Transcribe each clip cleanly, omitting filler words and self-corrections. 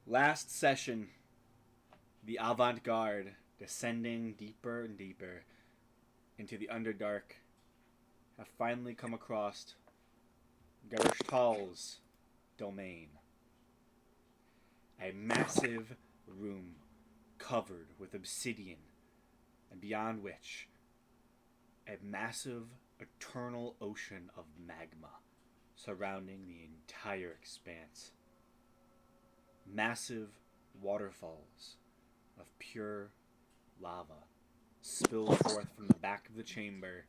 Last session, the avant-garde descending deeper and deeper into the Underdark have finally come across Garish'Tal's domain. A massive room covered with obsidian, and beyond which a massive eternal ocean of magma surrounding the entire expanse. Massive waterfalls of pure lava spill forth from the back of the chamber,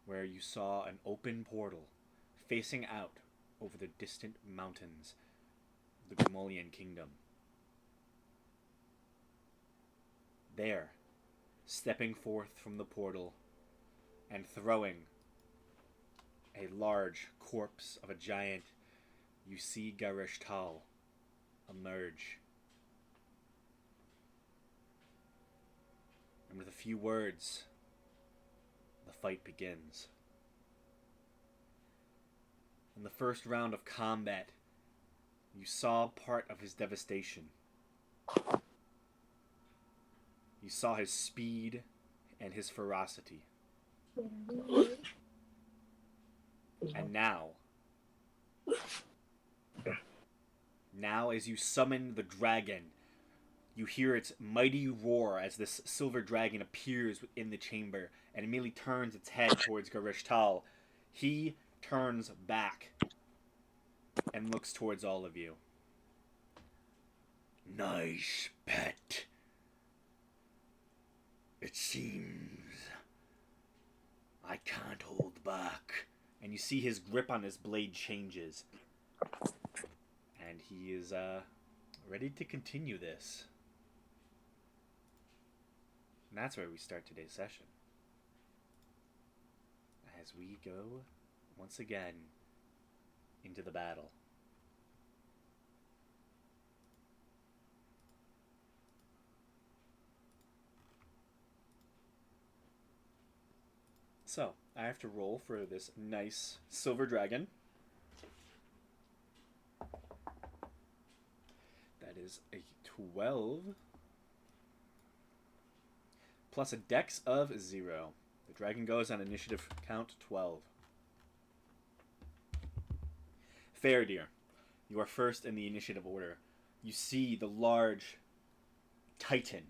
where you saw an open portal facing out over the distant mountains of the Grimolian kingdom. There, stepping forth from the portal and throwing a large corpse of a giant, you see Garish'Tal emerge. And with a few words, the fight begins. In the first round of combat, you saw part of his devastation. You saw his speed and his ferocity. And now as you summon the dragon, you hear its mighty roar as this silver dragon appears within the chamber and immediately turns its head towards Garish'Tal. He turns back and looks towards all of you. Nice pet. It seems I can't hold back. And you see his grip on his blade changes. And he is ready to continue this. And that's where we start today's session. As we go, once again, into the battle. So, I have to roll for this nice silver dragon. That is a 12. Plus a dex of 0. The dragon goes on initiative count 12. Faradir, you are first in the initiative order. You see the large titan,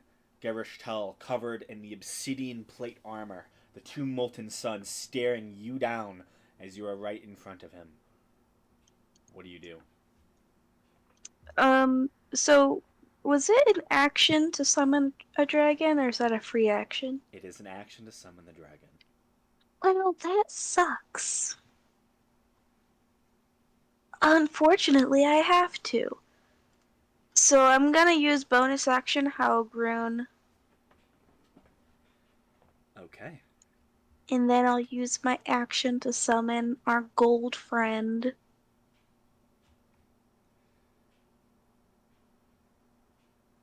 Garish'Tal, covered in the obsidian plate armor, the two molten suns staring you down as you are right in front of him. What do you do? So was it an action to summon a dragon, or is that a free action? It is an action to summon the dragon. Well, that sucks. Unfortunately, I have to. So I'm gonna use bonus action Howl Rune, Okay. and then I'll use my action to summon our gold friend.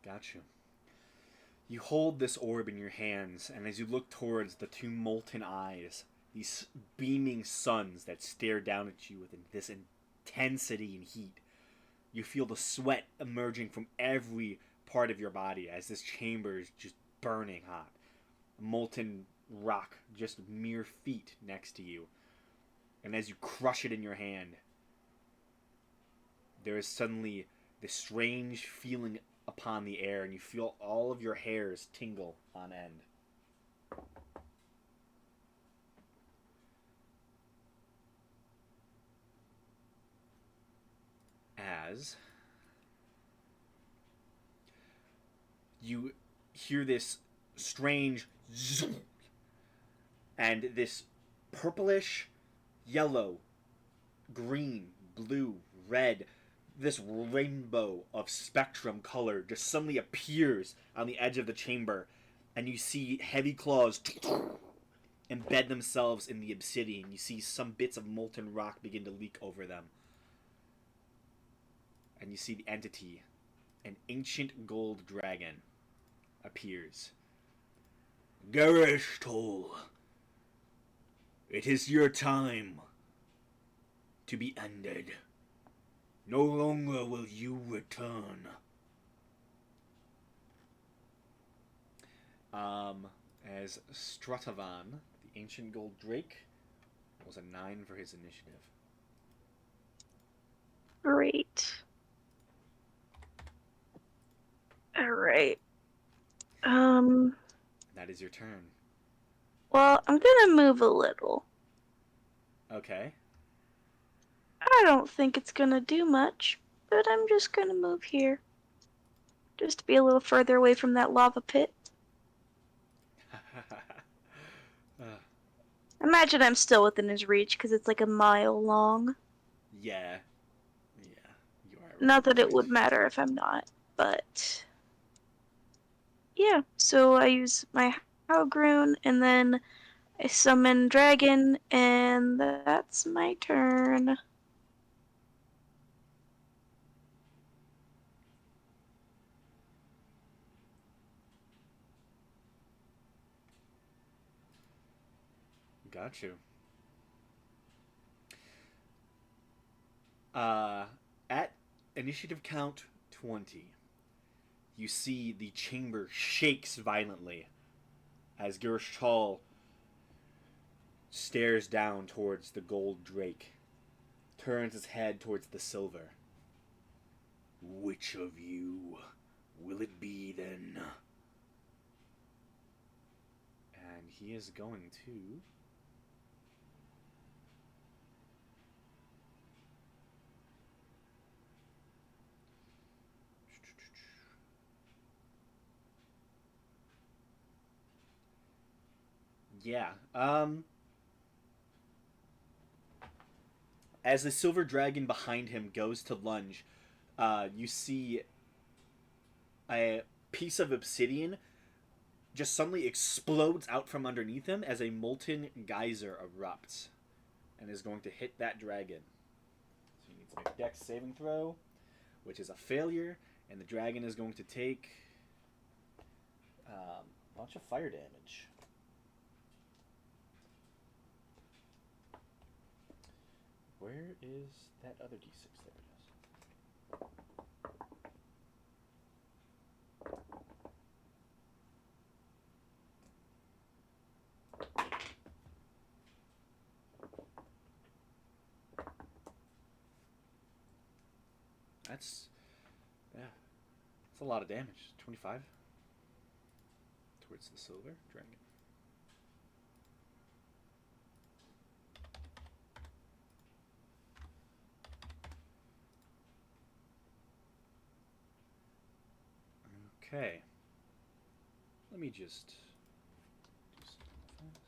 Got you. You hold this orb in your hands, and as you look towards the two molten eyes, these beaming suns that stare down at you with this intensity and heat, you feel the sweat emerging from every part of your body as this chamber is just burning hot. Molten rock just mere feet next to you. And as you crush it in your hand, there is suddenly this strange feeling upon the air, and you feel all of your hairs tingle on end. As you hear this strange zoom, and this purplish, yellow, green, blue, red, this rainbow of spectrum color just suddenly appears on the edge of the chamber, and you see heavy claws embed themselves in the obsidian. You see some bits of molten rock begin to leak over them. And you see the entity, an ancient gold dragon, appears. Garish'Tal, it is your time to be ended. No longer will you return. As Strutavan, the ancient gold drake, was a 9 for his initiative. Great. Alright. That is your turn. Well, I'm gonna move a little. Okay. I don't think it's gonna do much, but I'm just gonna move here. Just to be a little further away from that lava pit. Imagine I'm still within his reach because it's like a mile long. Yeah. Yeah. You are Not within that his it would reach. matter if I'm not, but yeah. So I use my Halgroon and then I summon Dragon, and that's my turn. Got you. At initiative count 20, you see the chamber shakes violently as Garish'Tal stares down towards the gold drake, turns his head towards the silver. Which of you will it be then? And he is going to. Yeah. As the silver dragon behind him goes to lunge, you see a piece of obsidian just suddenly explodes out from underneath him as a molten geyser erupts and is going to hit that dragon. So you need to make a dex saving throw, which is a failure, and the dragon is going to take a bunch of fire damage. Where is that other d6? There it is. That's that's a lot of damage. 25 towards the silver dragon. Okay. Let me just do something fast.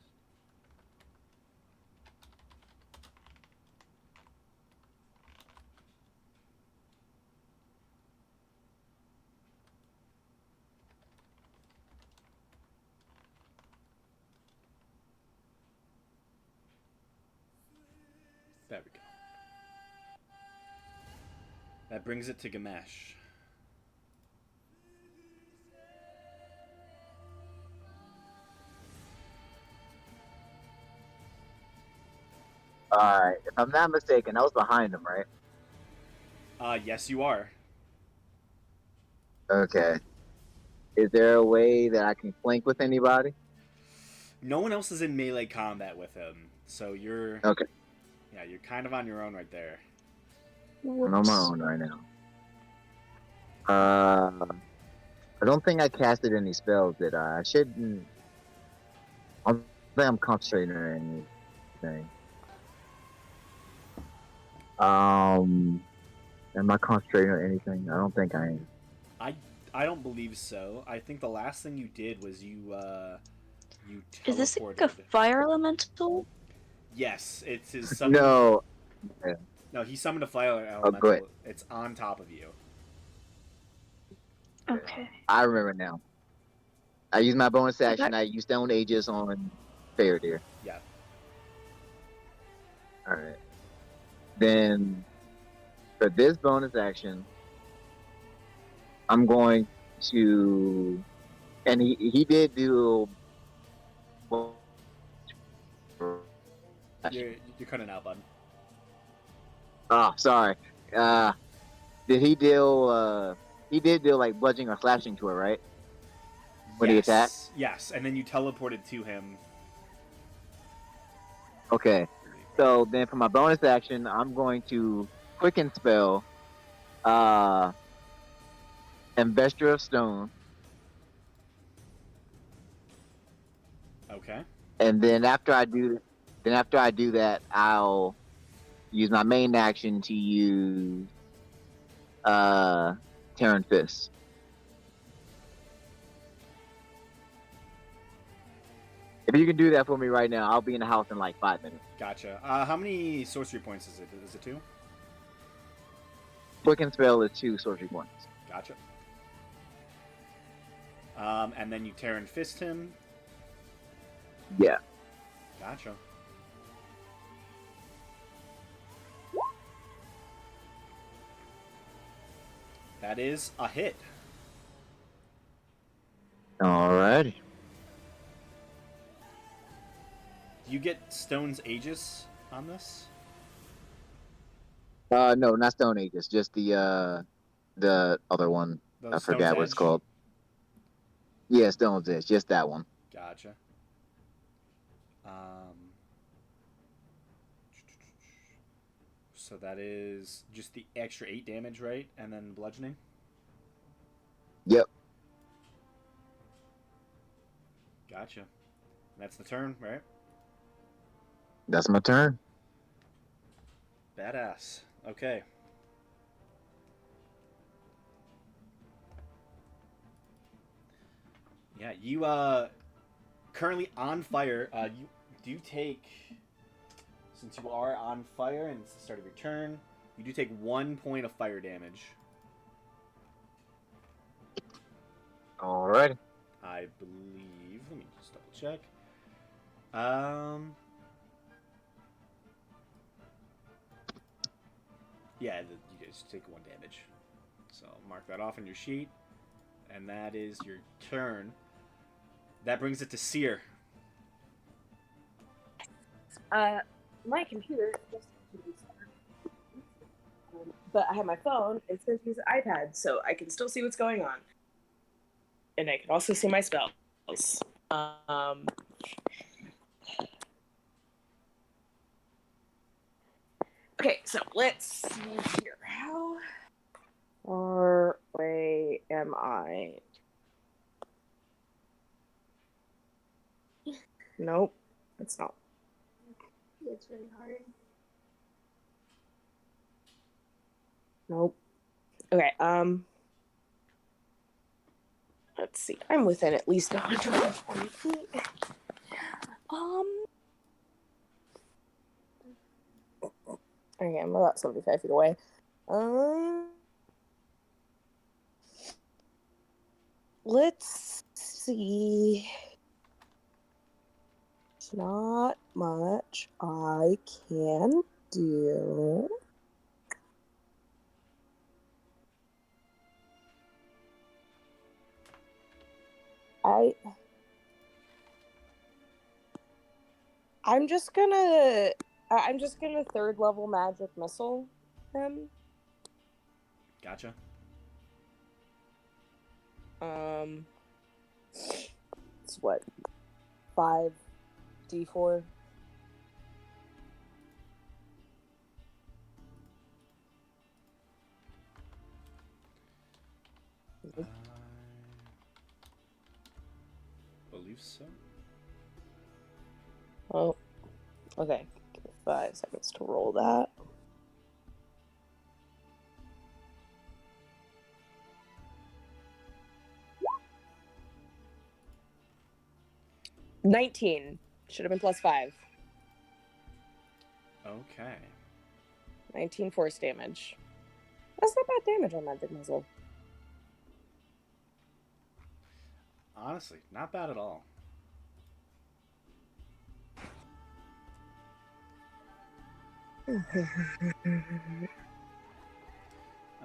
There we go. That brings it to Gamesh. Alright, if I'm not mistaken, I was behind him, right? Yes, you are. Okay. Is there a way that I can flank with anybody? No one else is in melee combat with him, so you're Okay, you're kind of on your own right there. I'm on my Whoops. own right now. Uh, I don't think I casted any spells, did I? I shouldn't. I don't think I'm concentrating on anything. Am I concentrating on anything? I don't think I am. I I don't believe so. I think the last thing you did was you Is this like a teleported. fire elemental? Yes, it's his summon. No. Yeah. No, he summoned a fire Oh, go ahead. elemental. It's on top of you. Okay. I remember now. I used my bonus I action. got I used Stone Aegis on Faraday. Yeah. All right. Then for this bonus action, I'm going to, and he did do. You're cutting out, bud. Oh, sorry. Did he deal? He did deal like bludgeoning or slashing to her, right? When he attacked. Yes, and then you teleported to him. Okay. So then, for my bonus action, I'm going to quicken spell, uh, Investor of Stone, Okay. and then after I do that, I'll use my main action to use uh, Terran Fist. If you can do that for me right now, I'll be in the house in like 5 minutes. Gotcha. How many sorcery points is it? Is it 2? Quicken spell is 2 sorcery points. Gotcha. And then you Terran Fist him. Yeah. Gotcha. That is a hit. Alrighty. Do you get Stone's Aegis on this? No, not Stone Aegis, just the other one. The I Stone's forgot what it's Edge? called. Yeah, Stone's Edge, just that one. Gotcha. So that is just the extra 8 damage, right? And then bludgeoning? Yep. Gotcha. That's the turn, right? That's my turn. Badass. Okay. Yeah, you currently on fire. You do take, since you are on fire and it's the start of your turn, you do take 1 point of fire damage. Alrighty. I believe. Let me just double check. Yeah, you guys take 1 damage. So mark that off on your sheet, and that is your turn. That brings it to Seer. My computer just but I have my phone. It's going to use an iPad, so I can still see what's going on, and I can also see my spells. Okay, so let's see here. How far away am I? Nope, it's not. It's really hard. Nope. Okay, let's see. I'm within at least 120 feet. Okay, I'm about 75 feet away. Let's see. There's not much I can do. I'm just gonna 3rd-level magic missile him. Gotcha. It's what, 5d4. I believe so. Oh, okay. 5 seconds to roll that. $19. Should have been +5. Okay. 19 force damage. That's not bad damage on magic missile. Honestly, not bad at all.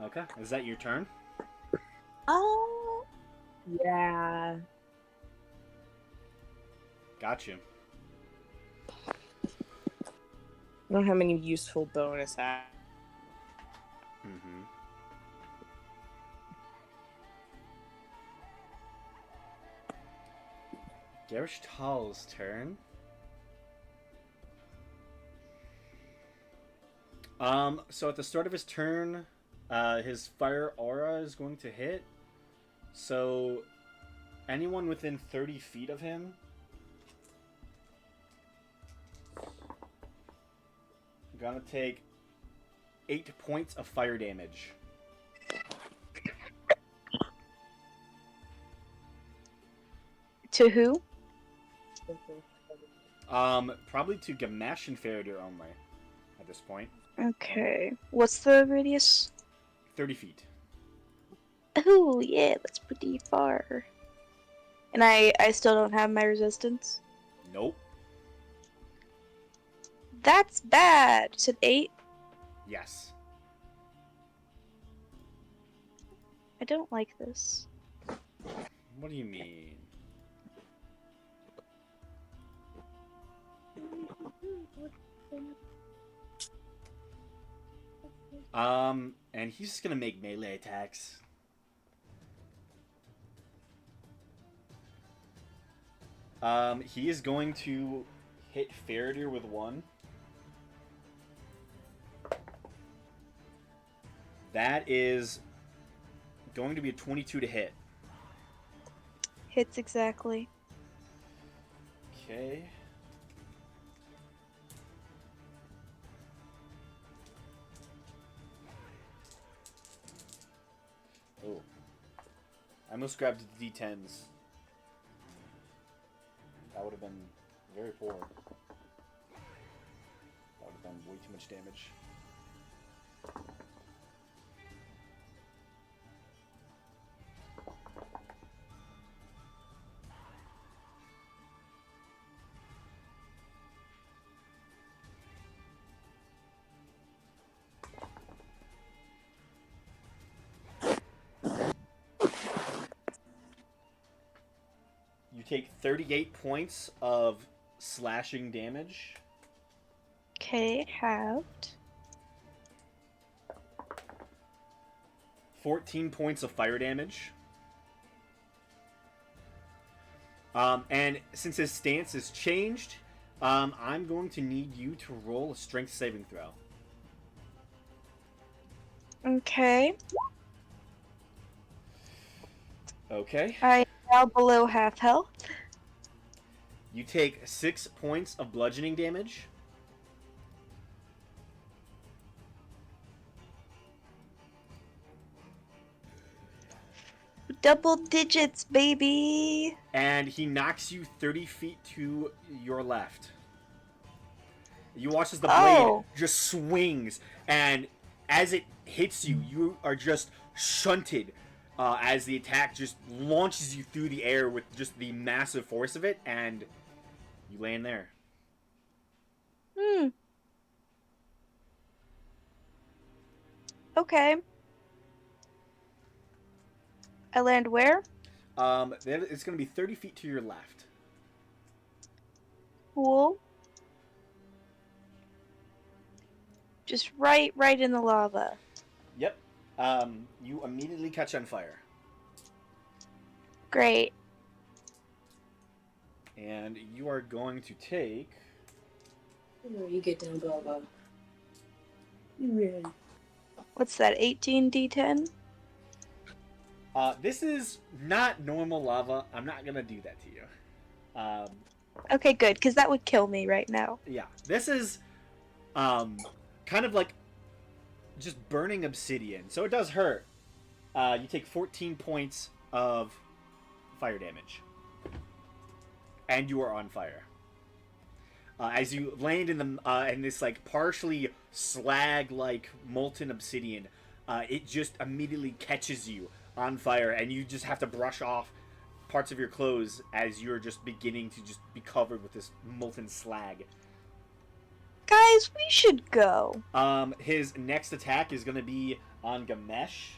Okay, is that your turn? Oh, yeah. Got you. I don't have any useful bonus actions. Mm-hmm. Garish'Tal's turn. So at the start of his turn, his fire aura is going to hit. So anyone within 30 feet of him gonna take 8 points of fire damage. To who? Probably to Gamesh and Faraday only at this point. Okay. What's the radius? 30 feet. Oh, yeah, that's pretty far. And I still don't have my resistance? Nope. That's bad. You said 8? Yes. I don't like this. What do you mean? And he's just gonna make melee attacks. He is going to hit Faraday with 1. That is going to be a 22 to hit. Hits exactly. Okay. Oh. I almost grabbed the D10s. That would have been very poor. That would have been way too much damage. You take 38 points of slashing damage. Okay, halved. 14 points of fire damage. And since his stance has changed, I'm going to need you to roll a strength saving throw. Okay. Okay. I am now below half health. You take 6 points of bludgeoning damage. Double digits, baby! And he knocks you 30 feet to your left. You watch as the blade just swings, and as it hits you, you are just shunted as the attack just launches you through the air with just the massive force of it, and you land there. Okay. I land where? It's going to be 30 feet to your left. Cool. Just right in the lava. Yep. You immediately catch on fire. Great. And you are going to take... Oh, you get down, blah, blah. You really... What's that, 18 D10? This is not normal lava. I'm not going to do that to you. Okay, good, because that would kill me right now. Yeah. This is kind of like just burning obsidian. So it does hurt. You take 14 points of fire damage. And you are on fire. As you land in this like partially slag-like molten obsidian, it just immediately catches you on fire, and you just have to brush off parts of your clothes as you're just beginning to just be covered with this molten slag. Guys, we should go. His next attack is going to be on Gamesh.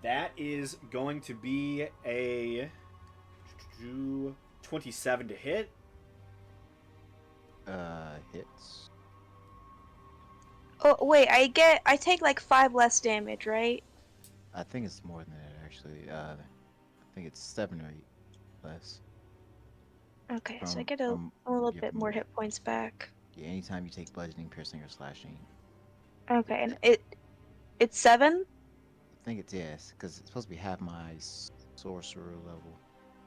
That is going to be a 27 to hit. Hits. Oh, wait, I take like 5 less damage, right? I think it's more than that, actually. think it's 7 or 8 less. Okay, so I From get a from little yeah, bit more hit points back. yeah, anytime you take bludgeoning, piercing, or slashing. Okay, and it's 7? I think it's yes, because it's supposed to be half my sorcerer level.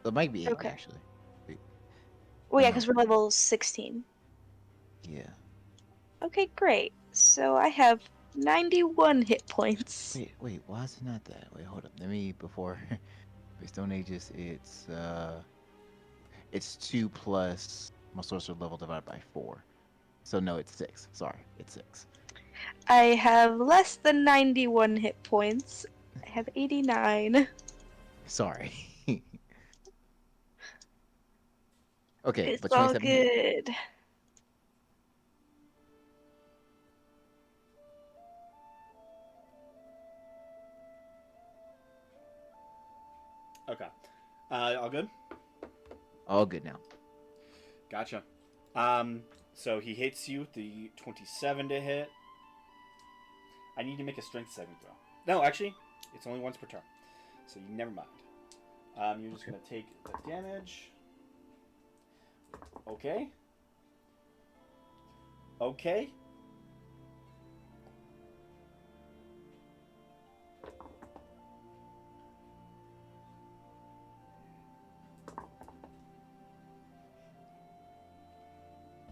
So it might be 8 Okay. actually. Wait, Well, or yeah, no. because we're level 16. Yeah. Okay, great. So I have 91 hit points. Wait. Why is it not that? Wait, hold up. Let me before. Wait, Stone Ages. It's 2 plus my sorcerer level divided by 4. So no, it's 6. Sorry, it's 6. I have less than 91 hit points. I have 89. Sorry. Okay, It's but all 27 hit. good. Okay. All good? All good now. Gotcha. So he hits you with the 27 to hit. I need to make a strength saving throw. No, actually, it's only once per turn. So you never mind. You're just going to take the damage. Okay. Okay.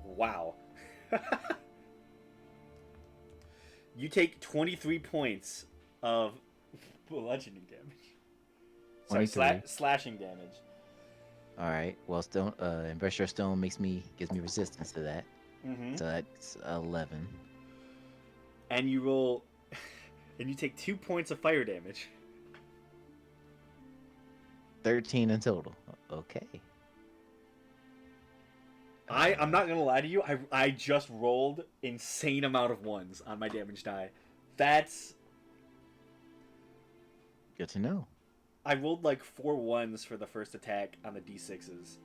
Wow. You take 23 points of bludgeoning damage. Sorry, 23. slashing damage. All right. Well, stone. Investor stone gives me resistance to that. Mm-hmm. So that's 11. And you roll, and you take 2 points of fire damage. 13 in total. Okay. I'm not gonna lie to you. I just rolled insane amount of ones on my damage die. That's Good to know. I rolled like 4 ones for the first attack on the d6s.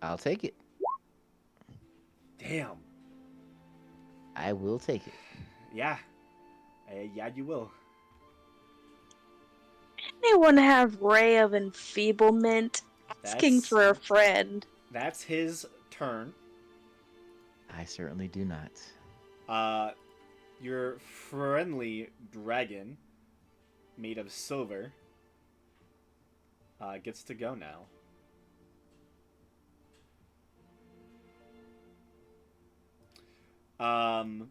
I'll take it. Damn. I will take it. Yeah. Yeah, you will. Anyone have Ray of Enfeeblement? Asking That's for a friend. that's his turn. I certainly do not. Your friendly dragon, made of silver, gets to go now. Um,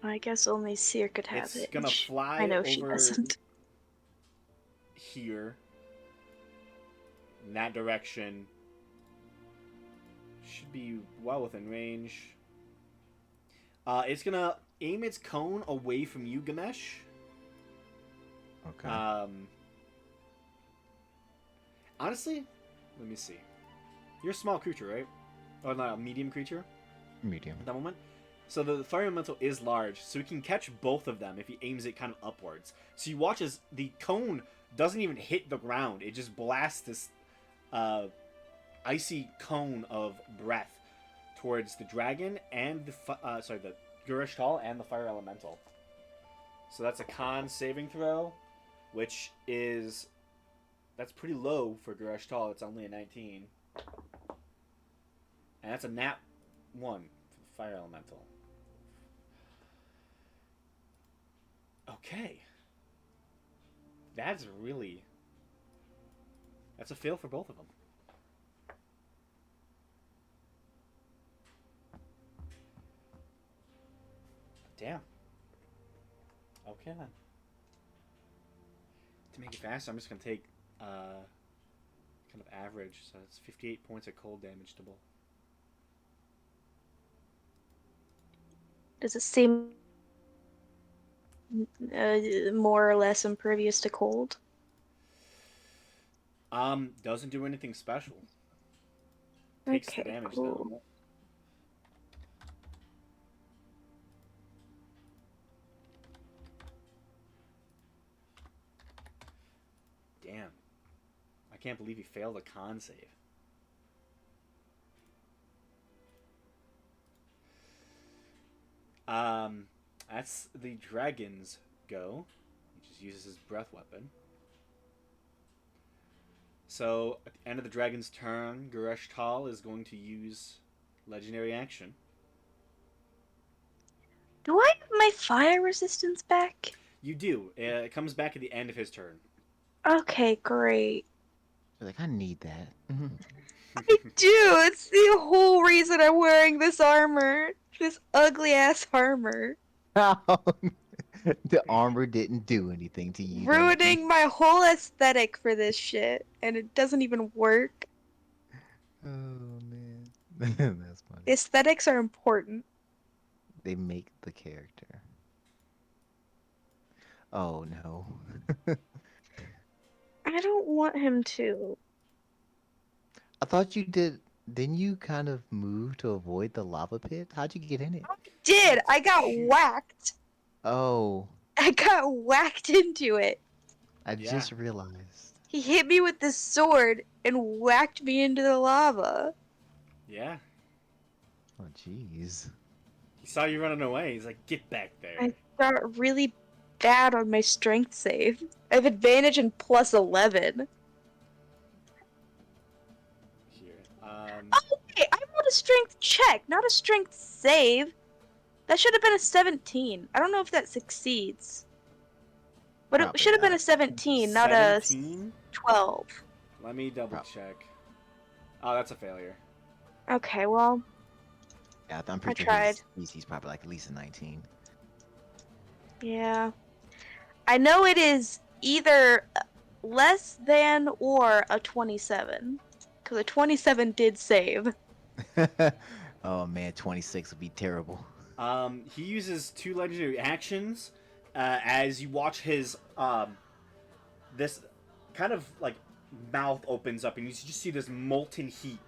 I guess only Seer could have it's it. gonna fly I know she over doesn't. here, in that direction. Should be well within range. It's gonna aim its cone away from you, Ganesh. Okay. Honestly, let me see. You're a small creature, right? Or not a medium creature Medium. at that moment. So the fire elemental is large, so he can catch both of them if he aims it kind of upwards. So you watch as the cone doesn't even hit the ground; it just blasts this icy cone of breath towards the dragon and the the Garish'Tal and the fire elemental. So that's a con saving throw, which is that's pretty low for Garish'Tal. It's only a 19, and that's a nat 1 for the fire elemental. Okay. That's a fail for both of them. Damn. Okay then. To make it faster, I'm just gonna take kind of average, so it's 58 points of cold damage to both. Does it seem more or less impervious to cold? Doesn't do anything special. Takes the Okay, damage cool. though. Damn. I can't believe he failed a con save. That's the dragon's go. He just uses his breath weapon. So at the end of the dragon's turn, Garish'Tal is going to use legendary action. Do I have my fire resistance back? You do. It comes back at the end of his turn. Okay, great. You're like, I need that. I do. It's the whole reason I'm wearing this armor. This ugly ass armor. The armor didn't do anything to you. Ruining my whole aesthetic for this shit. And it doesn't even work. Oh man, that's funny. Aesthetics are important. They make the character. Oh no. I don't want him to. I thought you did. Didn't you kind of move to avoid the lava pit? How'd you get in it? Did. I got whacked. Oh, I got whacked into it. I Yeah. just realized. He hit me with this sword and whacked me into the lava. Yeah. Oh jeez. He saw you running away. He's like, get back there. I got really bad on my strength save. I have advantage and plus 11. Here. Oh, wait, I rolled a strength check, not a strength save. That should have been a 17. I don't know if that succeeds. But Probably it should have been a not. 17, not a 17? 12. Let me double check. Oh, that's a failure. Okay, well, Yeah, I'm pretty sure tried. he's probably like at least a 19. yeah. I know it is either less than or a 27. Because a 27 did save. Oh man, 26 would be terrible. He uses 2 legendary actions as you watch his this kind of like mouth opens up and you just see this molten heat,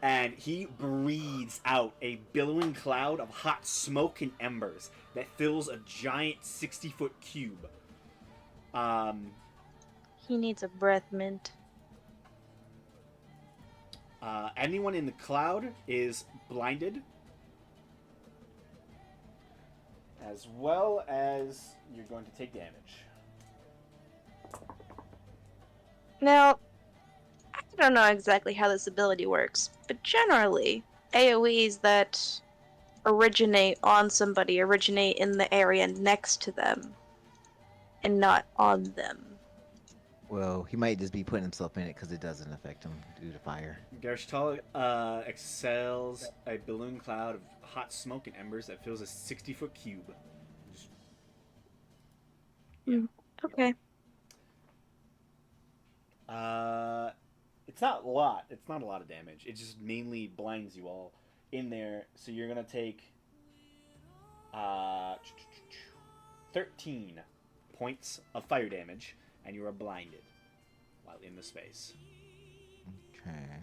and he breathes out a billowing cloud of hot smoke and embers that fills a giant 60-foot cube. He needs a breath mint. Anyone in the cloud is blinded, as well as you're going to take damage. Now, I don't know exactly how this ability works, but generally, AoEs that originate on somebody originate in the area next to them and not on them. Well, he might just be putting himself in it because it doesn't affect him due to fire. Garish'Tal exhales a billowing cloud of hot smoke and embers that fills a 60-foot cube. Just- Okay. It's not a lot. It's not a lot of damage. It just mainly blinds you all in there. So you're gonna take 13 points of fire damage, and you are blinded while in the space. Okay.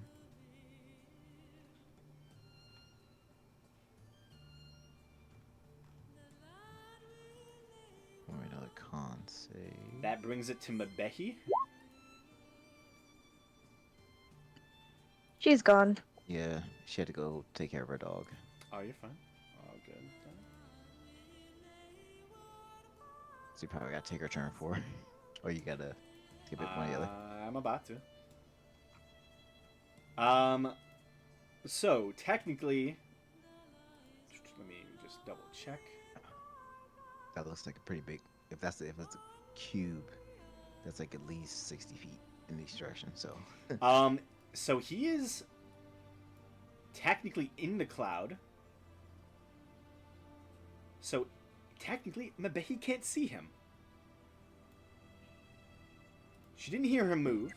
Another con save. That brings it to Mabehi. She's gone. Yeah, she had to go take care of her dog. Oh, you're fine. All good. So you probably gotta take her turn for her. Or you gotta skip it one or the other. I'm about to. So technically, let me just double check. That looks like a pretty big. If it's a cube, that's like at least 60 feet in each direction. So. So he is technically in the cloud. So technically, Mabehi can't see him. She didn't hear him move.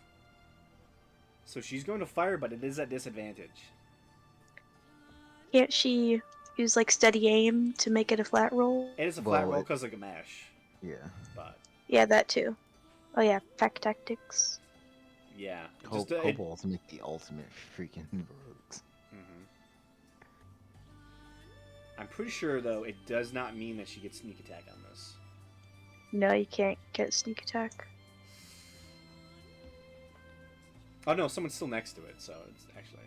So she's going to fire, but it is at disadvantage. Can't she use like steady aim to make it a flat roll? It is a flat Well, roll it- because of Gamash. Yeah. But Yeah, that too. Oh yeah, pack tactics. yeah. Kobolds make the ultimate freaking rogues. I'm pretty sure, though, it does not mean that she gets sneak attack on this. No, you can't get sneak attack. Oh, no, someone's still next to it, so it's actually...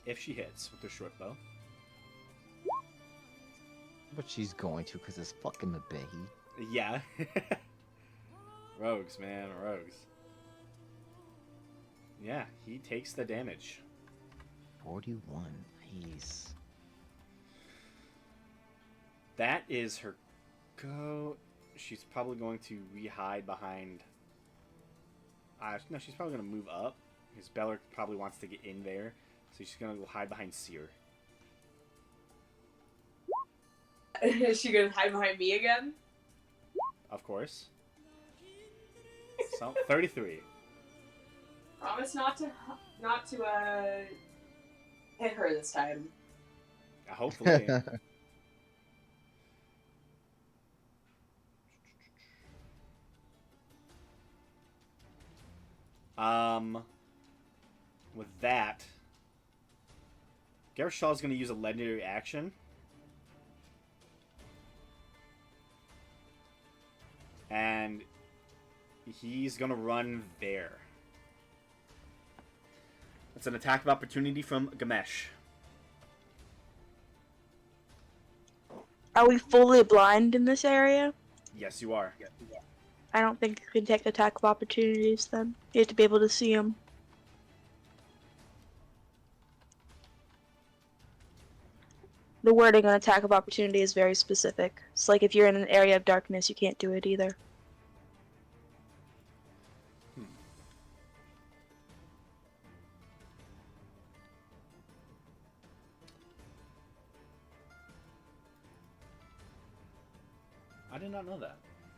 If she hits with her short bow. But she's going to, because it's fucking Mabehi. Yeah. Rogues, man, rogues. Yeah, he takes the damage. 41. Nice. That is her go. She's probably going to re-hide behind... no, she's probably going to move up. Because Beller probably wants to get in there. So she's going to go hide behind Seer. Is she gonna hide behind me again? Of course. So, 33. Promise not to hit her this time. Hopefully. With that, Garish'Tal is going to use a legendary action. And he's going to run there. It's an attack of opportunity from Gamesh. Are we fully blind in this area? Yes, you are. I don't think you can take attack of opportunities then. You have to be able to see them. The wording on attack of opportunity is very specific. It's like if you're in an area of darkness, you can't do it either. I did not know that.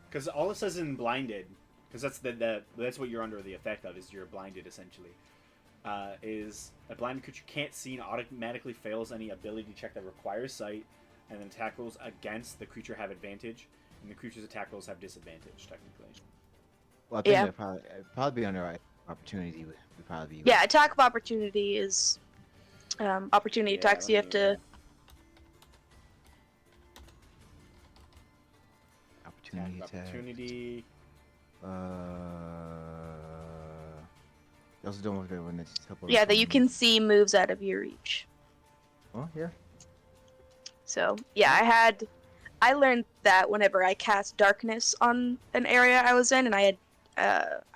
Because all it says in blinded, because that's what you're under the effect of, is you're blinded essentially. Is a blinded creature can't see and automatically fails any ability check that requires sight, and then attack rolls against the creature have advantage, and the creature's attack rolls have disadvantage technically. Well, I think Yeah. it'd probably be under right opportunity. Would probably be. Yeah, attack of opportunity is opportunity attacks. You have to. Opportunity attack. Opportunity. You also don't want to when it's Yeah, that you can see moves out of your reach. Oh yeah. So yeah, I learned that whenever I cast darkness on an area I was in, and I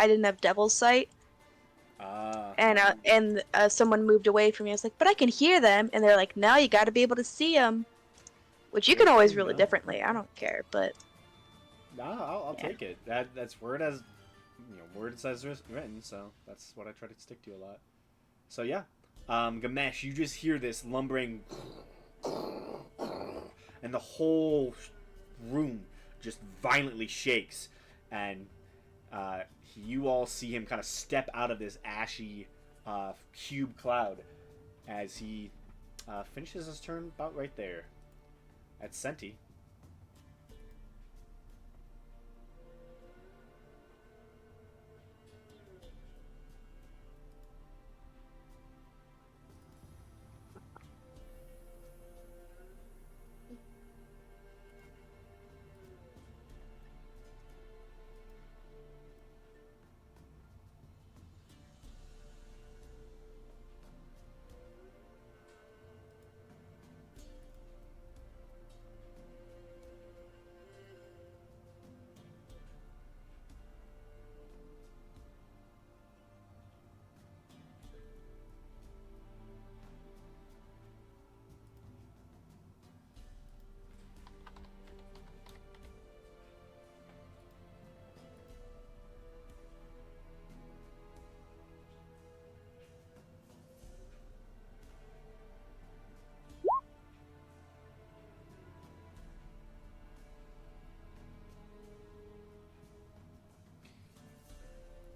didn't have Devil's Sight, and someone moved away from me. I was like, but I can hear them, and they're like, no, you got to be able to see them, which you can always rule it differently. I don't care, but No, I'll take it. That's word as word says written, so that's what I try to stick to a lot. So yeah, Gamesh, you just hear this lumbering, and the whole room just violently shakes, and you all see him kind of step out of this ashy cube cloud as he finishes his turn about right there at Senti.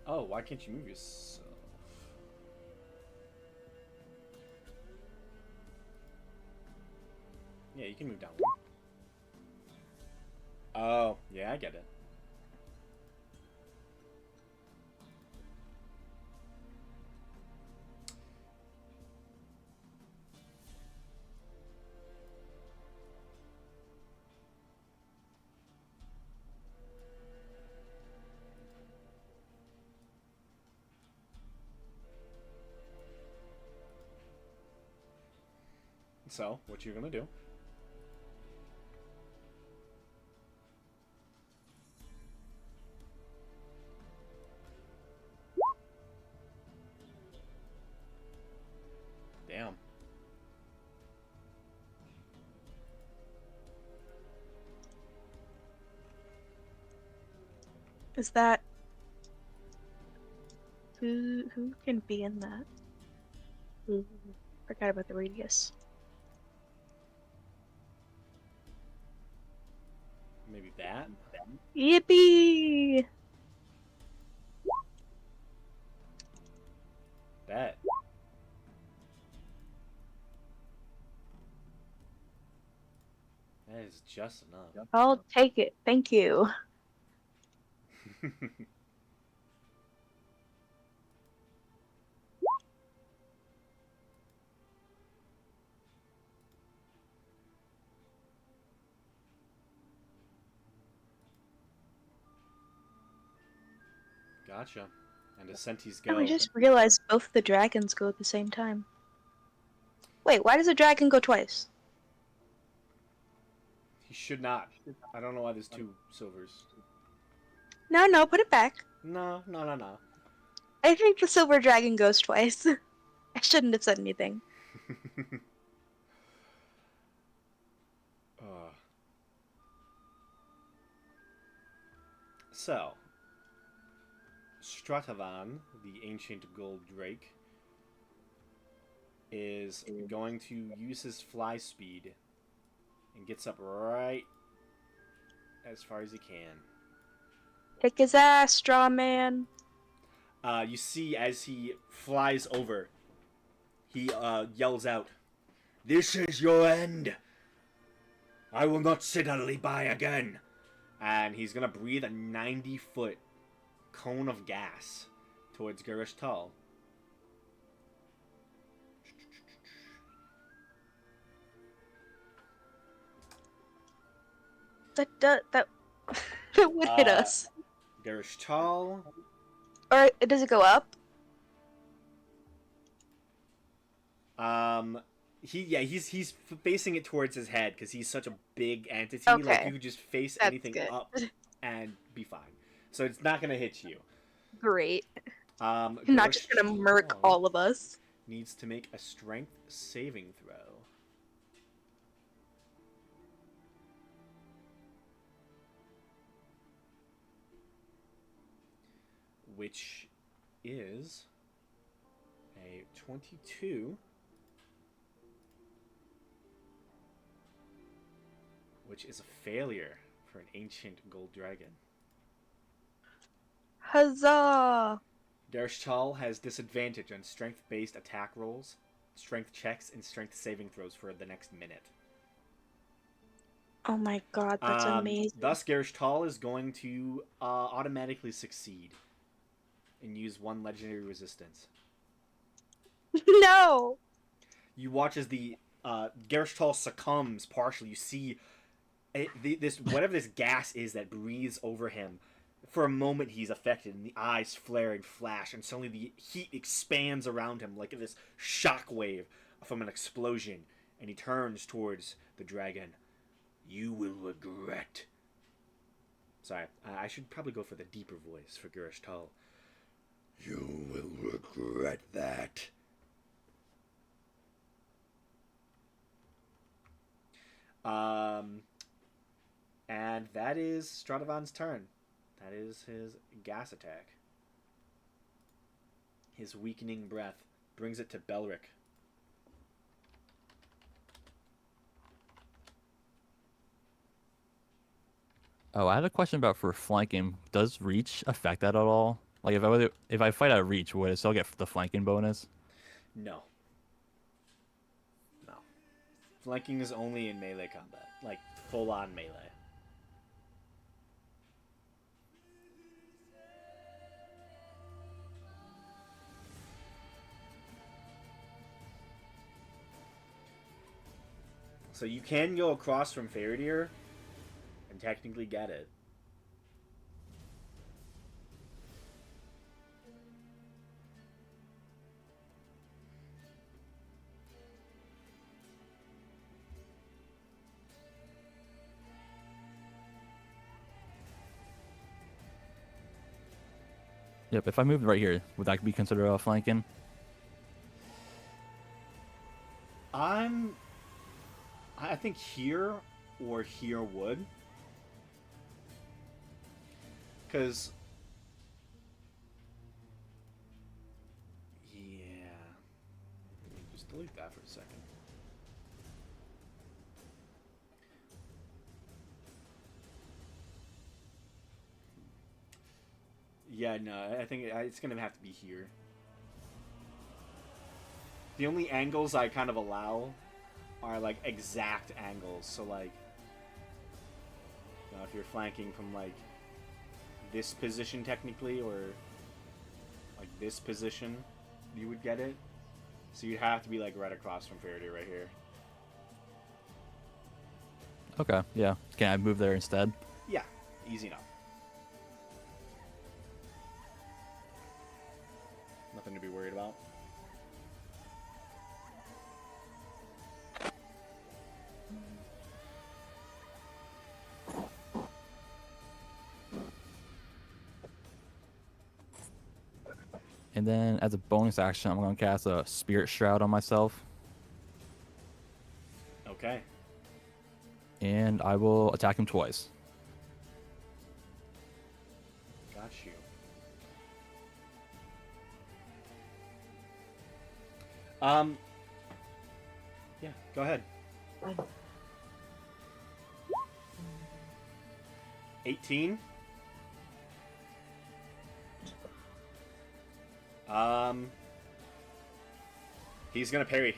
Oh, why can't you move yourself? Yeah, you can move down one. Oh, yeah, I get it. So, what you gonna do? Is that who can be in that? Forgot about the radius. Maybe that? Yippee! Bet. That is just enough. I'll take it. Thank you. Gotcha. And as Sentis Oh, go, I just realized both the dragons go at the same time. Wait, why does a dragon go twice? he should not. I don't know why there's 2 silvers. No, put it back. No. I think the silver dragon goes twice. I shouldn't have said anything. uh. So, Stratavan, the ancient gold drake, is going to use his fly speed and gets up right as far as he can. Kick his ass, straw man. You see as he flies over, he yells out, "This is your end! I will not sit idly by again!" And he's gonna breathe a 90-foot cone of gas towards Garish'Tal. That would hit us. Garish'Tal. Or does it go up? He's facing it towards his head because he's such a big entity. Okay. Like you could just face That's anything good. up and be fine. So it's not gonna hit you. Great. I'm not just gonna murk Garish'Tal all of us. needs to make a strength saving throw. Which is a 22, which is a failure for an ancient gold dragon. Huzzah! Garish'Tal has disadvantage on strength-based attack rolls, strength checks, and strength saving throws for the next minute. Oh my god, that's amazing. Thus, Garish'Tal is going to automatically succeed and use 1 legendary resistance. No! You watch as the Garish'Tal succumbs partially. You see this whatever this gas is that breathes over him. For a moment, he's affected, and the eyes flare and flash, and suddenly the heat expands around him like this shock wave from an explosion, and he turns towards the dragon. "You will regret." Sorry, I should probably go for the deeper voice for Garish'Tal. "You will regret that." And that is Stratavan's turn. That is his gas attack. His weakening breath brings it to Belric. Oh, I had a question about for flanking. Does reach affect that at all? Like if I fight at reach, would I still get the flanking bonus? No. Flanking is only in melee combat. Like, full-on melee. So you can go across from Faradir and technically get it. Yep. If I moved right here, would that be considered a flanking? I think here or here would. Because delete that for a second. Yeah, no, I think it's gonna have to be here. The only angles I kind of allow are like exact angles. So like, if you're flanking from like this position technically, or like this position, you would get it. So you'd have to be like right across from Faraday right here. Okay, yeah. Can I move there instead? Yeah, easy enough. Nothing to be worried about. And then as a bonus action, I'm going to cast a Spirit Shroud on myself. Okay. And I will attack him twice. Got you. Yeah, go ahead. 18. He's gonna parry.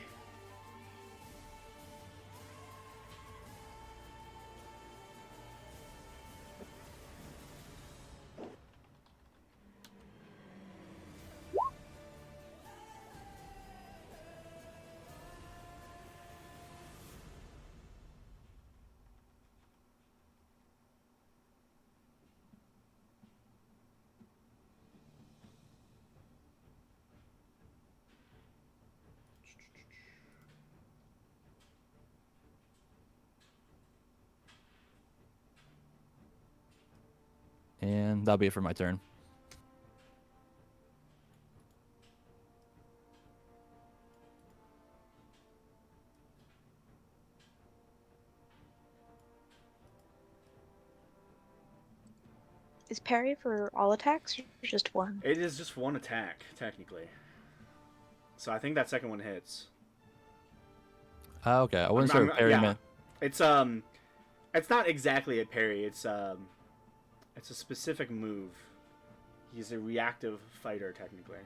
And that'll be it for my turn. Is parry for all attacks or just one? It is just one attack, technically. So I think that second one hits. Okay, I wasn't sure if parry yeah. meant... It's not exactly a parry. It's a specific move. He's a reactive fighter, technically.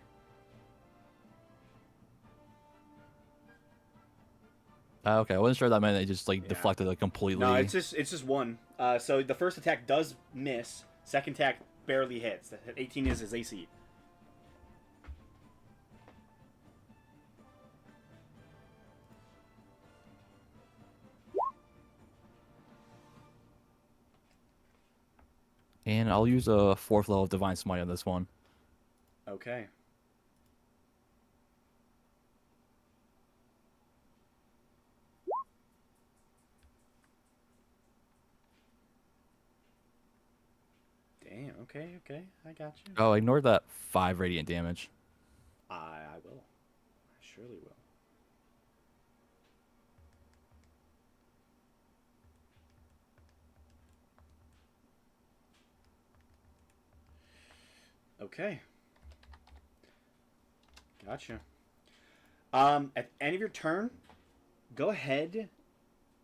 Okay, I wasn't sure that meant it just like Yeah. deflected like completely. No, it's just one. So the first attack does miss. Second attack barely hits. 18 is his AC. And I'll use a 4th level of Divine Smite on this one. Okay. Damn. Okay. I got you. Oh, ignore that 5 radiant damage. I will. I surely will. Okay. Gotcha. At the end of your turn, go ahead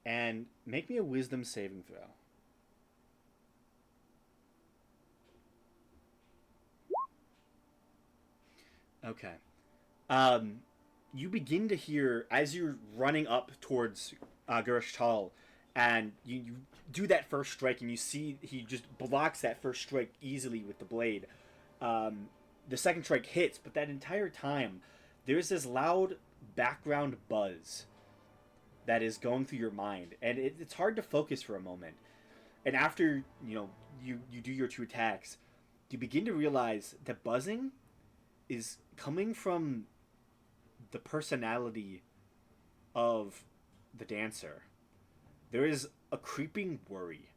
and make me a wisdom saving throw. Okay. You begin to hear, as you're running up towards Garish'Tal, and you do that first strike, and you see he just blocks that first strike easily with the blade. The second strike hits, but that entire time, there's this loud background buzz that is going through your mind, and it's hard to focus for a moment. And after you do your 2 attacks, you begin to realize that buzzing is coming from the personality of the dancer. There is a creeping worry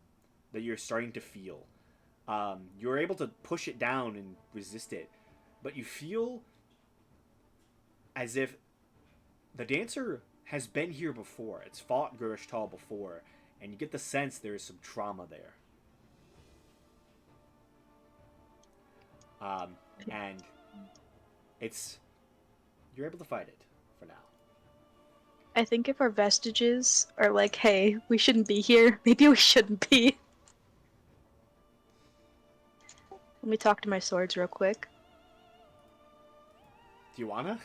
that you're starting to feel. You're able to push it down and resist it, but you feel as if the dancer has been here before. It's fought Garish'Tal before, and you get the sense there is some trauma there. And you're able to fight it for now. I think if our vestiges are like, hey, we shouldn't be here, maybe we shouldn't be. Let me talk to my swords real quick. Do you wanna?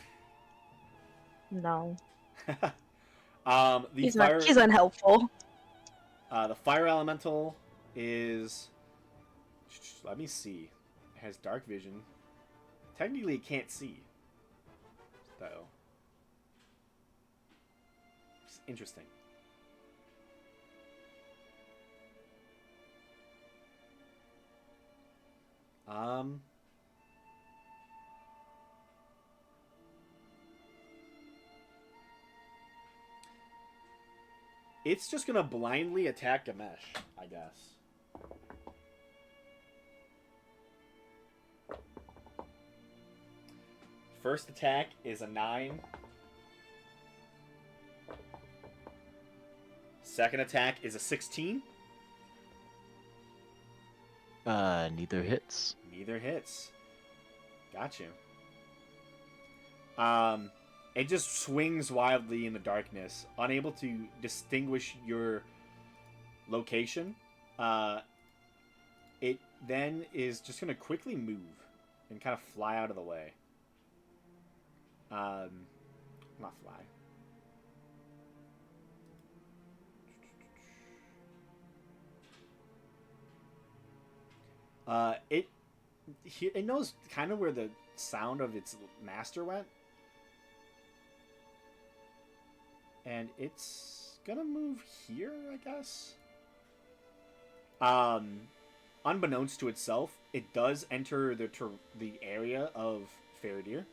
No. The He's fire. not, he's unhelpful. The fire elemental is. Let me see. It has dark vision. Technically, it can't see. Though. It's interesting. It's just gonna blindly attack Gamesh, I guess. First attack is a 9. Second attack is a 16. Neither hits. Neither hits. Got you. It just swings wildly in the darkness, unable to distinguish your location. It then is just going to quickly move and kind of fly out of the way. Not fly. It knows kind of where the sound of its master went. And it's gonna move here, I guess. Unbeknownst to itself, it does enter the area of Faradir,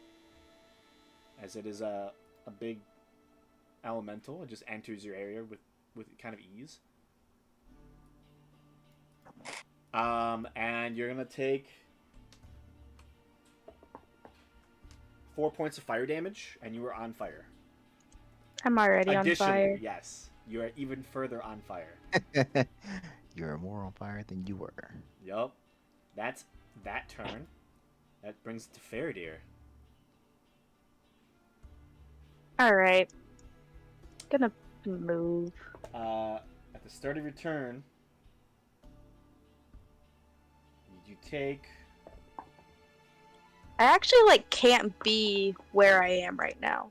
as it is a big elemental. It just enters your area with kind of ease. And you're gonna take 4 points of fire damage, and you are on fire. I'm already on Additionally, fire. yes, you are even further on fire. You're more on fire than you were. Yup. That's that turn. That brings it to Faradir. Alright. Gonna move. At the start of your turn, you take... I actually, can't be where I am right now.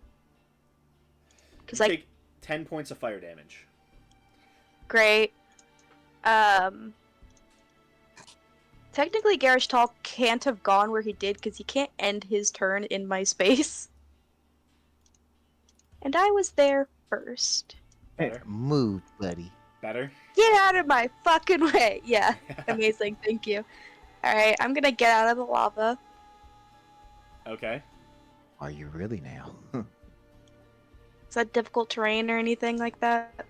You Because, take 10 points of fire damage. great. Technically, Garish'Tal can't have gone where he did because he can't end his turn in my space. And I was there first. Better. Move, buddy. Better. Get out of my fucking way! Yeah, amazing, thank you. Alright, I'm gonna get out of the lava. Okay. Are you really now? Is that difficult terrain or anything like that?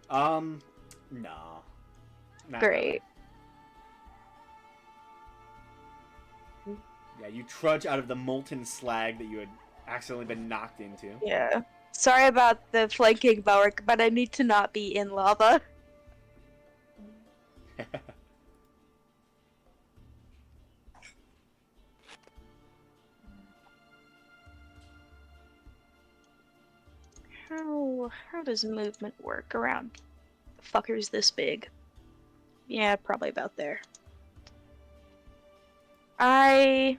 No. Not Great. really. Yeah, you trudge out of the molten slag that you had accidentally been knocked into. Yeah. Sorry about the flanking, Bauer, but I need to not be in lava. How does movement work around fuckers this big? Yeah, probably about there. I'm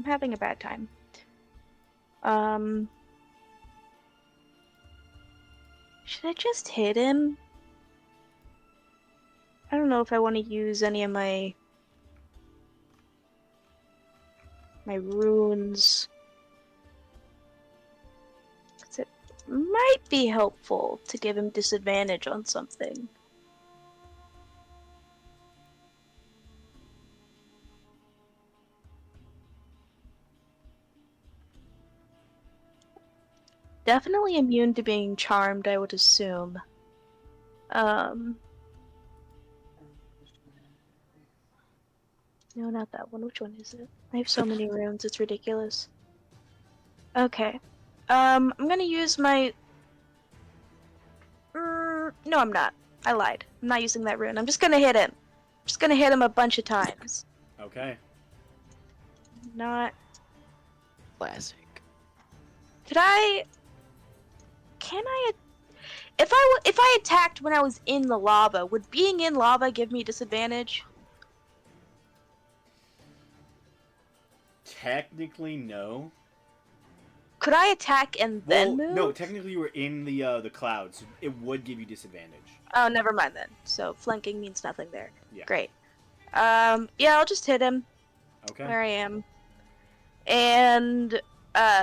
having a bad time. Should I just hit him? I don't know if I want to use any of my runes. 'Cause it might be helpful to give him disadvantage on something. Definitely immune to being charmed, I would assume. No, not that one. Which one is it? I have so many runes, it's ridiculous. Okay. I'm gonna use my... no, I'm not. I lied. I'm not using that rune. I'm just gonna hit him. I'm just gonna hit him a bunch of times. Okay. Not... Classic. Could I can I? If I attacked when I was in the lava, would being in lava give me disadvantage? Technically, no. Could I attack and then move? No. Technically, you were in the clouds. It would give you disadvantage. Oh, never mind then. So flanking means nothing there. Yeah. Great. Yeah, I'll just hit him Okay. where I am. And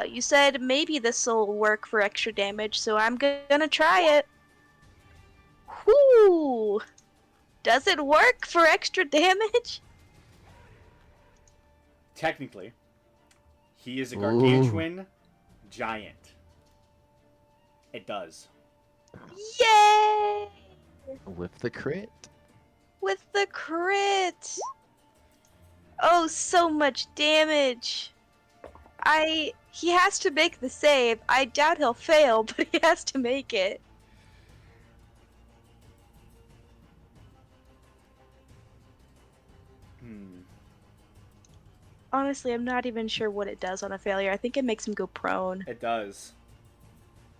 you said maybe this will work for extra damage, so I'm gonna try it. Whoo! Does it work for extra damage? Technically, he is a Ooh. gargantuan giant. It does. Yay! With the crit. With the crit! Oh, so much damage! He has to make the save. I doubt he'll fail, but he has to make it. Honestly, I'm not even sure what it does on a failure. I think it makes him go prone. It does.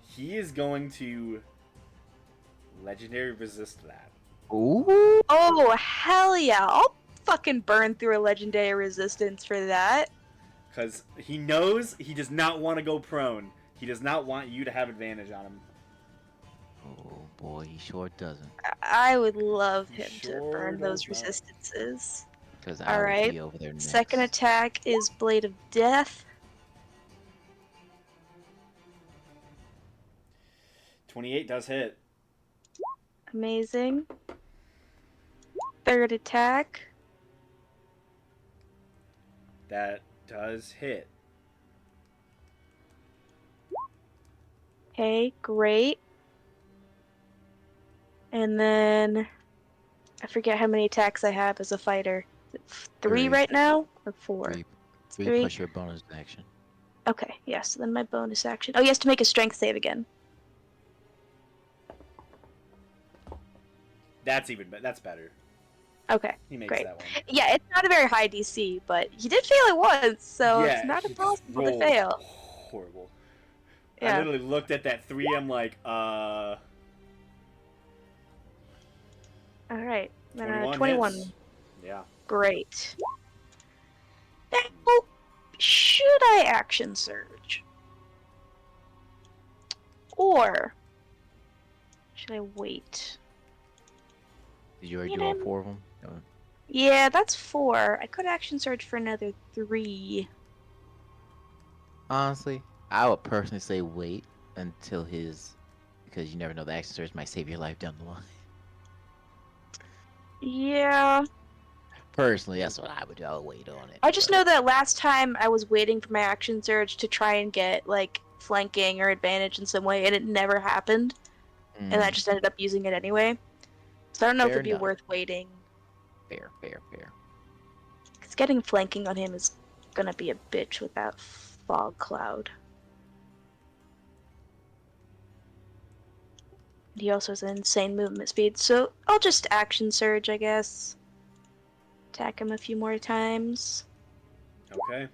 He is going to legendary resist that. Ooh. Oh, hell yeah. I'll fucking burn through a legendary resistance for that. Because he knows he does not want to go prone. He does not want you to have advantage on him. Oh boy, he sure doesn't. I would love He him sure to burn does those not. resistances. Because I will Alright. be over there next. Second attack is Blade of Death. 28 does hit. Amazing. Third attack. That does hit. Okay, great. And then I forget how many attacks I have as a fighter. Is it three Three. right now? Or four? Three plus your bonus action. Okay, yeah, so then my bonus action. Oh, he has to make a strength save again. That's better. Okay, He makes great. that one. Yeah, it's not a very high DC, but he did fail it once, so Yeah, it's not he just impossible to rolled fail. Horrible. I Yeah. literally looked at that 3, I'm like, Alright, 21 21. hits. Yeah. Great. Now, should I action surge? Or should I wait? Did you already You do all know- 4 of them? No. Yeah, that's 4. I could action surge for another 3. Honestly, I would personally say wait until his, because you never know, the action surge might save your life down the line. Yeah. Personally, that's what I would do. I would wait on it. I just but- know that last time I was waiting for my action surge to try and get, like, flanking or advantage in some way, and it never happened. And I just ended up using it anyway. So I don't know if Fair it'd be enough. worth waiting. Fair. Because getting flanking on him is gonna be a bitch with that fog cloud. He also has an insane movement speed, so I'll just action surge, I guess. Attack him a few more times. Okay.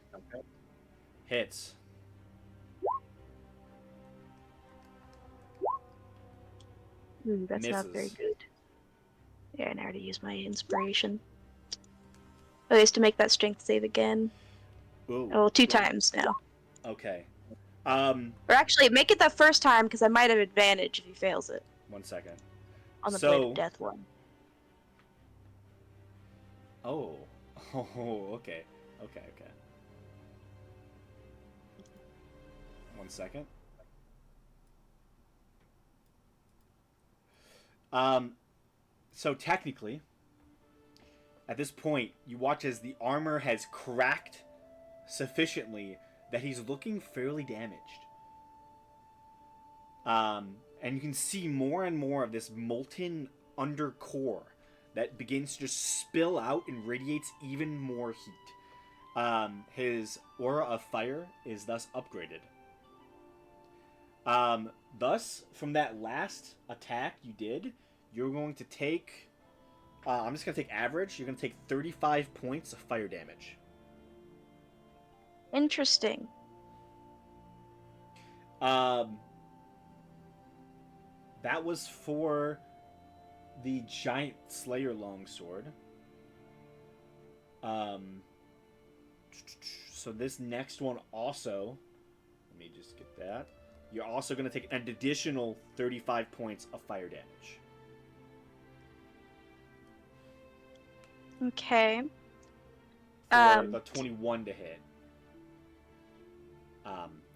Hits. Ooh, that's not very Misses. good. Yeah, and I already used my inspiration. Oh, he has to make that strength save again. Ooh. Oh, 2 times now. Okay. Or actually, make it that first time, because I might have advantage if he fails it. 1 second. On the So- Blade of Death one. Oh. Oh, okay. 1 second. So technically, at this point, you watch as the armor has cracked sufficiently that he's looking fairly damaged. And you can see more and more of this molten undercore that begins to just spill out and radiates even more heat. His aura of fire is thus upgraded. Thus, from that last attack you did, you're going to take... I'm just going to take average. You're going to take 35 points of fire damage. Interesting. That was for the giant Slayer longsword. So this next one also, let me just get that. You're also going to take an additional 35 points of fire damage. Okay. For the 21 to hit.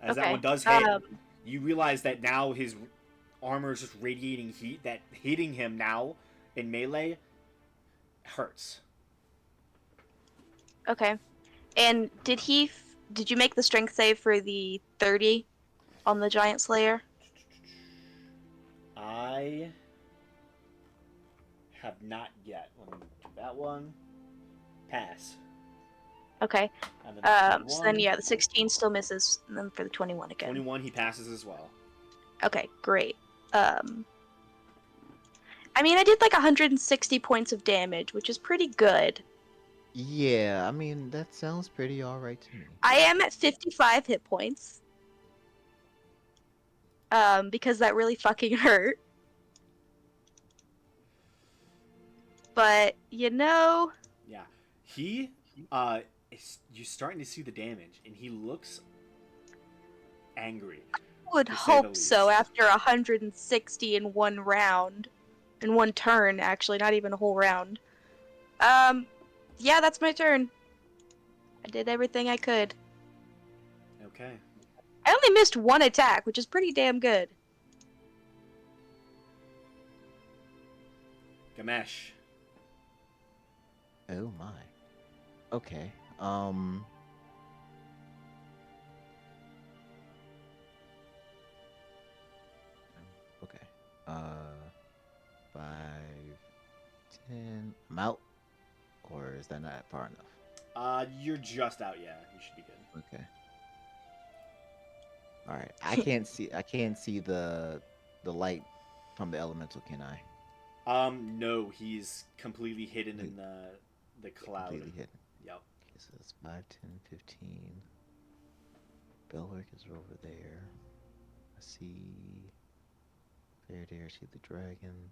As that Okay. one does hit, you realize that now his armor is just radiating heat, that hitting him now in melee hurts. Okay. And did you make the strength save for the 30 on the giant slayer? I have not yet. Let me do that one. Pass. Okay. And then So then yeah, the 16 still misses, and then for the 21 again. 21 he passes as well. Okay, great. I mean, I did like 160 points of damage, which is pretty good. Yeah, I mean that sounds pretty alright to me. I am at 55 hit points. Because that really fucking hurt. But, you know... Yeah. He, you're starting to see the damage, and he looks angry. I would to say the hope so least. after 160 in one round. In one turn, actually, not even a whole round. Yeah, that's my turn. I did everything I could. Okay. I only missed one attack, which is pretty damn good. Gamesh. Oh my. Okay. Okay. 5, 10. I'm out. Or is that not far enough? You're just out, yeah. You should be good. Okay. All right. I can't see the light from the elemental, can I? No, he's completely hidden in the cloud. Completely hidden. Yep. Okay, so that's 5, 10, 15. Belwick is over there. I see Faraday, I see the dragon.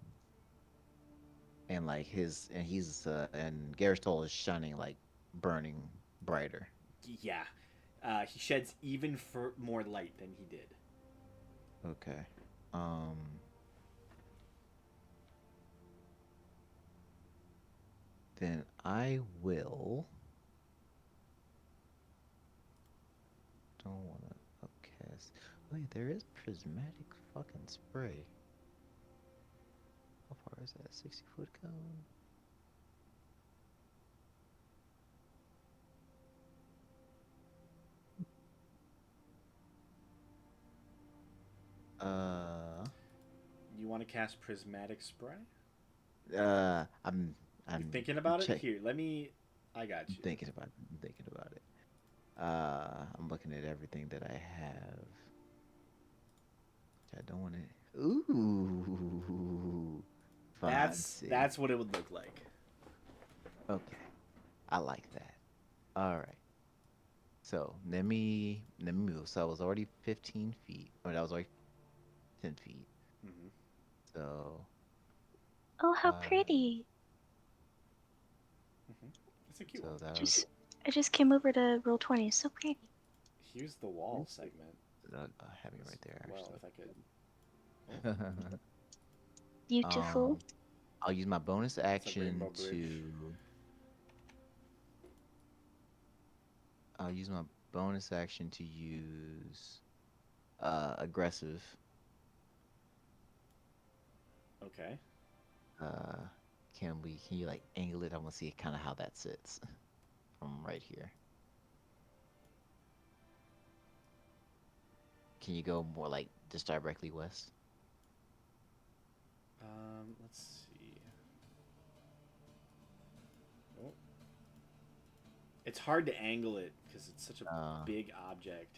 And like he's and Garish'Tal is shining like burning brighter. Yeah. He sheds even more light than he did. Okay. Then I will. Don't want to upcast. Wait, there is prismatic fucking spray. How far is that? 60-foot cone? You want to cast Prismatic Spray? I'm You thinking about check- it? Here, I got you. I'm thinking about it. I'm looking at everything that I have. I don't want to. Ooh. Fancy. That's what it would look like. Okay. I like that. All right. So let me move. So I was already 15 feet. Or that was already 10 feet. Mm-hmm. So. Oh, how pretty. Mm-hmm. It's a cute So one. that was. I just came over to roll 20. So pretty. Here's the wall segment. Having it right there. Well, Actually. if I could. Beautiful. I'll use my bonus action rainbow bridge. I'll use my bonus action to use aggressive. Okay. Can you like angle it? I want to see kind of how that sits from right here. Can you go more like just directly west? Let's see. Oh. It's hard to angle it because it's such a big object.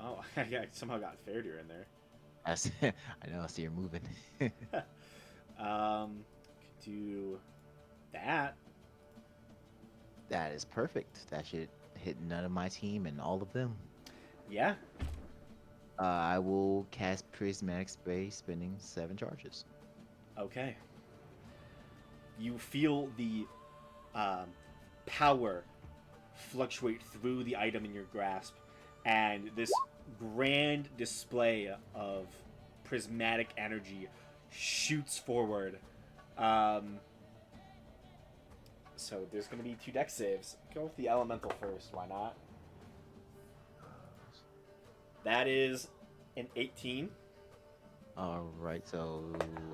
Oh, I somehow got Fairdeer in there. I know. I see you're moving. Could do that. That is perfect. That should hit none of my team and all of them. Yeah. I will cast Prismatic Spray, spending 7 charges. Okay. You feel the um, power fluctuate through the item in your grasp, and this grand display of prismatic energy shoots forward. Um, so there's going to be 2 dex saves. Go with the elemental first. Why not? That is an 18. All right, so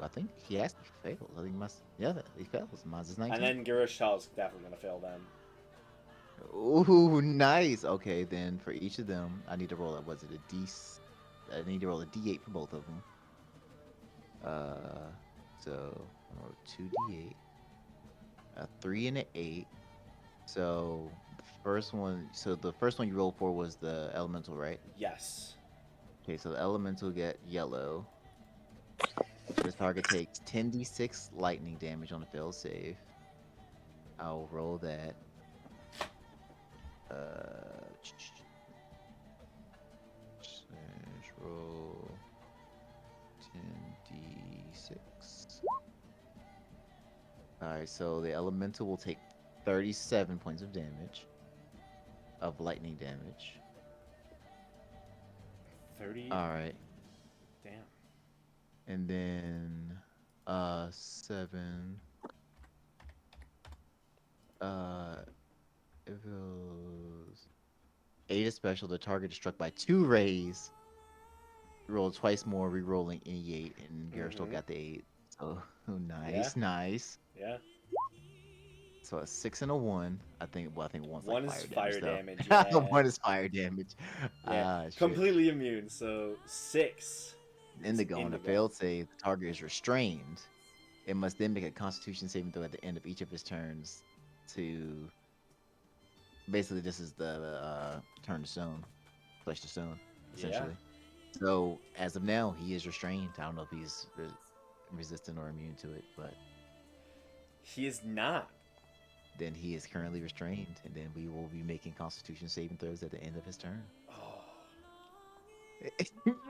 I think he actually failed. I think yeah, he fails. Mine's is 19. And then Garish'Tal is definitely going to fail then. Ooh, nice. Okay, then for each of them, I need to roll. Was it a D? I need to roll a D8 for both of them. So I roll 2D8, a 3 and an 8. So the first one you rolled for was the elemental, right? Yes. Okay, so the elemental get yellow. This target takes 10d6 lightning damage on a failed save. I'll roll that. Roll 10d6. Alright, so the elemental will take 37 points of damage. Of lightning damage. 30. Alright. Damn. And then 7. It goes 8 is special. The target is struck by 2 rays. Roll twice more, re-rolling any 8, and Garish'Tal got the 8. So nice, nice. Yeah. So a 6 and a 1. I think one's One like is fire damage. Yeah. Though. One is fire damage. Yeah. Shit. Completely immune. So 6. Indigo. On a failed save, the target is restrained. It must then make a Constitution saving throw at the end of each of his turns to. Basically, this is the turn to stone, flesh to stone, essentially. Yeah. So as of now, he is restrained. I don't know if he's resistant or immune to it, but he is not. Then he is currently restrained, and then we will be making Constitution saving throws at the end of his turn. Oh.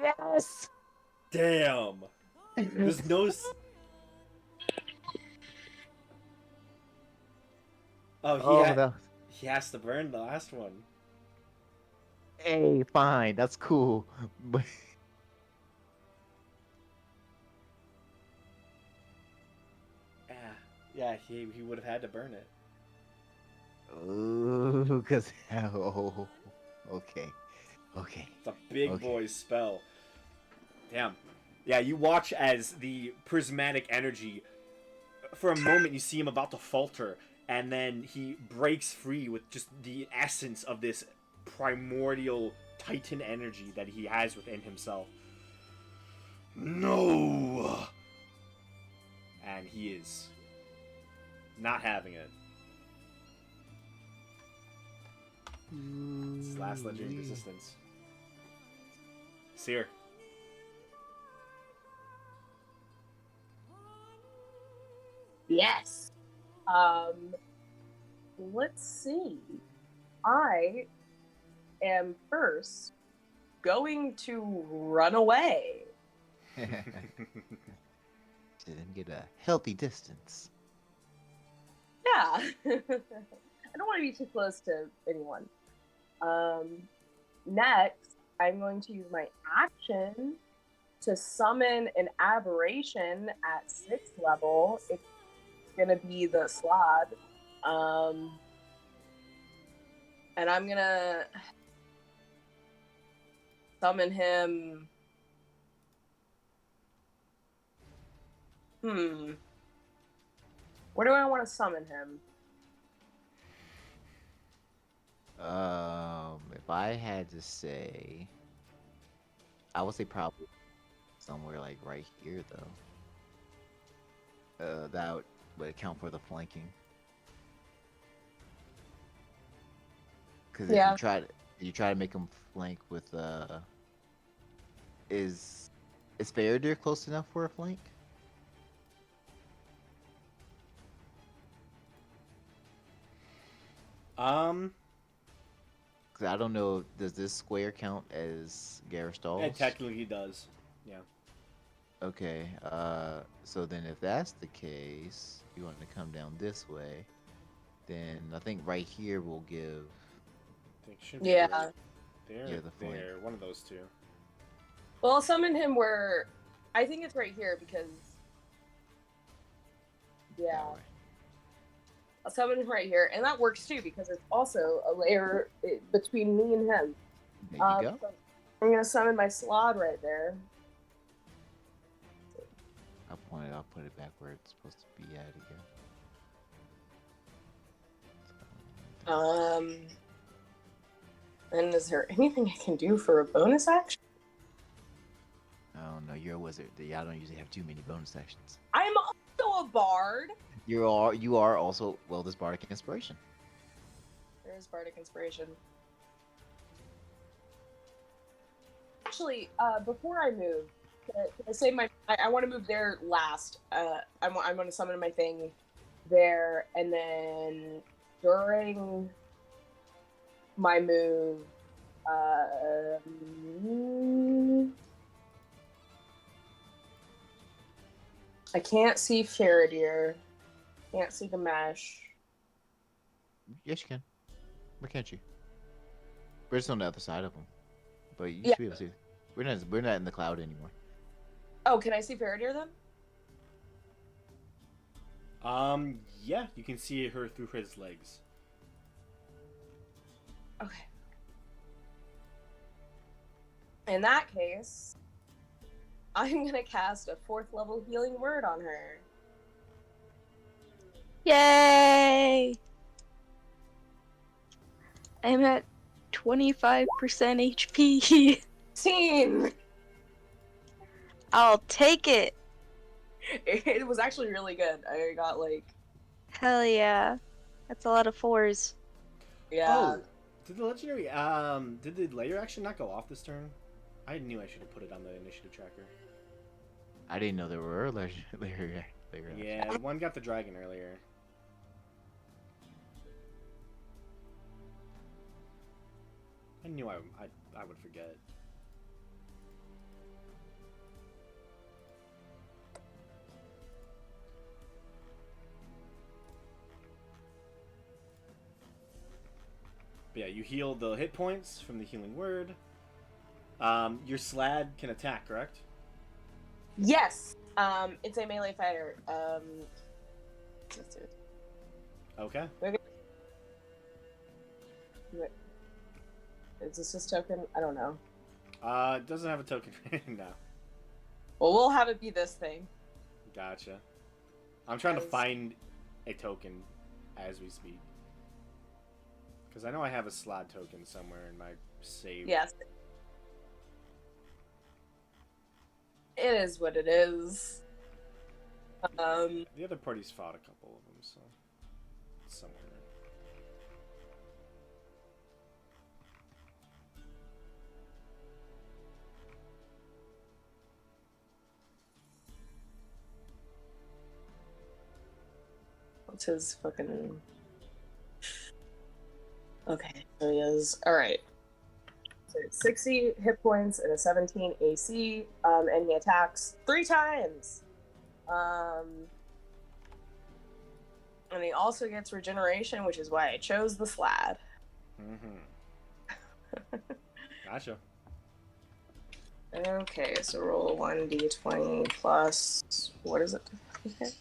Yes. Damn. There's no. He has to burn the last one. Hey, fine, that's cool. But yeah, he would have had to burn it. Ooh, cause okay. It's a big boy spell. Damn. Yeah, you watch as the prismatic energy. For a moment, you see him about to falter, and then he breaks free with just the essence of this primordial titan energy that he has within himself. No! And he is not having it. It's his last legendary resistance. Seer. Yes. Let's see. I am first going to run away. To then get a healthy distance. Yeah. I don't want to be too close to anyone. Next, I'm going to use my action to summon an aberration at 6th level. It's going to be the Slod. And I'm going to summon him. Where do I want to summon him? If I had to say, I would say probably somewhere like right here, though. That would account for the flanking. Because if you try to make him flank with is Faradir close enough for a flank? 'Cause I don't know. Does this square count as It Garish'Tal's? technically does. Yeah. Okay. So then, if that's the case, you want to come down this way. Then I think right here will give. I think it should be Yeah. right there. Yeah, the flank. There. One of those two. Well, I'll summon him where I think it's right here because yeah, That way. I'll summon him right here, and that works too because it's also a layer between me and him. There you go. So I'm gonna summon my slot right there. I'll put it back where it's supposed to be at again. And is there anything I can do for a bonus action? Oh no, you're a wizard. Yeah, I don't usually have too many bonus actions. I'm also a bard. You are also this bardic inspiration. There's bardic inspiration. Actually, before I move, can I say I want to move there last. I'm going to summon my thing there, and then during my move, I can't see Faradir. Can't see the mesh. Yes, you can. Why can't you? We're just on the other side of them, but you Yeah. should be able to see. We're not in the cloud anymore. Oh, can I see Faradir then? Yeah, you can see her through his legs. Okay. In that case, I'm gonna cast a 4th level healing word on her. Yay! I'm at 25% HP. Team! I'll take it. It was actually really good. I got like, Hell yeah. That's a lot of 4s. yeah. Oh, did the legendary did the layer action not go off this turn? I knew I should have put it on the initiative tracker. I didn't know there were layer Yeah, the one got the dragon earlier. I knew I would forget. But yeah, you heal the hit points from the healing word. Your Slad can attack, correct? Yes! It's a melee fighter. Let's do it. Okay. Is this his token? I don't know. It doesn't have a token. No. Well, we'll have it be this thing. Gotcha. I'm trying to Guys. find a token as we speak. Because I know I have a slot token somewhere in my save. Yes. It is what it is. The other party's fought a couple of them, so it's somewhere. What's his fucking... Okay, so he is... Alright. So it's 60 hit points and a 17 AC, and he attacks 3 times. And he also gets regeneration, which is why I chose the Slad. Mm-hmm. Gotcha. Okay, so roll 1d20 plus... What is it? Okay.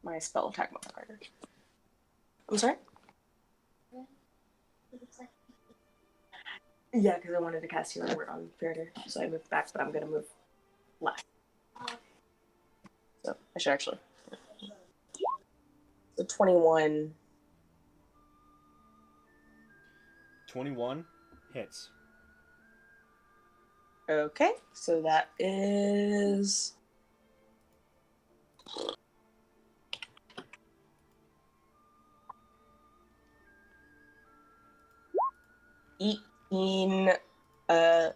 My spell attack modifier. I'm sorry? It looks like Yeah, because I wanted to cast healing word on Faradir, so I moved back, but I'm gonna move left. So I should actually. So 21. 21 hits. Okay, so that is. +18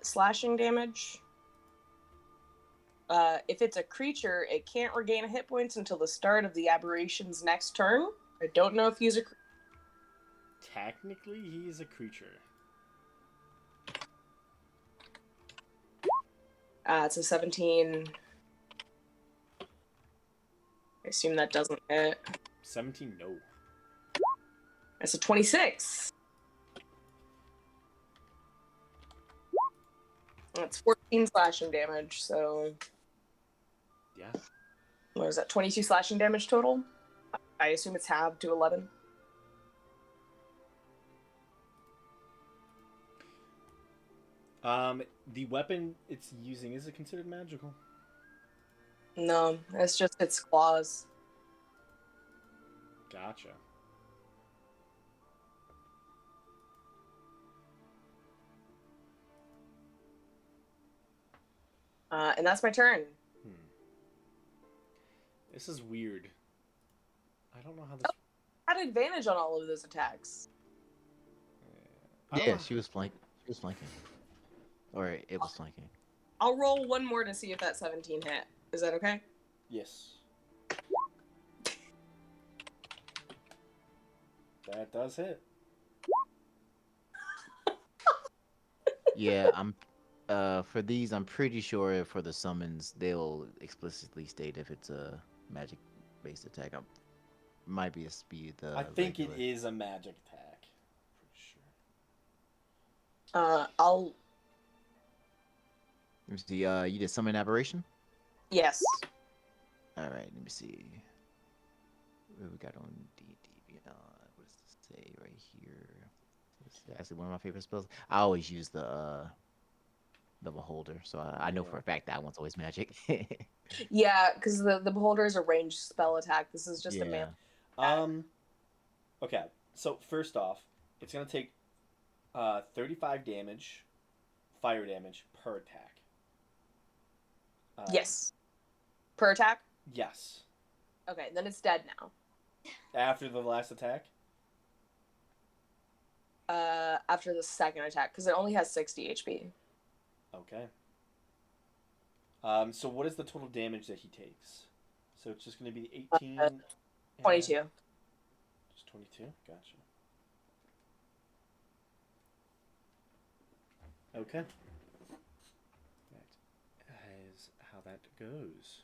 slashing damage. If it's a creature, it can't regain a hit points until the start of the aberration's next turn. I don't know if he's a. Technically, he is a creature. It's a 17. I assume that doesn't hit. 17, no. It's a 26. That's 14 slashing damage, so Yeah. what is that? 22 slashing damage total? I assume it's halved to 11. The weapon it's using, is it considered magical? No, it's just its claws. Gotcha. And that's my turn. This is weird. I don't know how this. I had advantage on all of those attacks. I don't Yeah, know. she was flanking. Or it was flanking. I'll roll one more to see if that 17 hit. Is that okay? Yes. That does hit. Yeah, I'm. For these, I'm pretty sure for the summons, they'll explicitly state if it's a magic-based attack. Might be a speed. I think regular. it is a magic attack. Pretty sure. I'll. Let me see. You did summon aberration. Yes. All right. Let me see. What we got on D&D Beyond? What does this say right here? This is actually one of my favorite spells. I always use the beholder, so I know for a fact that one's always magic. Yeah, because the beholder is a ranged spell attack. This is just a man. Okay. So first off, it's gonna take 35 damage, fire damage per attack. Yes. Per attack? Yes. Okay, then it's dead now. After the last attack? After the second attack, because it only has 60 HP. Okay. So what is the total damage that he takes? So it's just going to be 18... 22. Just 22? Gotcha. Okay. That is how that goes.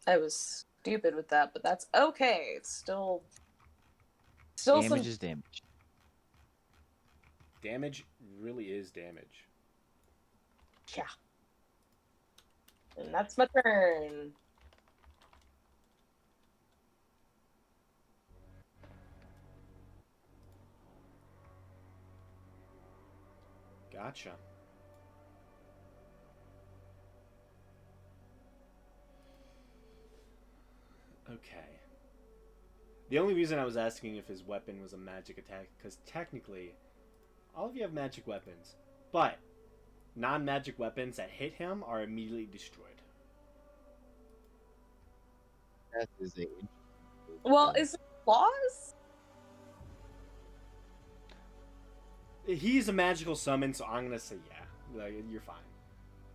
I was stupid with that, but that's okay. It's still Damage some. is damage. Damage really is damage. Yeah. And that's my turn. Gotcha. Okay. The only reason I was asking if his weapon was a magic attack, because technically, all of you have magic weapons, but non-magic weapons that hit him are immediately destroyed. That is a. Well, is it claws? He's a magical summon, so I'm gonna say yeah. Like, you're fine.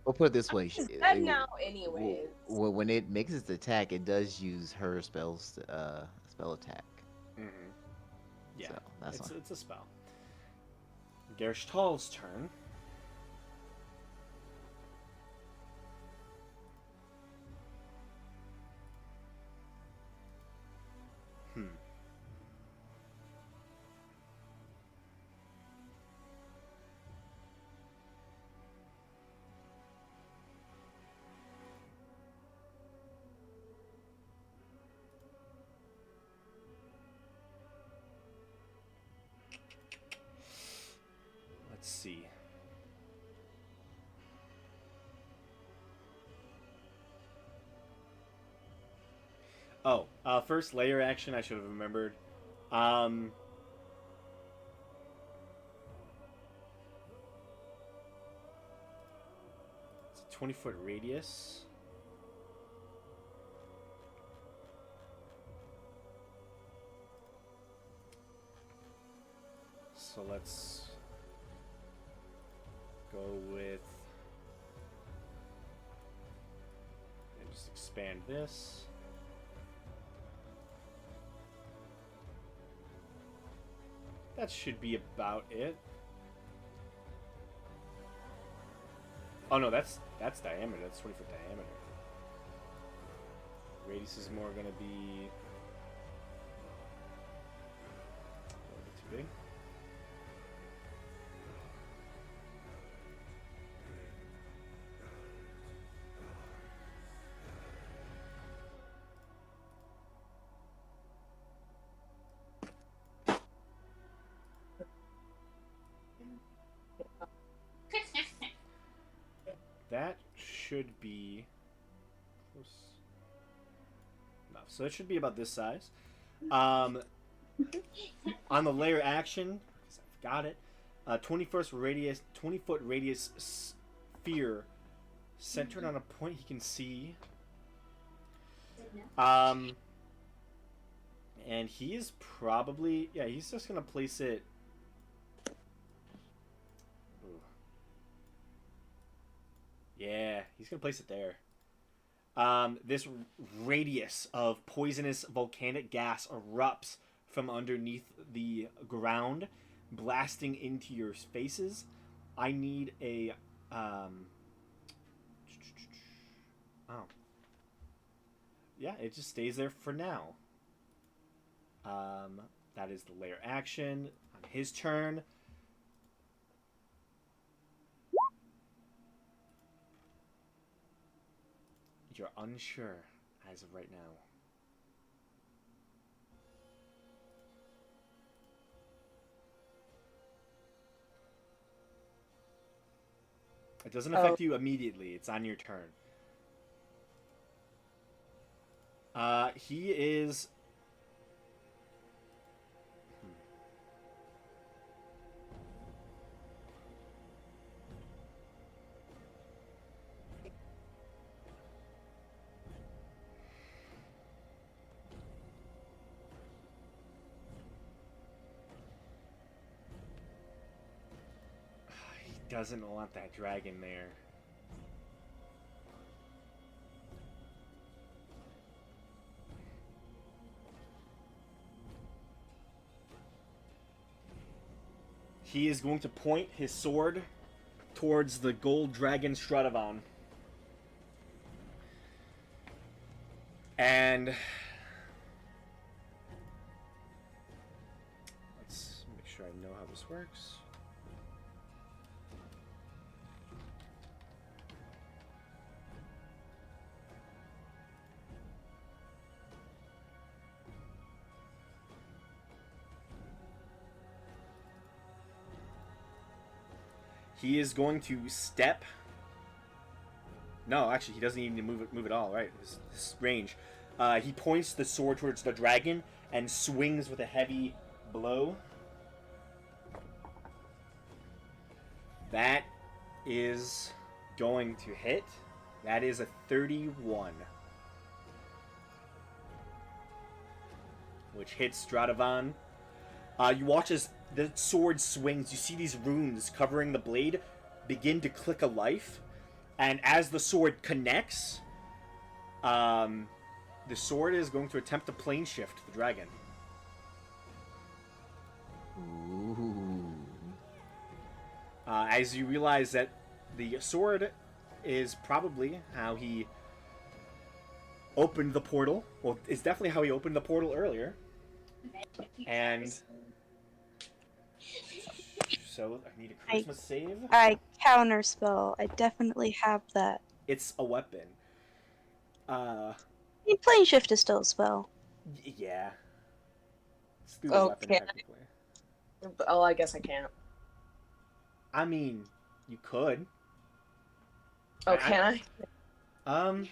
We'll put it this way. He's dead now, anyways. When it makes its attack, it does use her spell attack. Mm-hmm. Yeah, So, that's fine. it's a spell. Garish'Tal's turn. Let's see. Oh, first layer action I should have remembered. It's a 20-foot radius. So let's go with Just expand this. That should be about it. Oh no, that's diameter. That's 20-foot diameter. Radius is more gonna be a little bit too big. That should be close enough. So it should be about this size. On the layer action, because I've got it, 20-foot radius sphere centered on a point he can see. And he is probably, yeah, he's just gonna place it. Yeah, he's gonna place it there. This radius of poisonous volcanic gas erupts from underneath the ground, blasting into your faces. I need a oh, yeah, it just stays there for now. That is the layer action on his turn. You're unsure as of right now. It doesn't affect you immediately. It's on your turn. He is... He doesn't want that dragon there. He is going to point his sword towards the gold dragon Stradavan. And let's make sure I know how this works. He is going to step. No, actually, he doesn't even need to move it all. Right, his range. He points the sword towards the dragon and swings with a heavy blow. That is going to hit. That is a 31, which hits Stradavan. You watch as the sword swings. You see these runes covering the blade begin to click a life, and as the sword connects, the sword is going to attempt to plane shift the dragon. Ooh. As you realize that the sword is probably how he opened the portal. Well, it's definitely how he opened the portal earlier. And so I need a Christmas save. I counterspell. I definitely have that. It's a weapon. I mean, plane shift is still a spell. Yeah. It's through the weapon, Okay. technically. Oh, I guess I can't. I mean, you could. Oh, can I?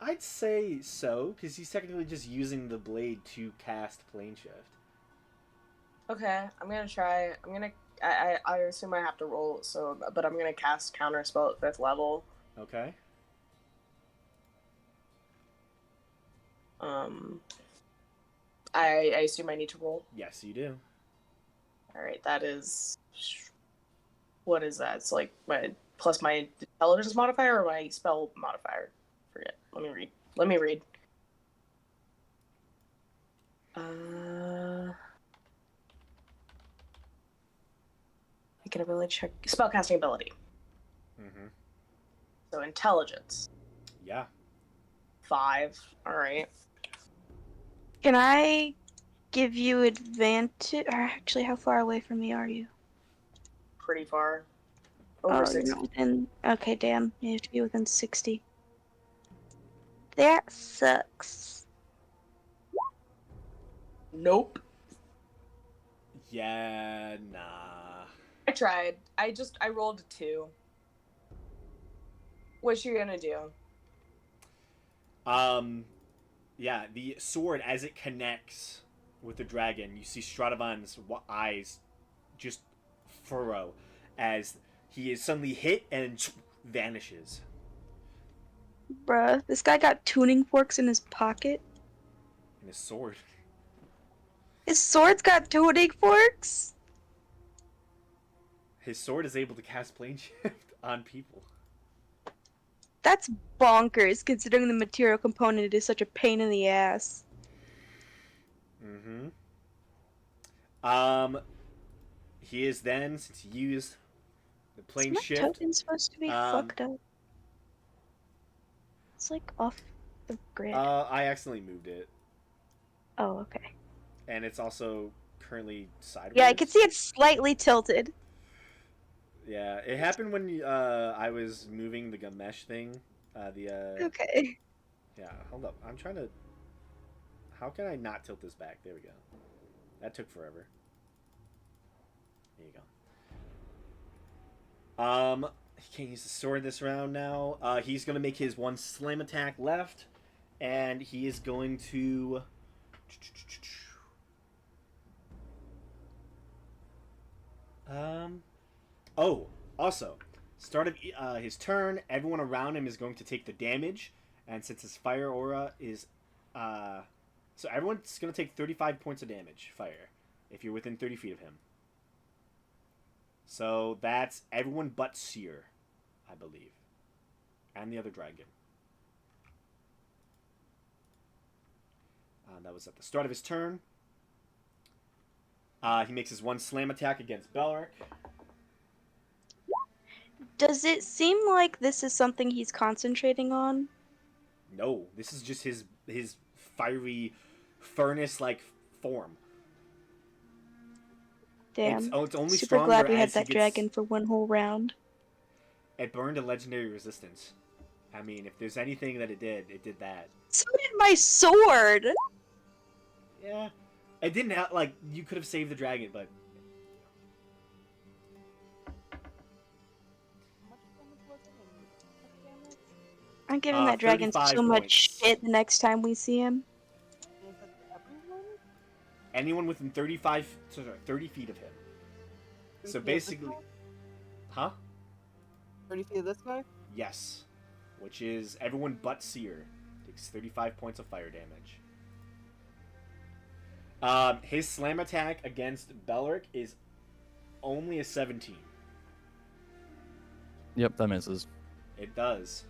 I'd say so, because he's technically just using the blade to cast plane shift. Okay, I'm gonna try. I assume I have to roll. So, but I'm gonna cast counterspell at 5th level. Okay. I assume I need to roll. Yes, you do. All right, that is. What is that? It's like my plus my intelligence modifier or my spell modifier forget. Let me read. I can ability check spellcasting ability. Mm-hmm. So intelligence. Yeah. 5. All right. Can I give you advantage? Or actually, how far away from me are you? Pretty far. Over Oh, 60. you're not within. Okay, damn. You have to be within 60. That sucks. Nope. Yeah, nah. I tried. I rolled a 2. What's you gonna do? Yeah, the sword, as it connects with the dragon, you see Stradivon's eyes just furrow as he is suddenly hit and vanishes. Bruh, this guy got tuning forks in his pocket. And his sword. His sword's got tuning forks? His sword is able to cast plane shift on people. That's bonkers, considering the material component is such a pain in the ass. Mm-hmm. He is then, since he used the Is plane my shift, token supposed to be fucked up? It's like off the grid. I accidentally moved it. Oh, okay. And it's also currently sideways. Yeah, I can see it's slightly tilted. Yeah, it happened when I was moving the mesh thing. Okay. Yeah, hold up. I'm trying to... How can I not tilt this back? There we go. That took forever. There you go. He can't use the sword this round now. He's going to make his one slam attack left. And he is going to... Oh, also, start of his turn, everyone around him is going to take the damage, and since his fire aura is, so everyone's going to take 35 points of damage, fire, if you're within 30 feet of him. So that's everyone but Seer, I believe, and the other dragon. That was at the start of his turn. He makes his one slam attack against Belric. Does it seem like this is something he's concentrating on? No, this is just his fiery furnace-like form. Damn. It's only Super stronger glad we had as he that gets... dragon for one whole round. It burned a legendary resistance. I mean, if there's anything that it did that. So did my sword! Yeah. It didn't have, like, you could have saved the dragon, but... I'm giving that dragon 35 so much points. shit the next time we see him. Anyone within 30 feet of him. So basically... Huh? 30 feet of this guy? Yes. Which is everyone but Seer. Takes 35 points of fire damage. His slam attack against Belric is only a 17. Yep, that misses. It does.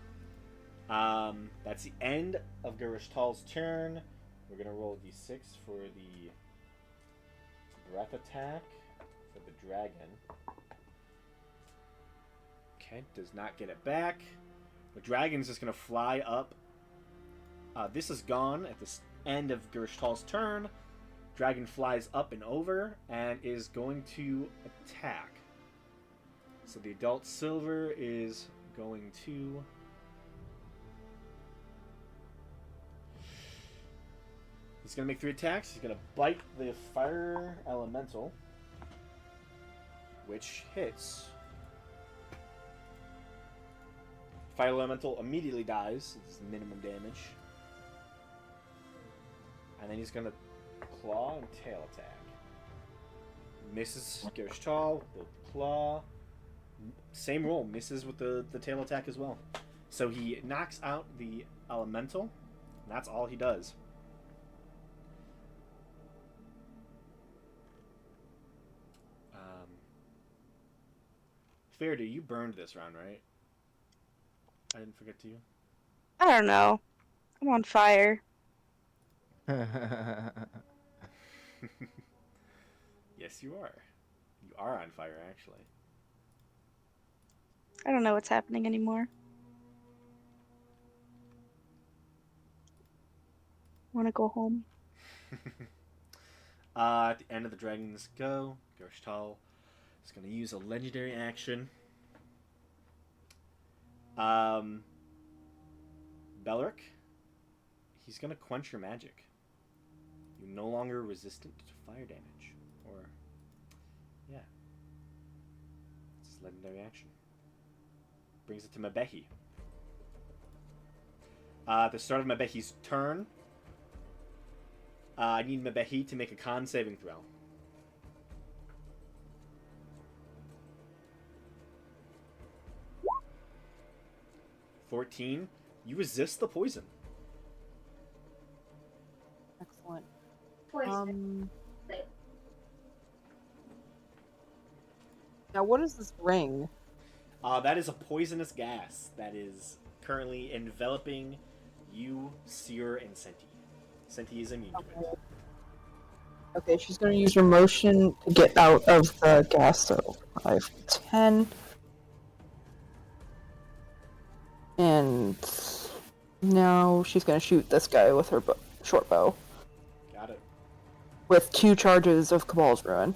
That's the end of Garish'Tal's turn. We're gonna roll a d6 for the breath attack for the dragon. Okay, does not get it back. The dragon's just gonna fly up. This is gone at the end of Garish'Tal's turn. Dragon flies up and over and is going to attack. So the adult silver is going to... He's going to make 3 attacks. He's going to bite the fire elemental, which hits. Fire elemental immediately dies. It's minimum damage. And then he's going to claw and tail attack. Misses Garish'Tal with the claw. Same roll. Misses with the tail attack as well. So he knocks out the elemental. And that's all he does. Faraday, you burned this round, right? I didn't forget to you. I don't know. I'm on fire. Yes, you are. You are on fire, actually. I don't know what's happening anymore. Want to go home? At the end of the dragon's go, Garish'Tal is going to use a legendary action. Belric, he's going to quench your magic. You're no longer resistant to fire damage. Or, yeah. It's his legendary action. Brings it to Mabehi. At the start of Mabehi's turn, I need Mabehi to make a con saving throw. (14). You resist the poison. Excellent. Poison. Now what is this ring? That is a poisonous gas that is currently enveloping you, Seer, and Senti. Senti is immune to it. Okay, she's gonna use her motion to get out of the gas, so 5, 10. And now she's gonna shoot this guy with her short bow. Got it. With 2 charges of Cabal's Ruin.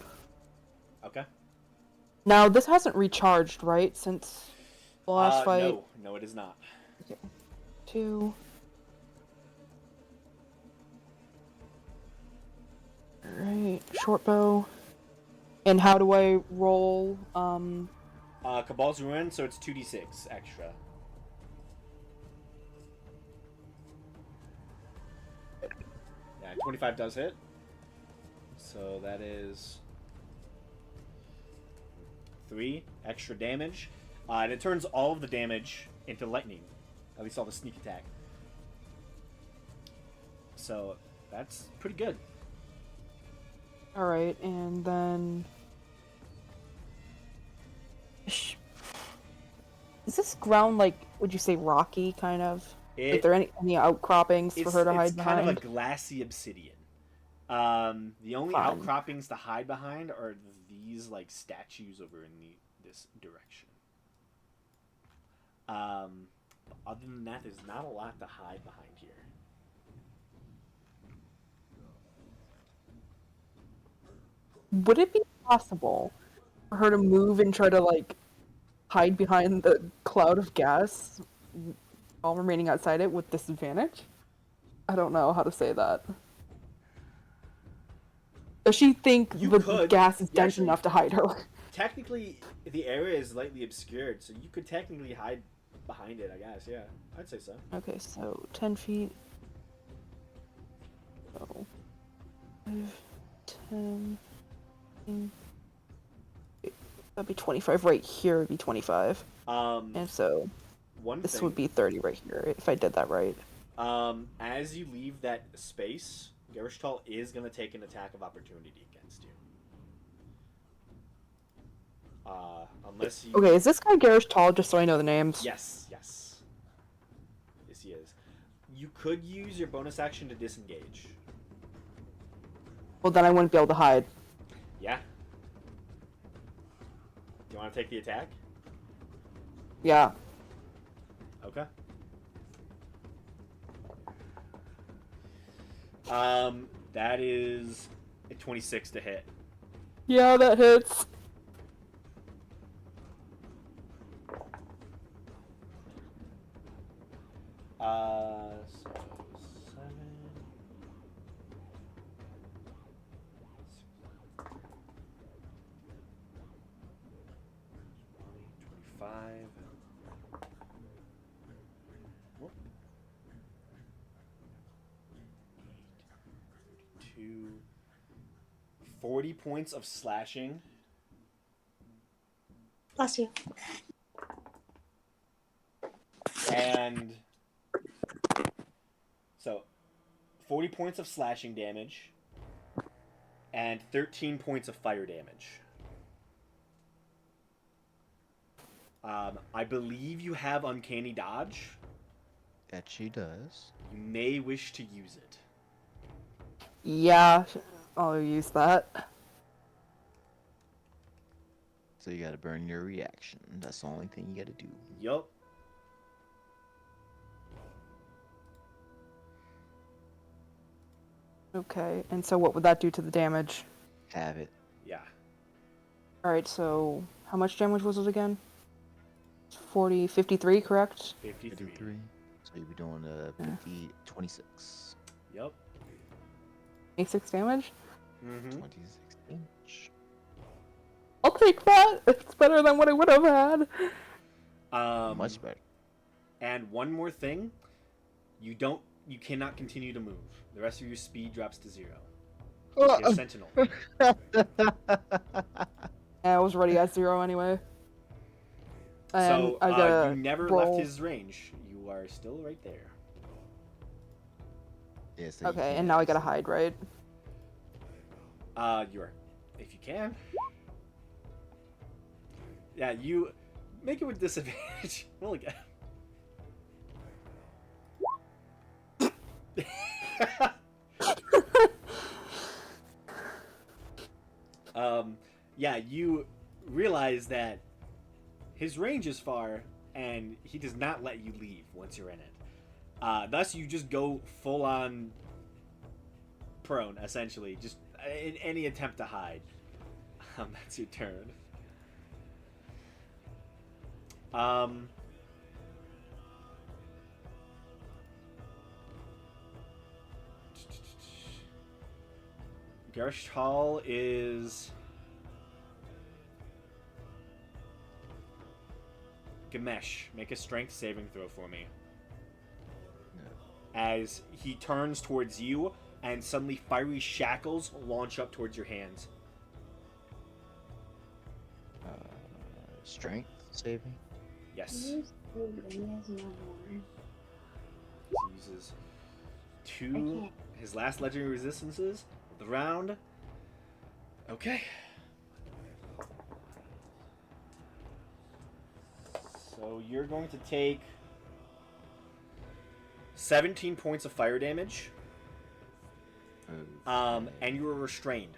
Okay. Now, this hasn't recharged, right, since the last fight? No, it is not. Okay. 2. Alright, short bow. And how do I roll? Cabal's Ruin, so it's 2d6 extra. Yeah, 25 does hit. So that is 3 extra damage. And it turns all of the damage into lightning. At least all the sneak attack. So that's pretty good. Alright, and then... Is this ground, like, would you say rocky, kind of? Are there any outcroppings for her to hide behind? It's kind of a glassy obsidian. The only outcroppings to hide behind are these, like, statues over in this direction. Other than that, there's not a lot to hide behind here. Would it be possible for her to move and try to, like, hide behind the cloud of gas while remaining outside it with disadvantage? I don't know how to say that. Does she think the gas is dense enough to hide her? Technically, the area is lightly obscured, so you could technically hide behind it, I guess. Yeah, I'd say so. Okay, so 10 feet. So 5, 10. That'd be 25 right here. Would be 25. And so this would be 30 right here if I did that right. As you leave that space, Garish'Tal is going to take an attack of opportunity against you. Unless you... Okay, is this guy Garish'Tal, just so I know the names? Yes. Yes, he is. You could use your bonus action to disengage. Well, then I wouldn't be able to hide. Yeah. Do you want to take the attack? Yeah. Okay. That is a 26 to hit. Yeah, that hits. So 7. 25. Whoop. 2. 40 points of slashing. Bless you. And so 40 points of slashing damage and 13 points of fire damage. I believe you have uncanny dodge. That she does. You may wish to use it. Yeah, I'll use that. So you gotta burn your reaction. That's the only thing you gotta do. Yup. Okay, and so what would that do to the damage? Have it. Yeah. Alright, so how much damage was it again? 53, correct? 53. 53. So you'll be doing 26. Yup. 26 damage? Mm-hmm. 26 inch. I'll take that! It's better than what I would have had! Much better. And one more thing. You cannot continue to move. The rest of your speed drops to 0. You're Sentinel. I was already at 0 anyway. And So, I gotta you never roll. left his range. You are still right there. Yeah, so you Okay, can't and now I gotta actually- hide, right? You are. If you can. Yeah, you make it with disadvantage. Roll again. Yeah, you realize that his range is far, and he does not let you leave once you're in it. Thus, you just go full on prone, essentially, just in any attempt to hide. That's your turn. Garish'Tal is Gamesh. Make a strength saving throw for me. No. As he turns towards you, and suddenly fiery shackles launch up towards your hands. Strength saving. Yes. Use food and he has no more. He uses two his last legendary resistances of the round. Okay. So you're going to take 17 points of fire damage. And you are restrained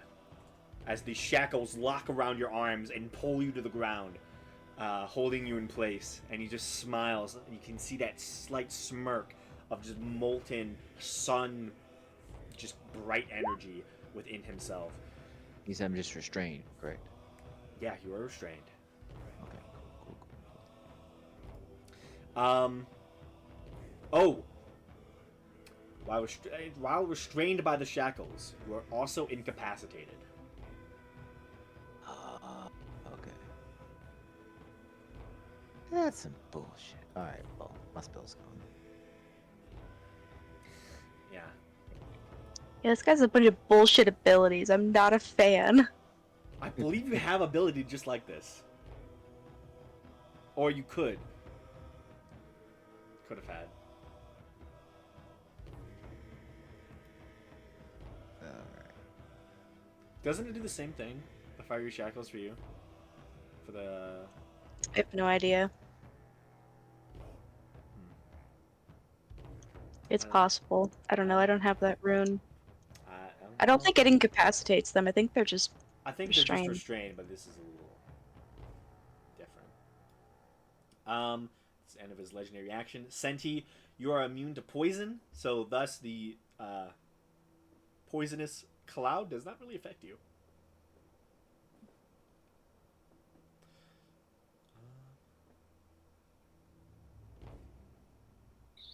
as the shackles lock around your arms and pull you to the ground, holding you in place. And he just smiles, and you can see that slight smirk of just molten sun, just bright energy within himself. He said I'm just restrained, correct? Yeah, you are restrained. Okay, cool. Oh. While restrained by the shackles, you are also incapacitated. Okay. That's some bullshit. Alright, well, my spell's gone. Yeah. Yeah, this guy's a bunch of bullshit abilities. I'm not a fan. I believe you have ability just like this. Or you could. Could have had. Alright. Doesn't it do the same thing? The fiery shackles for you? For the... I have no idea. It's possible. I don't know. I don't have that rune. I don't think it incapacitates them. I think they're just I think they're just restrained. restrained, but this is a little different. It's the end of his legendary action. Senti, you are immune to poison, so thus the poisonous cloud does not really affect you.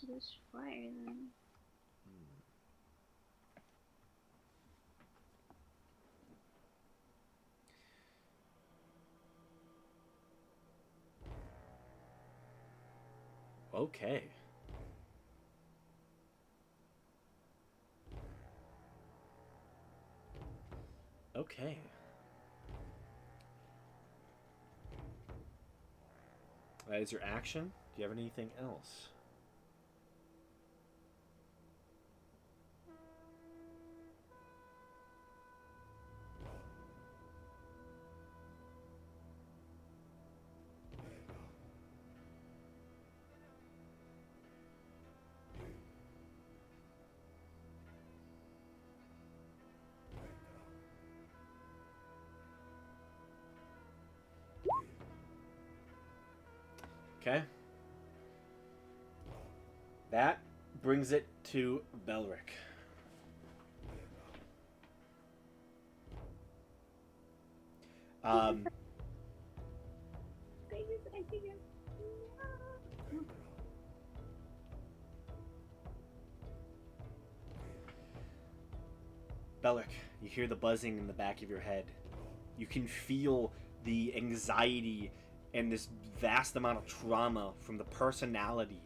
Just fire then. Okay. Okay. That is your action. Do you have anything else? Okay. That brings it to Belric. Belric, you hear the buzzing in the back of your head. You can feel the anxiety and this vast amount of trauma from the personality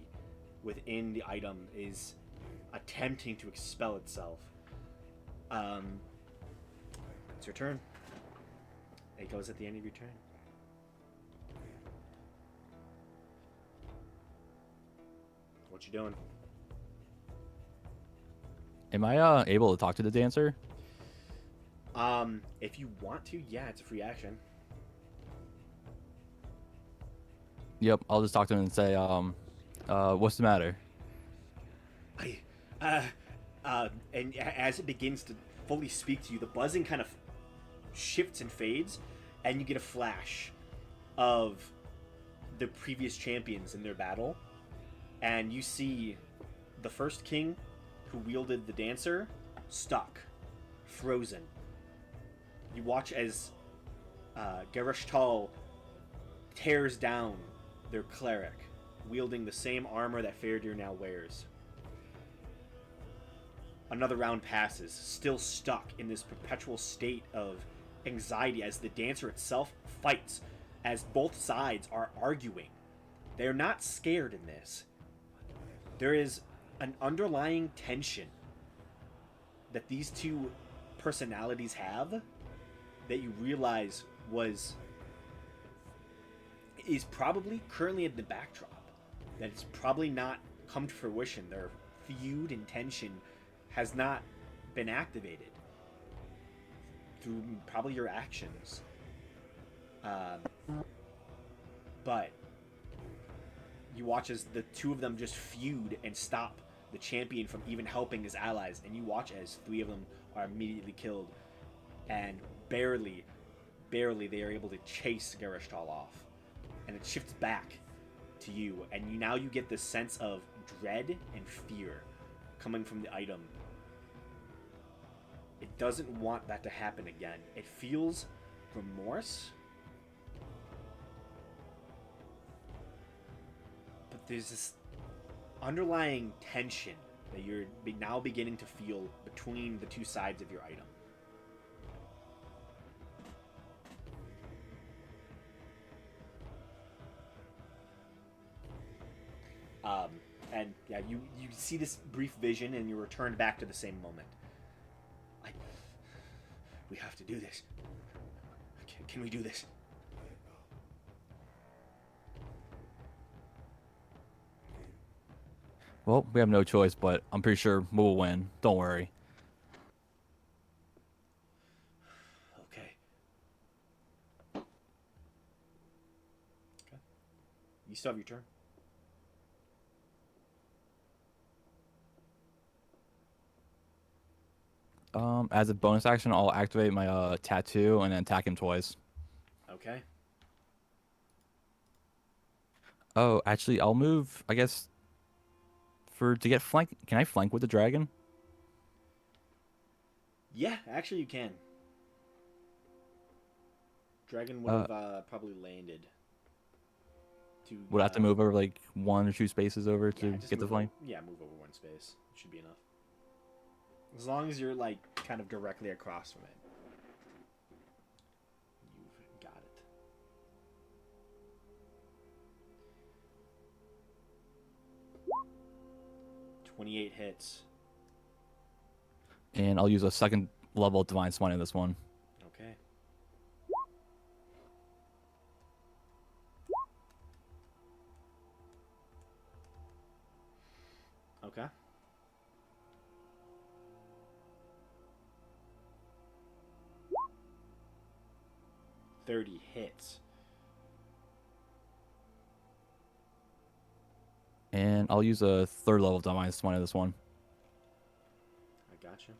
within the item is attempting to expel itself. It's your turn. It goes at the end of your turn. What you doing? Am I able to talk to the dancer? If you want to, yeah, it's a free action. Yep, I'll just talk to him and say, what's the matter? And as it begins to fully speak to you, the buzzing kind of shifts and fades, and you get a flash of the previous champions in their battle, and you see the first king who wielded the dancer stuck, frozen. You watch as Garish'Tal tears down their cleric, wielding the same armor that Faradir now wears. Another round passes, still stuck in this perpetual state of anxiety as the dancer itself fights, as both sides are arguing. They're not scared in this. There is an underlying tension that these two personalities have that you realize is probably currently in the backdrop. That it's probably not come to fruition. Their feud and tension has not been activated through probably your actions. But you watch as the two of them just feud and stop the champion from even helping his allies, and you watch as 3 of them are immediately killed, and barely they are able to chase Garish'Tal off. And it shifts back to you, and you get this sense of dread and fear coming from the item. It doesn't want that to happen again. It feels remorse, but there's this underlying tension that you're now beginning to feel between the two sides of your item. And yeah, you see this brief vision, and you're returned back to the same moment. We have to do this. Can we do this? Well, we have no choice, but I'm pretty sure we'll win. Don't worry. Okay. You still have your turn. As a bonus action, I'll activate my tattoo and then attack him twice. Okay. Oh, actually, I'll move, I guess, to get flank. Can I flank with the dragon? Yeah, actually you can. Dragon would have probably landed. Would I have to move over like 1 or 2 spaces over to get the flank? Yeah, move over 1 space. Should be enough. As long as you're like kind of directly across from it. You've got it. "28 hits. And I'll use a 2nd level Divine Smite in this one. Okay. Okay. "30 hits. And I'll use a 3rd level Divine Smite in this one. I gotcha.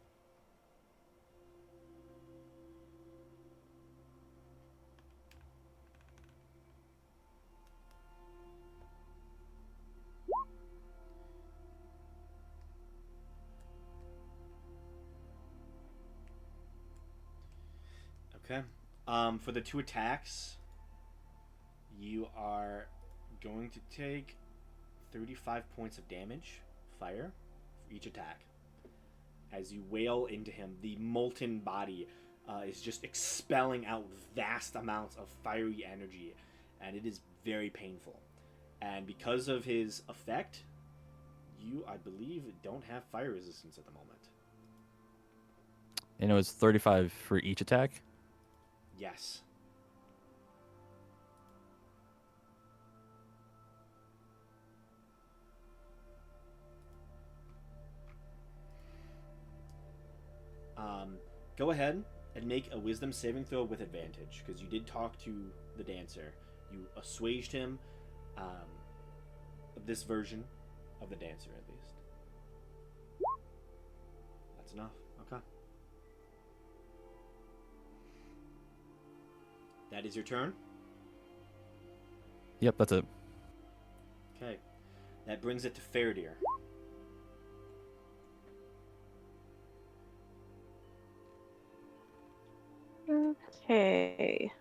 Okay. For the 2 attacks, you are going to take 35 points of damage, fire, for each attack. As you wail into him, the molten body is just expelling out vast amounts of fiery energy, and it is very painful. And because of his effect, you, I believe, don't have fire resistance at the moment. And it was 35 for each attack. Yes. Go ahead and make a wisdom saving throw with advantage, because you did talk to the dancer. You assuaged him, this version of the dancer at least. That's enough. Okay. That is your turn? Yep, that's it. Okay. That brings it to Faradir. Okay.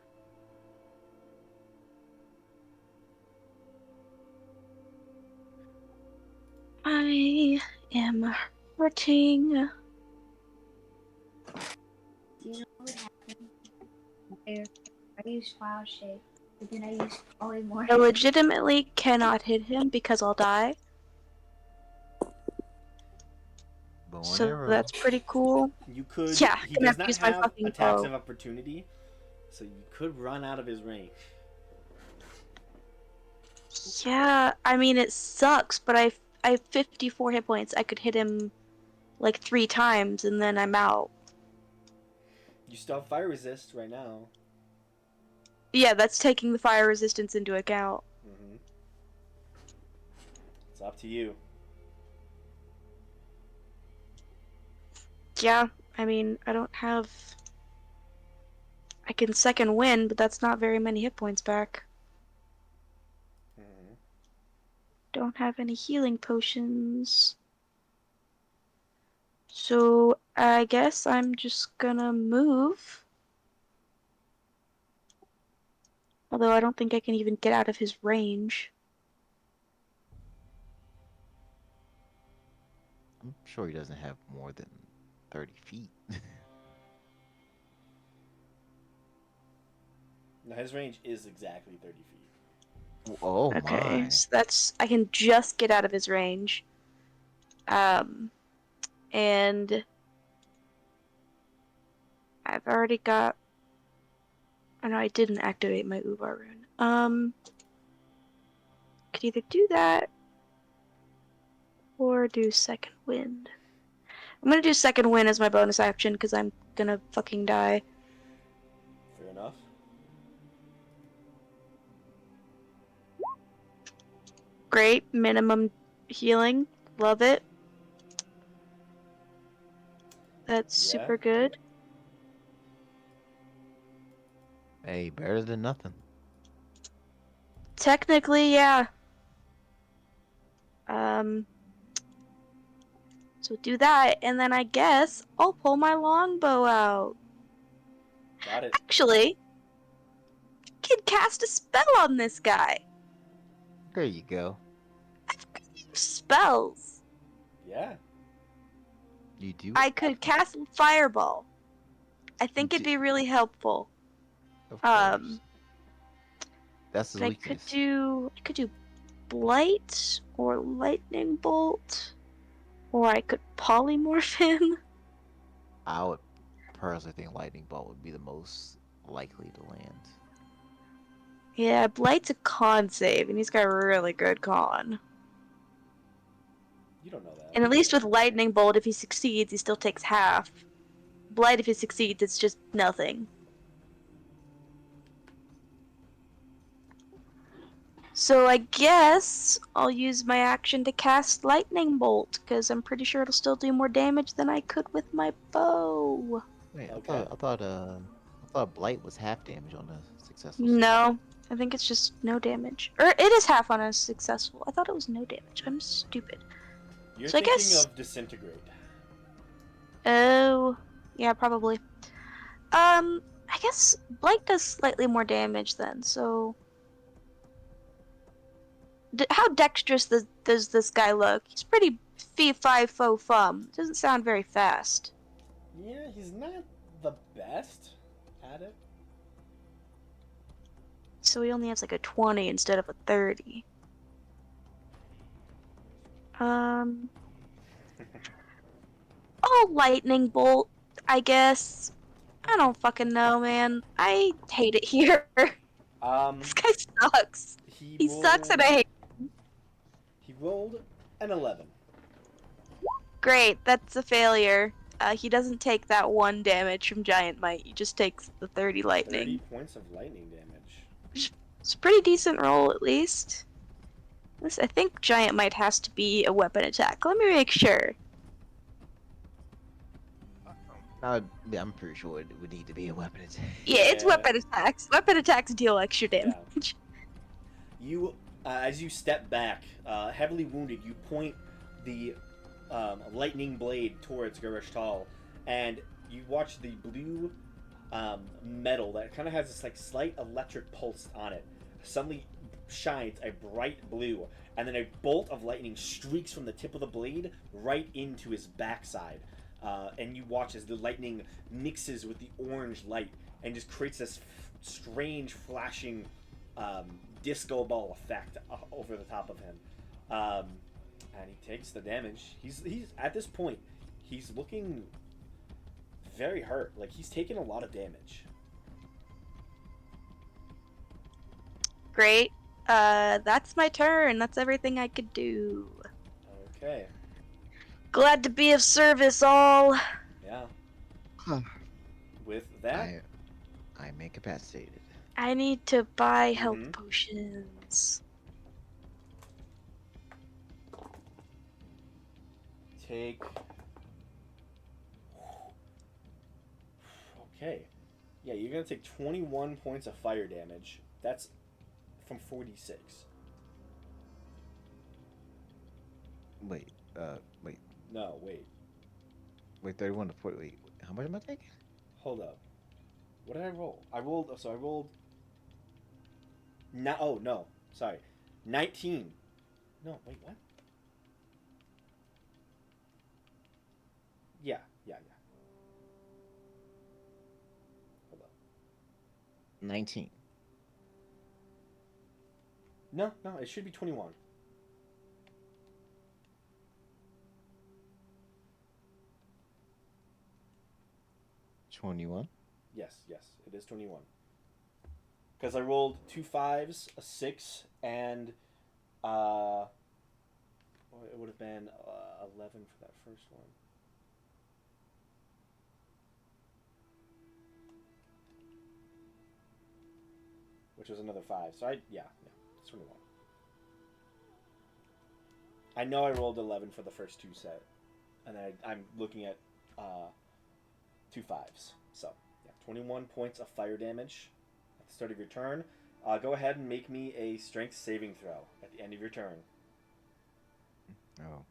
I am hurting. You know what happened? I used Wild Shape, but then I used Polymorph. I legitimately cannot hit him because I'll die. Bow and So arrow. that's pretty cool. You could. Yeah, He gonna does have to not use my have fucking attacks bow. of opportunity, so you could run out of his range. Yeah, I mean it sucks, but I have 54 hit points. I could hit him like 3 times and then I'm out. You still have fire resist right now. Yeah, that's taking the fire resistance into account. Mm-hmm. It's up to you. Yeah, I mean, I don't have... I can second win, but that's not very many hit points back. Mm-hmm. Don't have any healing potions. So, I guess I'm just gonna move. Although I don't think I can even get out of his range. I'm sure he doesn't have more than 30 feet. Now his range is exactly 30 feet. Oh Okay, my. so that's... I can just get out of his range. And... I've already got... Oh no, I didn't activate my Uvar rune. Could either do that or do second wind. I'm gonna do second wind as my bonus action because I'm gonna fucking die. Fair enough. Great, minimum healing. Love it. That's Yeah. super good. Hey, better than nothing. Technically, yeah. Um, so do that, and then I guess I'll pull my longbow out. Got it. Actually, I can cast a spell on this guy. There you go. I've got spells. Yeah. You do. I could cast Fireball. I think it'd be really helpful. Of course. That's his But I weakness. could do Blight or Lightning Bolt, or I could polymorph him. I would personally think lightning bolt would be the most likely to land. Yeah, Blight's a con save, and he's got really good con. You don't know that. And at least with Lightning Bolt, if he succeeds, he still takes half. Blight, if he succeeds, it's just nothing. So I guess I'll use my action to cast Lightning Bolt, because I'm pretty sure it'll still do more damage than I could with my bow. Wait, Okay. I thought blight was half damage on a successful. No, I think it's just no damage. Or it is half on a successful. I thought it was no damage. I'm stupid. You're So I thinking guess... of disintegrate. Oh, yeah, probably. I guess Blight does slightly more damage then, so... How dexterous does this guy look? He's pretty fee-fi-fo-fum. Doesn't sound very fast. Yeah, he's not the best at it. So he only has like a 20 instead of a 30. Oh, lightning bolt, I guess. I don't fucking know, man. I hate it here. This guy sucks. He sucks and I hate him. He rolled an 11. Great, that's a failure. He doesn't take that 1 damage from Giant Might. He just takes the 30 lightning. 30 points of lightning damage. It's a pretty decent roll, at least. This, I think Giant Might has to be a weapon attack. Let me make sure. I'm pretty sure it would need to be a weapon attack. Yeah, it's weapon attacks. Weapon attacks deal extra damage. You, as you step back, heavily wounded, you point the lightning blade towards Garish'Tal, and you watch the blue metal that kind of has this like slight electric pulse on it suddenly shines a bright blue, and then a bolt of lightning streaks from the tip of the blade right into his backside. And you watch as the lightning mixes with the orange light and just creates this strange flashing disco ball effect over the top of him. And he takes the damage. He's at this point, he's looking very hurt. Like, he's taken a lot of damage. Great. That's my turn. That's everything I could do. Okay. Glad to be of service, all. Yeah. Huh. With that, I am incapacitated. I need to buy health potions. take... Okay. Yeah, you're going to take 21 points of fire damage. That's from 46. Wait, wait. No, wait. Wait, 31 to 40. Wait, how much am I taking? Hold up. What did I roll? I rolled... So I rolled... No, oh, no. Sorry. 19. No, wait, what? Yeah. Hold up. 19. No, it should be 21. Yes, it is 21. Because I rolled 2 5s, a 6, and it would have been 11 for that first one. Which was another 5. So yeah, it's 21. I know I rolled 11 for the first 2 set, and I'm looking at 2 5s. So yeah, 21 points of fire damage at the start of your turn. Go ahead and make me a strength saving throw at the end of your turn. Oh,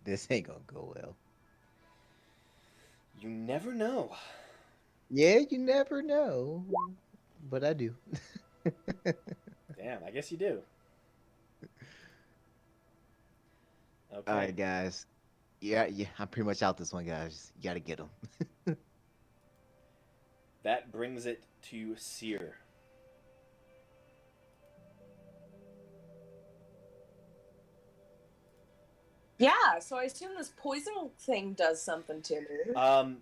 this ain't gonna go well. You never know. Yeah, you never know, but I do. Damn, I guess you do. Okay. All right, guys. Yeah, I'm pretty much out this one, guys. You gotta get them. That brings it to Seer. Yeah, so I assume this poison thing does something to me.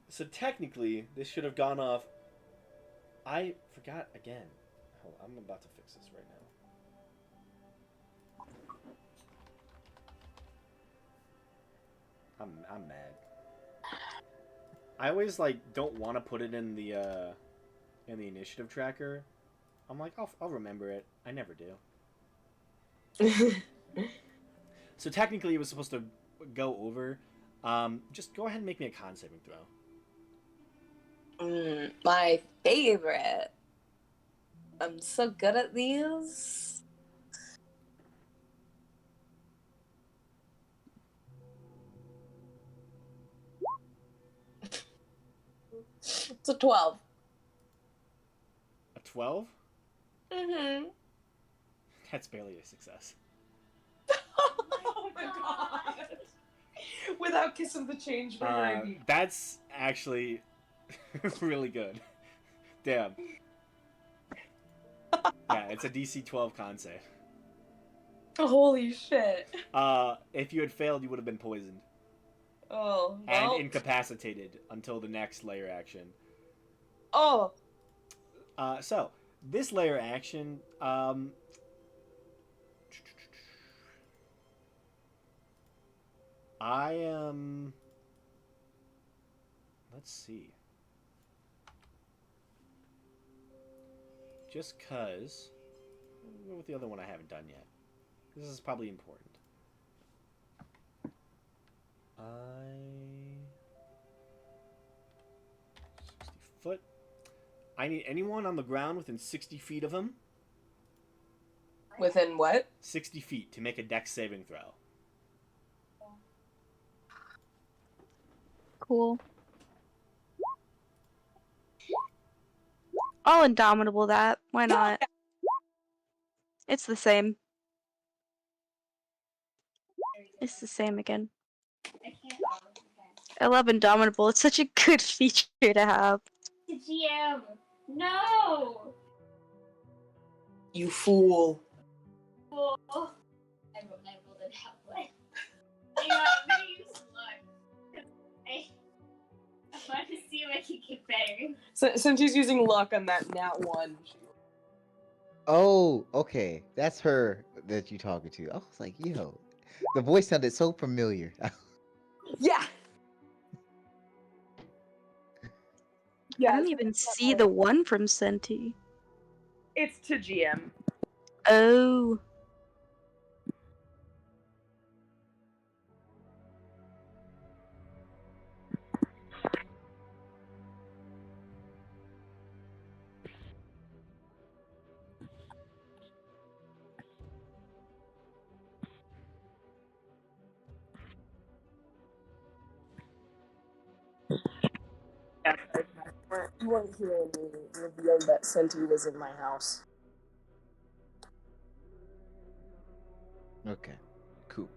So technically, this should have gone off. I forgot again. Hold on, I'm about to fix this right now. I'm mad. I always don't want to put it in the initiative tracker. I'm like, I'll remember it. I never do. So technically, it was supposed to go over. Just go ahead and make me a con saving throw. My favorite. I'm so good at these. It's a 12. 12? Mm-hmm. That's barely a success. Oh my god. Without Kiss of the Changebringer, I'd be... That's actually really good. Damn. Yeah, it's a DC 12 con save. Holy shit. If you had failed, you would have been poisoned. Oh, And well. incapacitated until the next layer action. Oh. So, this layer action, I am... Let's see. Just cause... I'll go with the other one I haven't done yet. This is probably important. 60 foot. I need anyone on the ground within 60 feet of him. Within what? 60 feet to make a dex saving throw. Cool. I'll indomitable that. Why not? It's the same. It's the same again. I can't. I love indomitable. It's such a good feature to have. The GM. No. You fool. Oh. I rolled it out. What? I'm gonna use luck. I want to see if I can get better. So, since he's using luck on that nat 1. Oh, okay. That's her that you talking to. I was like, yo, the voice sounded so familiar. Yeah. I don't even see the one from Senti. It's to GM. Oh. You weren't hearing me reveal that Senti was in my house. Okay. Cool.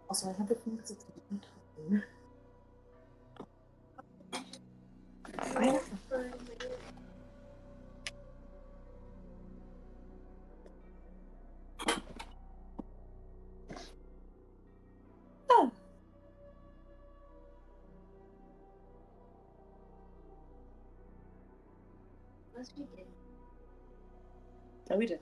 Also, I have the thing because it's time. Oh. Unless we did. No, we did.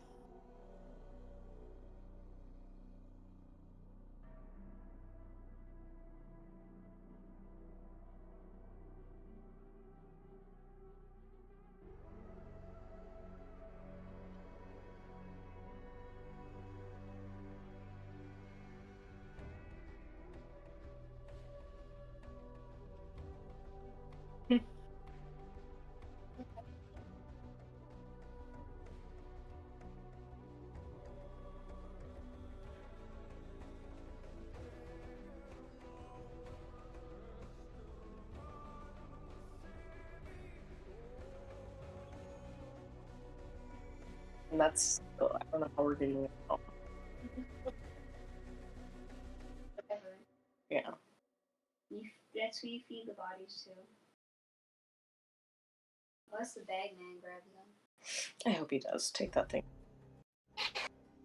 And that's, I don't know how we're doing it. Whatever. Yeah. That's who you feed the bodies to. Unless the bagman grabs them. I hope he does. Take that thing.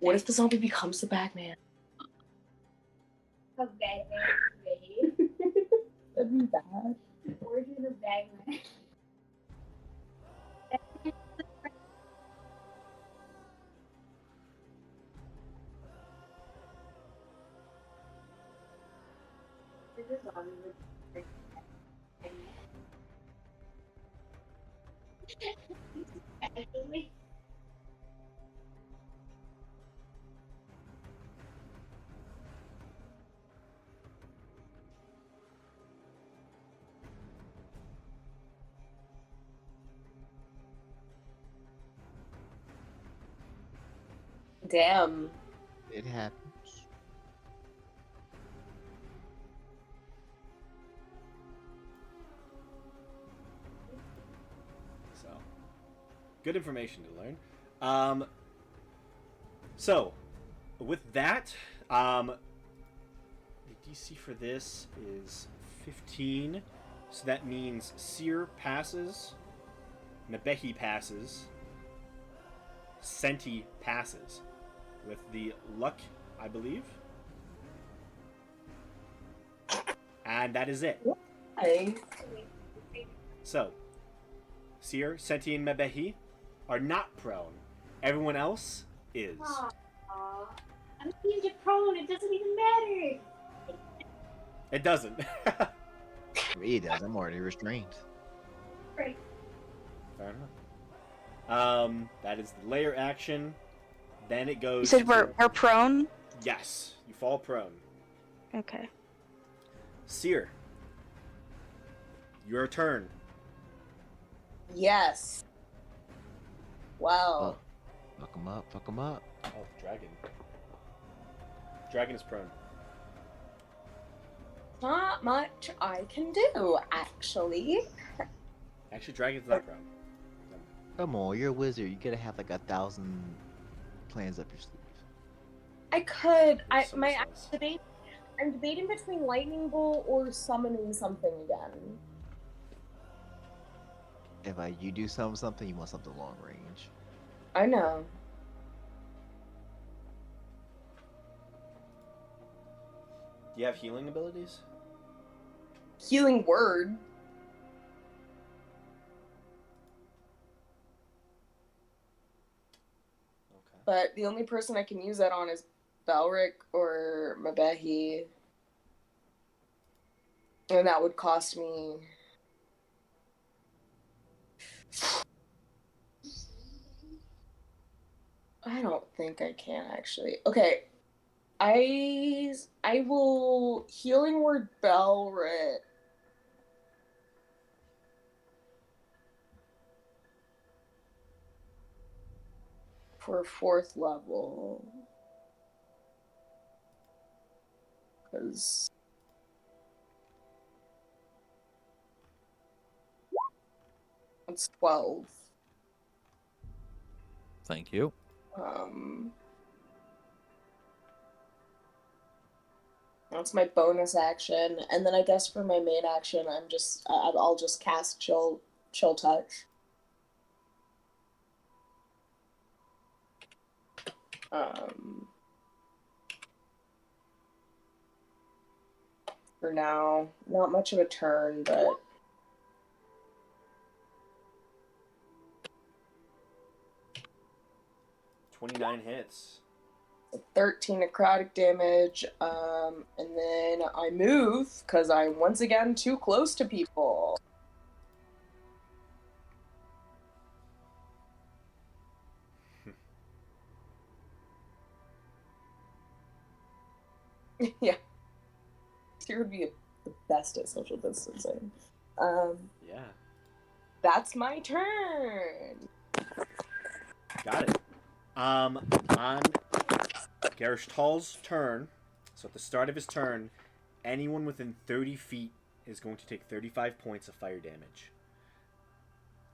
What if the zombie becomes the bagman? A Bagman raid. That'd be bad. Origin of Bagman. This is all we would actually. Damn. It happens. So, good information to learn. So, with that, the DC for this is 15. So that means Seer passes, Nabehi passes, Senti passes. With the luck, I believe. And that is it. Hey. So, Seer, Senti, and Mebehi are not prone. Everyone else is. Aww. I'm being prone. It doesn't even matter. It doesn't. For me, it does. I'm already restrained. Right. Fair enough. That is the layer action. Then it goes. You said we're prone? Yes, you fall prone. Okay. Seer, your turn. Yes. Wow. Fuck him up. Fuck him up. Oh, dragon. Dragon is prone. Not much I can do, actually. Actually, dragon's not prone. Come on, you're a wizard. You gotta have like 1,000 plans up your sleeve. I could. There's some spells. I'm debating between lightning bolt or summoning something again. If you do something, you want something long range. I know. Do you have healing abilities? Healing word. Okay. But the only person I can use that on is Balric or Mabehi. And that would cost me... I don't think I can, actually. Okay. I will healing word Balric. For 4th level. Because... it's 12. Thank you. That's my bonus action, and then I guess for my main action, I'll just cast chill touch. For now, not much of a turn, but 29 hits. 13 necrotic damage, and then I move, because I'm once again too close to people. Yeah. Here would be the best at social distancing. Yeah. That's my turn! Got it. On Garish'Tal's turn, so at the start of his turn, anyone within 30 feet is going to take 35 points of fire damage.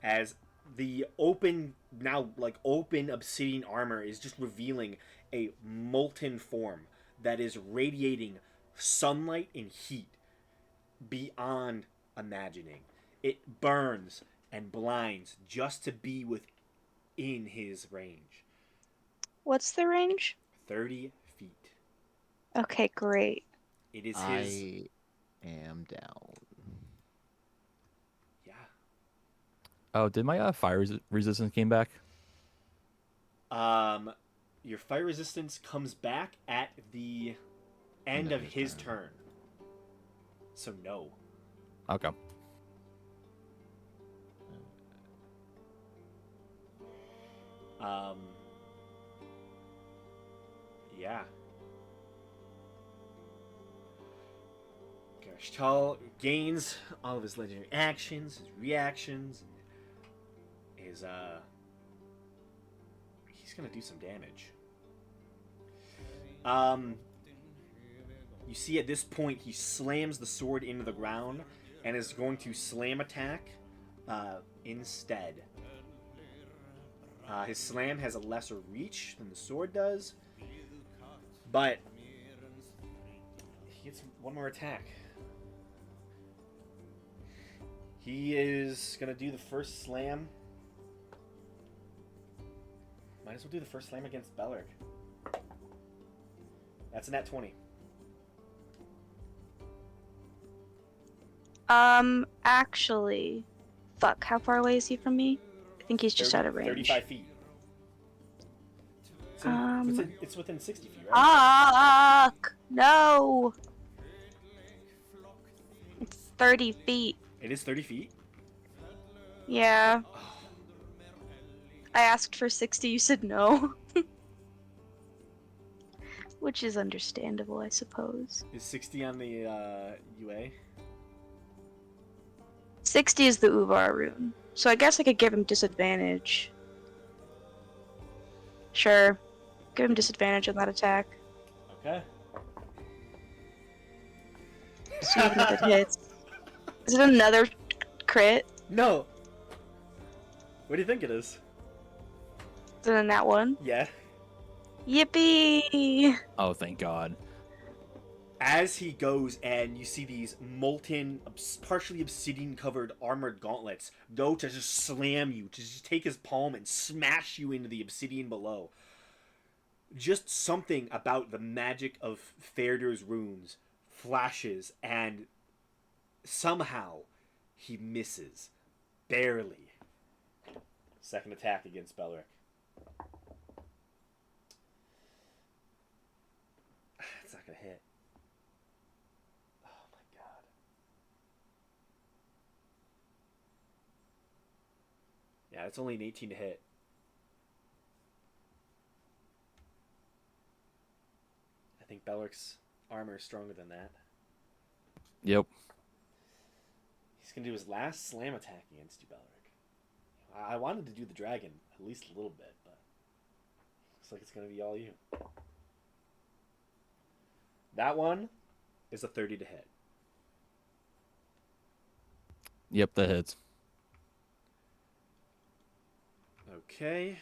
As the open obsidian armor is just revealing a molten form that is radiating sunlight and heat beyond imagining. It burns and blinds just to be within his range. What's the range? 30 feet. Okay, great. It is his. I am down. Yeah. Oh, did my fire resistance came back? Your fire resistance comes back at the end of his turn. So no. Okay. Yeah. Garish'Tal gains all of his legendary actions, his reactions, his he's gonna do some damage. You see at this point he slams the sword into the ground and is going to slam attack instead. His slam has a lesser reach than the sword does, but he gets one more attack. He is gonna do the first slam. Might as well do the first slam against Belric. That's a nat 20. Actually, fuck, how far away is he from me? I think he's just out of range. 35 feet. It's within 60 feet, right? Fuck! No! It's 30 feet. It is 30 feet? Yeah. I asked for 60, you said no. Which is understandable, I suppose. Is 60 on the UA? 60 is the Uvar rune. So I guess I could give him disadvantage. Sure. Give him disadvantage on that attack. Okay. See even if it hits. Is it another crit? No. What do you think it is? Is it a nat 1? Yeah. Yippee! Oh, thank God. As he goes and you see these molten, partially obsidian-covered armored gauntlets go to just slam you, to just take his palm and smash you into the obsidian below. Just something about the magic of Fairder's runes flashes, and somehow he misses. Barely. Second attack against Belric. It's not going to hit. Oh my god. Yeah, it's only an 18 to hit. I think Belric's armor is stronger than that. Yep. He's going to do his last slam attack against you, Belric. I wanted to do the dragon at least a little bit, but looks like it's going to be all you. That one is a 30 to hit. Yep, that hits. Okay.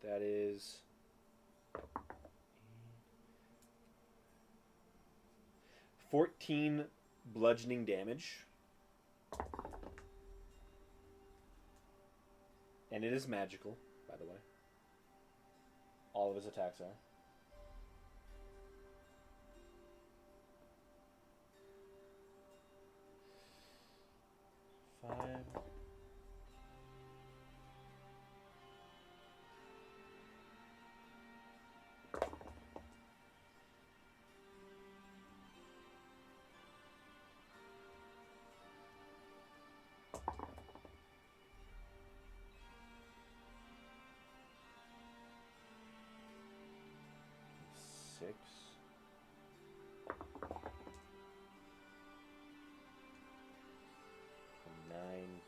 That is 14 bludgeoning damage. And it is magical, by the way. All of his attacks are. Five. Six. Nine.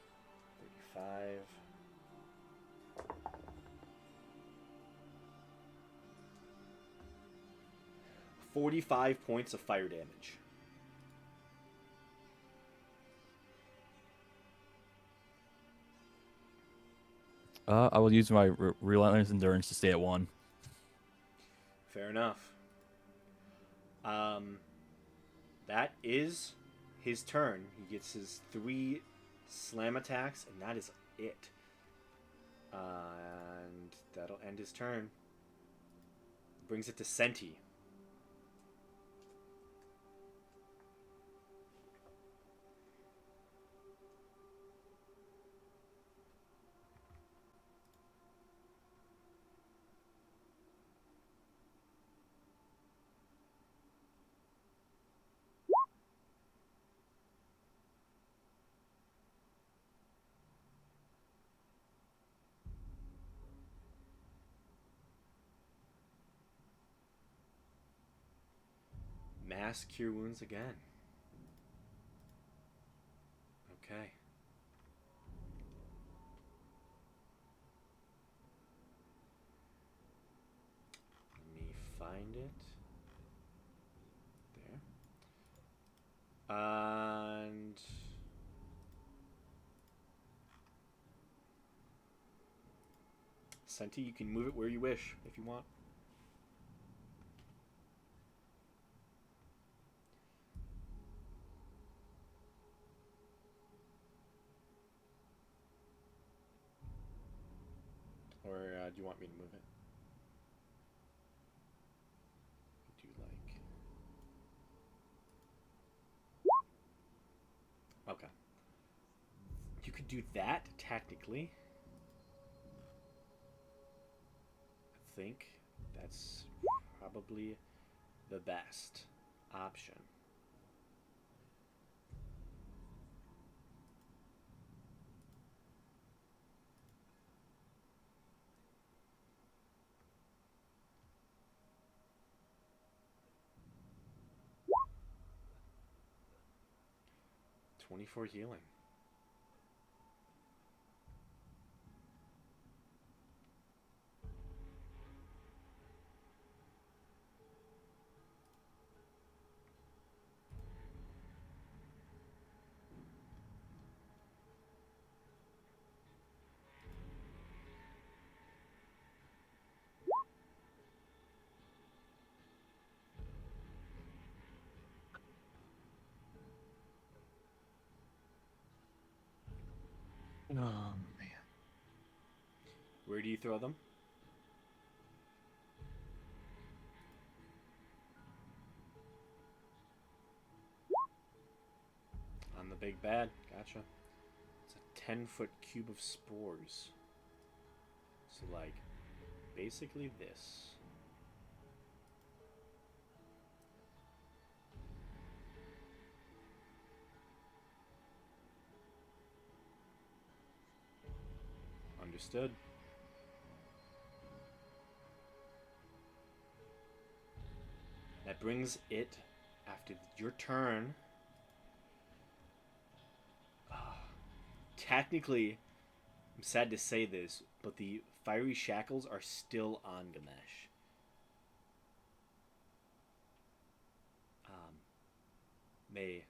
35. 45 points of fire damage. I will use my relentless endurance to stay at 1. Fair enough. That is his turn. He gets his 3 slam attacks, and that is it. And that'll end his turn. Brings it to Senti. Mass cure wounds again. Okay. Let me find it. There. And Senti, you can move it where you wish if you want. Or do you want me to move it? Do you like? Okay. You could do that technically. I think that's probably the best option. "24 healing." Oh man. Where do you throw them? On the big bad. Gotcha. It's a 10-foot cube of spores. So, like, basically this. Understood. That brings it, after your turn. Technically, I'm sad to say this, but the fiery shackles are still on Ganesh. They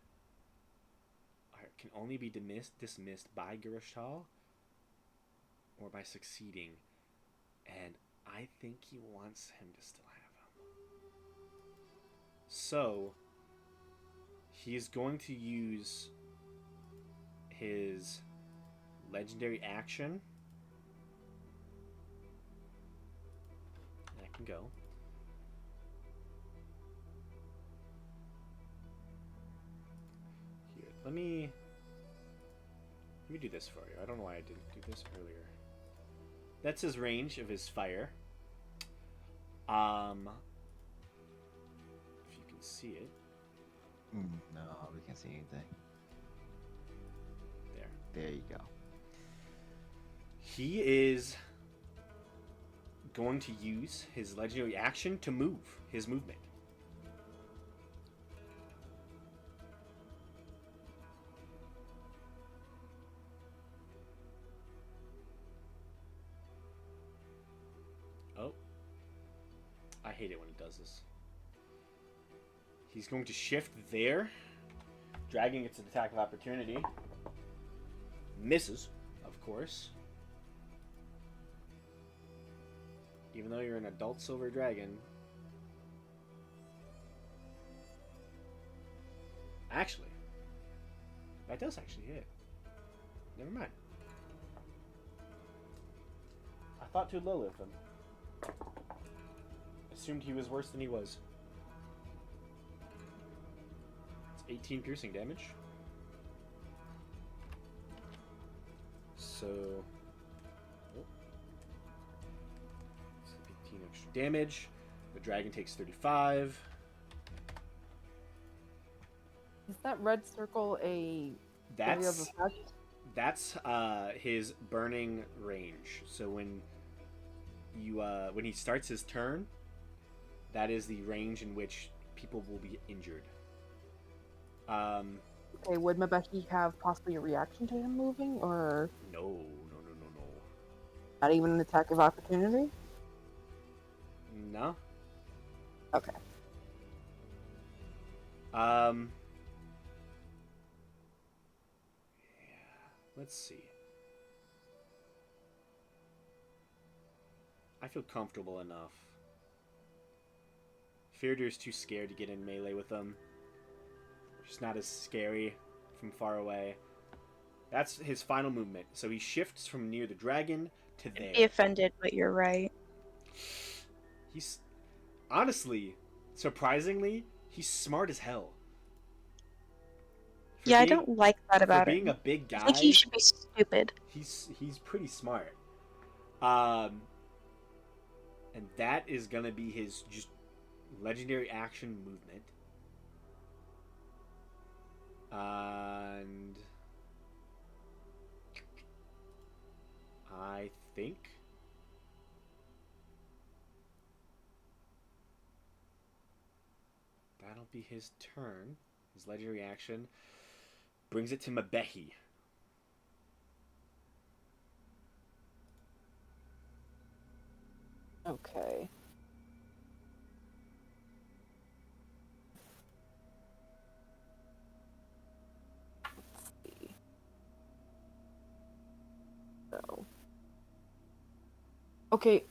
can only be dismissed by Garish'Tal or by succeeding, and I think he wants him to still have them. So, he's going to use his legendary action. That can go. Here, let me do this for you. I don't know why I didn't do this earlier. That's his range of his fire. If you can see it. No, we can't see anything. There. There you go. He is going to use his legendary action to move his movement. Oh. I hate it when it does this. He's going to shift there. Dragging gets an attack of opportunity. Misses, of course. Even though you're an adult silver dragon. Actually, that does actually hit. Never mind. thought too lowly of him. Assumed he was worse than he was. It's 18 piercing damage. So... oh. 18 extra damage. The dragon takes 35. Is that red circle a area of effect? That's his burning range. So when he starts his turn, that is the range in which people will be injured. Okay, would Mabehi have possibly a reaction to him moving, or No. not even an attack of opportunity? No. Okay. Let's see. I feel comfortable enough. Fearder's too scared to get in melee with them. She's not as scary from far away. That's his final movement. So he shifts from near the dragon to there. Be offended, but you're right. He's honestly, surprisingly, he's smart as hell. For Yeah, I being- don't like that about for being him. a big guy. I think he should be stupid. He's pretty smart. And that is gonna be his just legendary action movement. And I think that'll be his turn. His legendary action brings it to Mabehi. Okay. Let's see. So. Okay,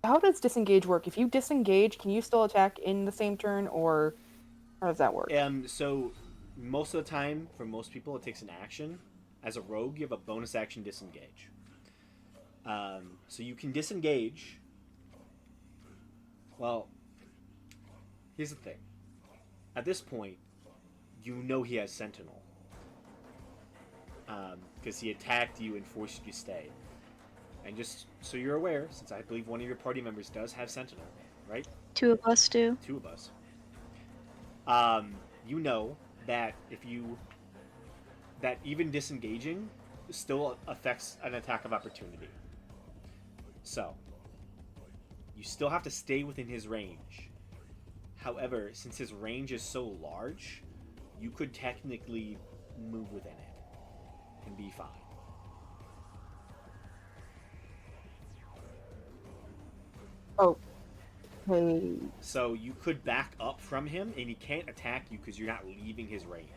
how does disengage work? If you disengage, can you still attack in the same turn, or how does that work? So most of the time, for most people, it takes an action. As a rogue, you have a bonus action disengage. So you can disengage. Well, here's the thing. At this point, you know he has Sentinel. Because he attacked you and forced you to stay. And just so you're aware, since I believe one of your party members does have Sentinel, right? 2 of us do. 2 of us. You know that that even disengaging still affects an attack of opportunity. So, you still have to stay within his range. However, since his range is so large, you could technically move within it and be fine. Okay. So you could back up from him, and he can't attack you because you're not leaving his range.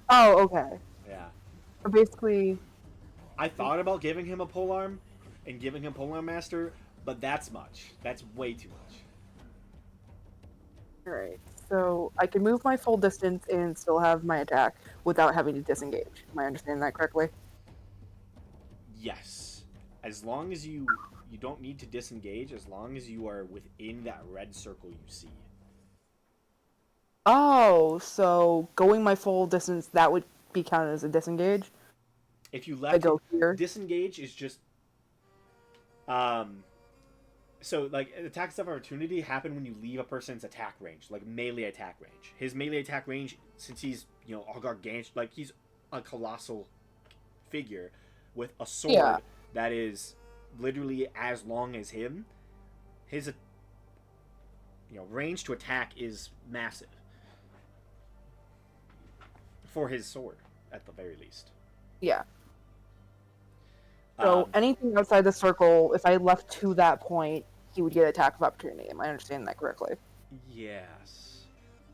Oh, okay. Yeah. So basically, I thought about giving him a polearm and giving him polearm master, but that's much. That's way too much. alright. So I can move my full distance and still have my attack without having to disengage. Am I understanding that correctly? Yes. As long as you don't need to disengage, as long as you are within that red circle you see. Oh, so going my full distance, that would be counted as a disengage? If you I left, go here? disengage is just so like attacks of opportunity happen when you leave a person's attack range, like melee attack range. His melee attack range, since he's a gargantuan, like he's a colossal figure with a sword that is literally as long as him, his range to attack is massive for his sword at the very least. Yeah. So anything outside the circle, if I left to that point, he would get attack of opportunity. Am I understanding that correctly? Yes.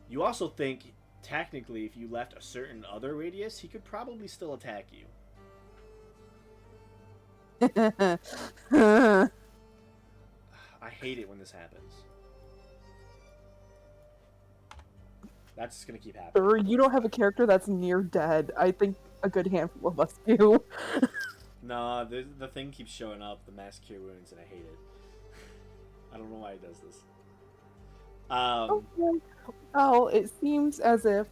You also think, technically, if you left a certain other radius, he could probably still attack you. I hate it when this happens. That's just gonna keep happening. Sir, you don't have a character that's near dead. I think a good handful of us do. No, the thing keeps showing up, the mass cure wounds, and I hate it. I don't know why it does this. Okay. Oh, it seems as if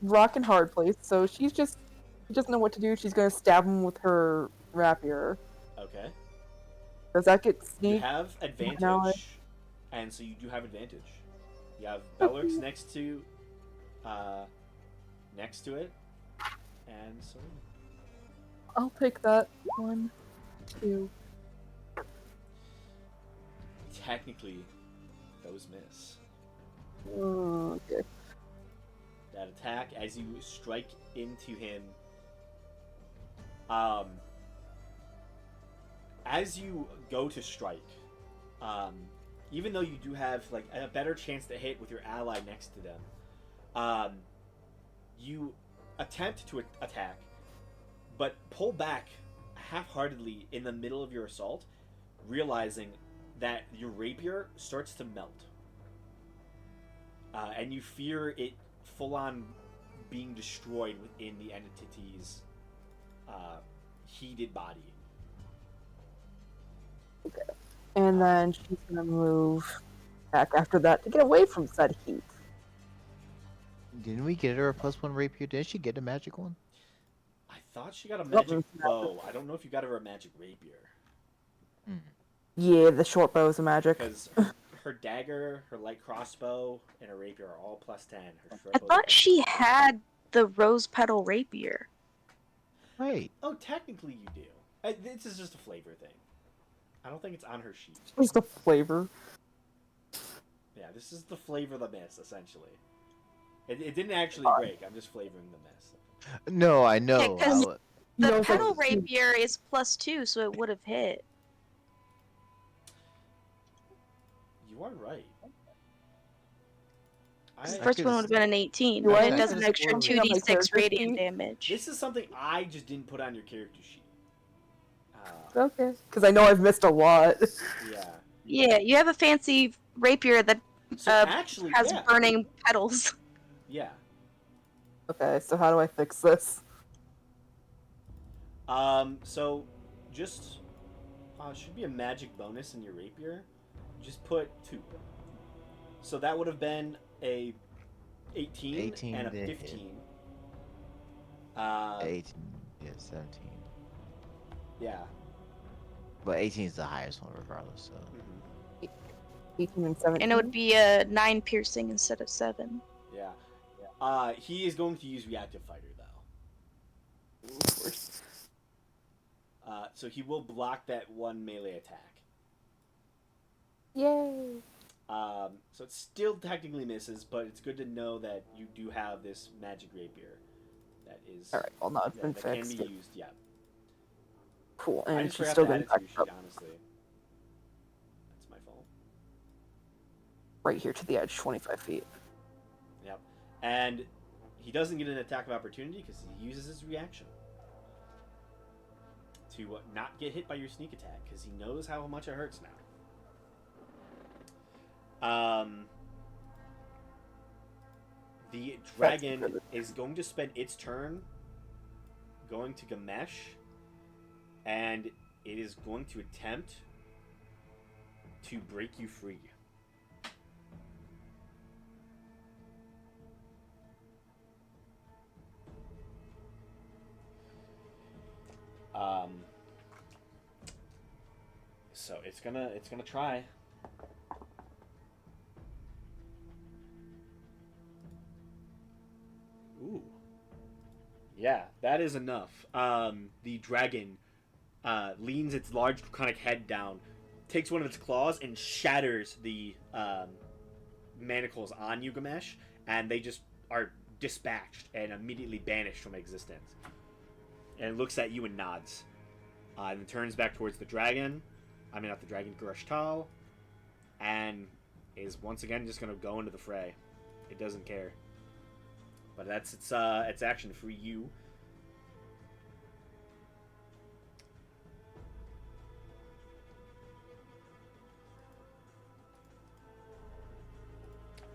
rock and hard place. So she doesn't know what to do. She's gonna stab him with her rapier. Okay. Does that get You sneak? have ally? advantage, and so you do have advantage. You have Bellix next to it, and so I'll take that. 1, 2. technically, those miss. Okay. That attack, as you strike into him, as you go to strike, even though you do have like a better chance to hit with your ally next to them, you attempt to attack, but pull back half-heartedly in the middle of your assault, realizing that your rapier starts to melt, and you fear it full-on being destroyed within the entity's heated body. And then she's gonna move back after that to get away from said heat. Didn't we get her a +1 rapier? Didn't she get a magic one? I thought she got a magic Nope. bow. I don't know if you got her a magic rapier. Yeah, the short bow is a magic. Because her dagger, her light crossbow, and her rapier are all +10. Her short I bow thought is she had the rose petal rapier. Right. Oh, technically you do. This is just a flavor thing. I don't think it's on her sheet. What's the flavor? Yeah, this is the flavor of the miss, essentially. It didn't actually break. I'm just flavoring the miss. No, I know. Yeah, 'cause I- The No, it's like- petal rapier is +2, so it would have hit. You are right. The I, first one would have been an 18, I and it does could've an extra sworn- 2d6 character radiant sheet. damage. this is something I just didn't put on your character sheet. Okay. Because I know I've missed a lot. Yeah. Yeah, you have a fancy rapier that So actually, has yeah. burning petals. Yeah. Okay, so how do I fix this? So just should be a magic bonus in your rapier. Just put 2. So that would have been a 18, 18 and a to hit. 15. 18, yeah, 17. Yeah. But 18 is the highest one, regardless. So Mhm. 18 and 17. And it would be a 9 piercing instead of 7. Yeah. He is going to use reactive fighter though. Of course. So he will block that 1 melee attack. Yay. So it still technically misses, but it's good to know that you do have this magic rapier that is Alright, well, no, it's been that can fixed. be used. Yeah. Cool. I And just she's forgot still to add getting it to your back up sheet, honestly. That's my fault. right here to the edge, 25 feet. Yep. And he doesn't get an attack of opportunity because he uses his reaction to not get hit by your sneak attack because he knows how much it hurts now. The dragon is going to spend its turn going to Gamesh, and it is going to attempt to break you free. So it's gonna try. Ooh. Yeah, that is enough. The dragon leans its large draconic head down, takes one of its claws, and shatters the manacles on you, Gamesh, and they just are dispatched and immediately banished from existence. And it looks at you and nods. And then turns back towards the dragon. I mean, not the dragon, Garish'Tal. And is once again just going to go into the fray. It doesn't care. But that's its action for you.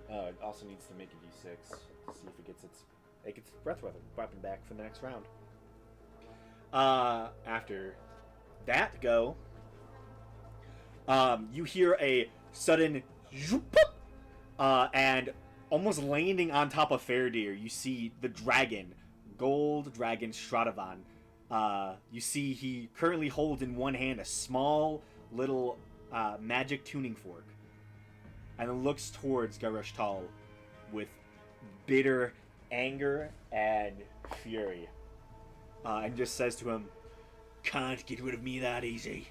It also needs to make a d6 to see if it gets its breath weapon back for the next round. After that go, you hear a sudden zoop, and almost landing on top of Faradir, you see the dragon, gold dragon Stradavan. You see he currently holds in one hand a small little magic tuning fork, and then looks towards Garish'Tal with bitter anger and fury, and just says to him, "Can't get rid of me that easy."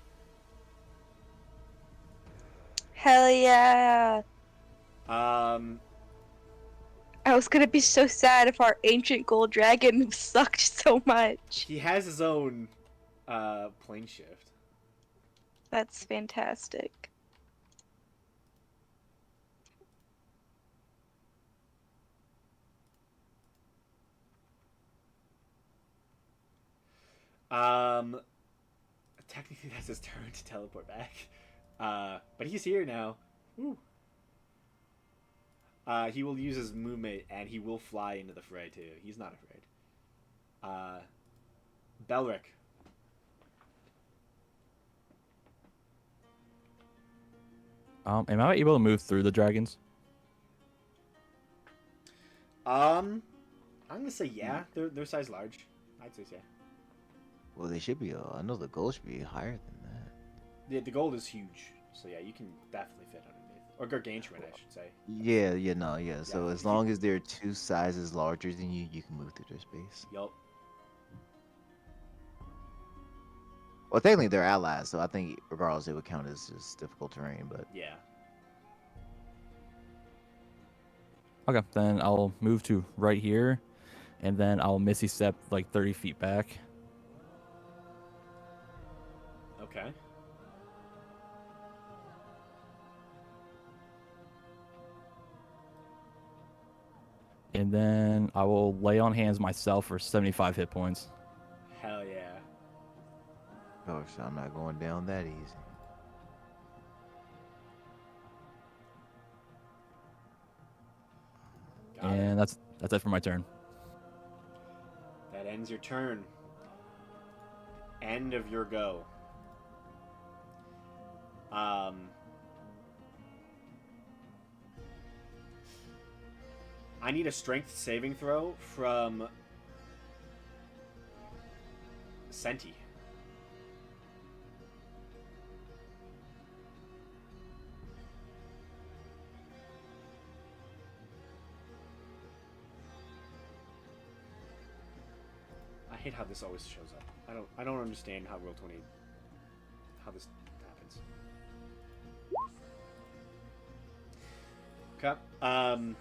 Hell yeah. He I was gonna be so sad if our ancient gold dragon sucked so much. has his own plane shift. That's fantastic. Um, Technically that's his turn to teleport back. But he's here now. Woo. He will use his movement and he will fly into the fray too. He's not afraid. Belric. Am I able to move through the dragons? I'm gonna say yeah. They're size large. I'd say yeah. Well, they should be. I know the goal should be higher than that. The gold is huge, so yeah, you can definitely fit underneath, or gargantuan, I should say. Yeah. So Yeah, as long as they're 2 sizes larger than you can move through their space. Yup. Well, technically they're allies, so I think regardless it would count as just difficult terrain. But Yeah. Okay, then I'll move to right here, and then I'll Misty Step like 30 feet back. Okay. And then I will lay on hands myself for 75 hit points. Hell yeah. oh, so I'm not going down that easy. Got it. And that's it for my turn. That ends your turn. End of your go. I need a strength saving throw from Senti. I hate how this always shows up. I don't understand how Roll20 how this happens. Okay.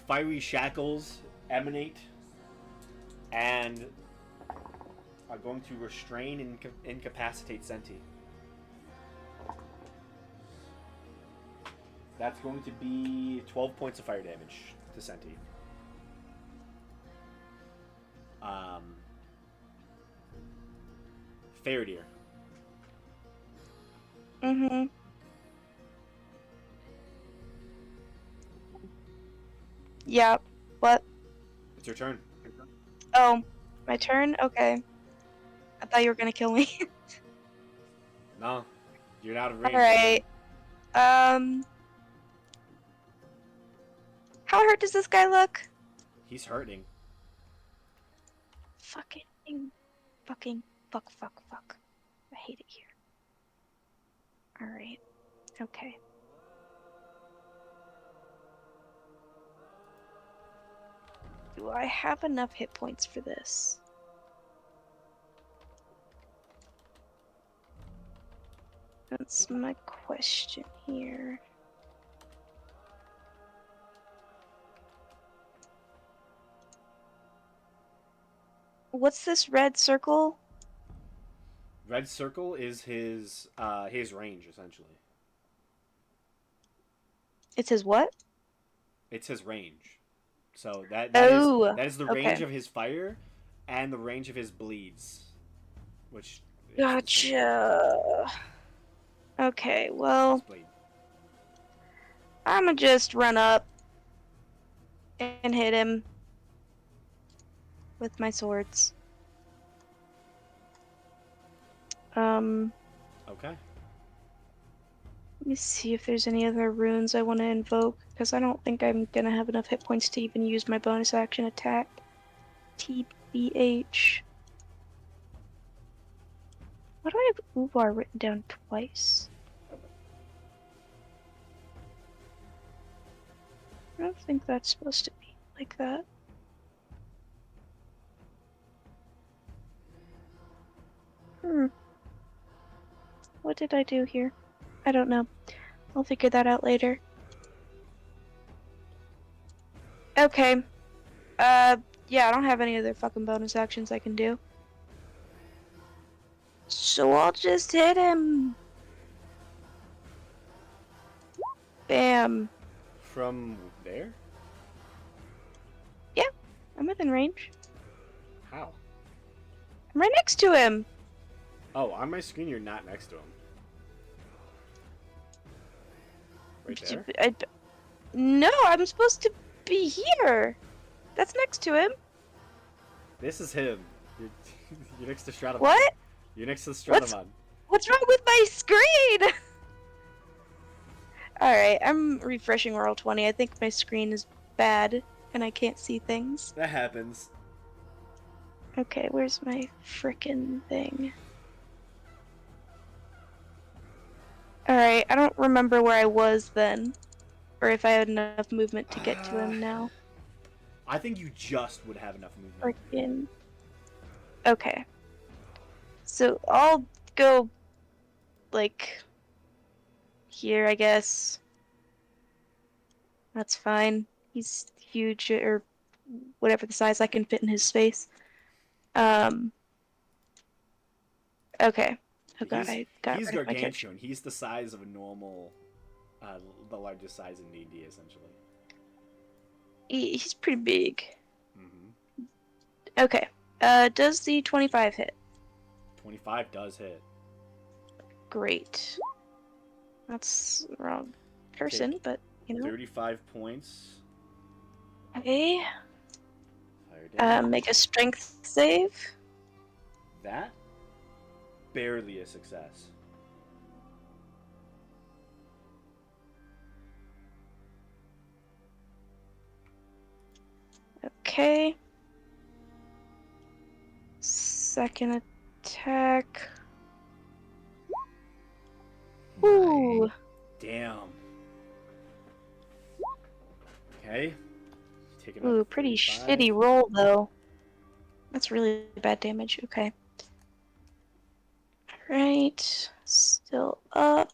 Fiery shackles emanate and are going to restrain and incapacitate Senti. That's going to be 12 points of fire damage to Senti. Faradir. Mm-hmm. Yeah. What? It's your turn. Oh, my turn? Okay. I thought you were gonna kill me. No, you're out of range. Alright. How hurt does this guy look? He's hurting. Fuck. I hate it here. Alright. Okay. Do I have enough hit points for this? That's my question here. What's this red circle? Red circle is his range essentially. It says what? It's his range. So that is the okay. range of his fire and the range of his bleeds. Which is the same range. Gotcha. Okay, well, His bleed. I'ma just run up and hit him with my swords. Okay. Let me see if there's any other runes I want to invoke, because I don't think I'm gonna have enough hit points to even use my bonus action attack. TBH. Why do I have Uvar written down twice? I don't think that's supposed to be like that. What did I do here? I don't know. I'll figure that out later. Okay. Yeah, I don't have any other fucking bonus actions I can do. So I'll just hit him. Bam. From there? Yeah, I'm within range. How? I'm right next to him. Oh, on my screen you're not next to him. Right there? No, I'm supposed to be here. That's next to him. This is him. You're next to Stratavan. What? You're next to Stratavan. What's wrong with my screen? Alright, I'm refreshing Roll20. I think my screen is bad and I can't see things. That happens. Okay, where's my frickin' thing? Alright, I don't remember where I was then. Or if I had enough movement to get to him now. I think you just would have enough movement. Frickin'. Okay. So I'll go, like, here, I guess. That's fine. He's huge, or whatever the size I can fit in his space. Okay. Oh god, I got He's rid of my character. gargantuan. He's the size of a normal, the largest size in D&D, essentially. He's pretty big. Mm-hmm. Okay. Does the 25 hit? 25 does hit. Great. That's the wrong person, Take but, you know. 35 points. Okay. Fire damage. Make a strength save. That? Barely a success. Okay. Second attack. Ooh. Damn. Okay. Take Ooh, pretty shitty roll though. That's really bad damage. Okay. Alright. Still up.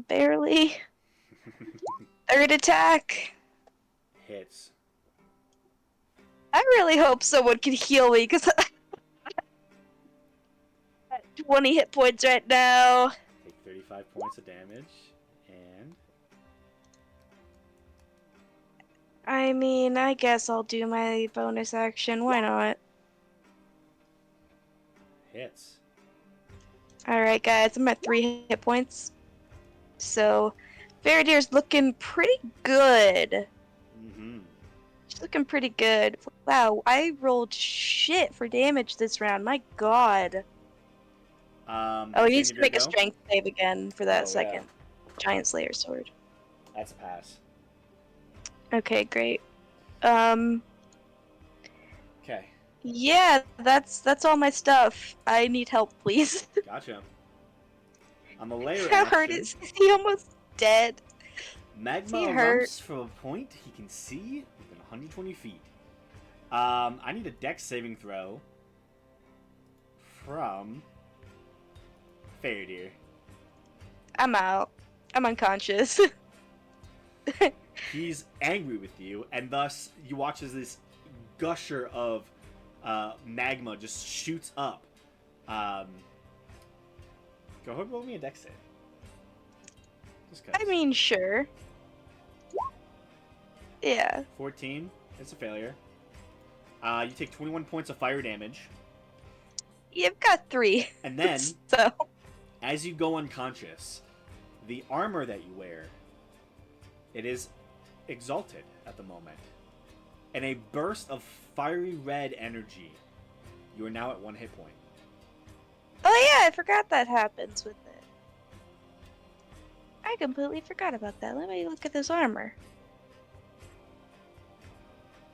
Barely. Third attack. Hits. I really hope someone can heal me because I'm at 20 hit points right now. Take 35 points of damage. And I mean, I guess I'll do my bonus action. Why not? hits. Alright, guys, I'm at 3 hit points. So, Faradir's looking pretty good. Mm-hmm. She's looking pretty good. Wow, I rolled shit for damage this round. My god. Oh, he needs to make a strength save again for that second Giant Slayer sword. That's a pass. Okay, great. Okay. Yeah, that's all my stuff. I need help, please. Gotcha. On the layer How action, hurt is he? Almost dead. Magma He hurt. erupts from a point he can see within 120 feet. I need a dex saving throw from Faradir. I'm out. I'm unconscious. He's angry with you, and thus you watch as this gusher of magma just shoots up. Go ahead and roll me a dex save. Just 'cause. I mean, sure. Yeah. 14. It's a failure. You take 21 points of fire damage. You've got 3. And then, so, as you go unconscious, the armor that you wear, it is exalted at the moment. In a burst of fiery red energy, You are now at 1 hit point. Oh yeah, I forgot that happens with it. I completely forgot about that. Let me look at this armor.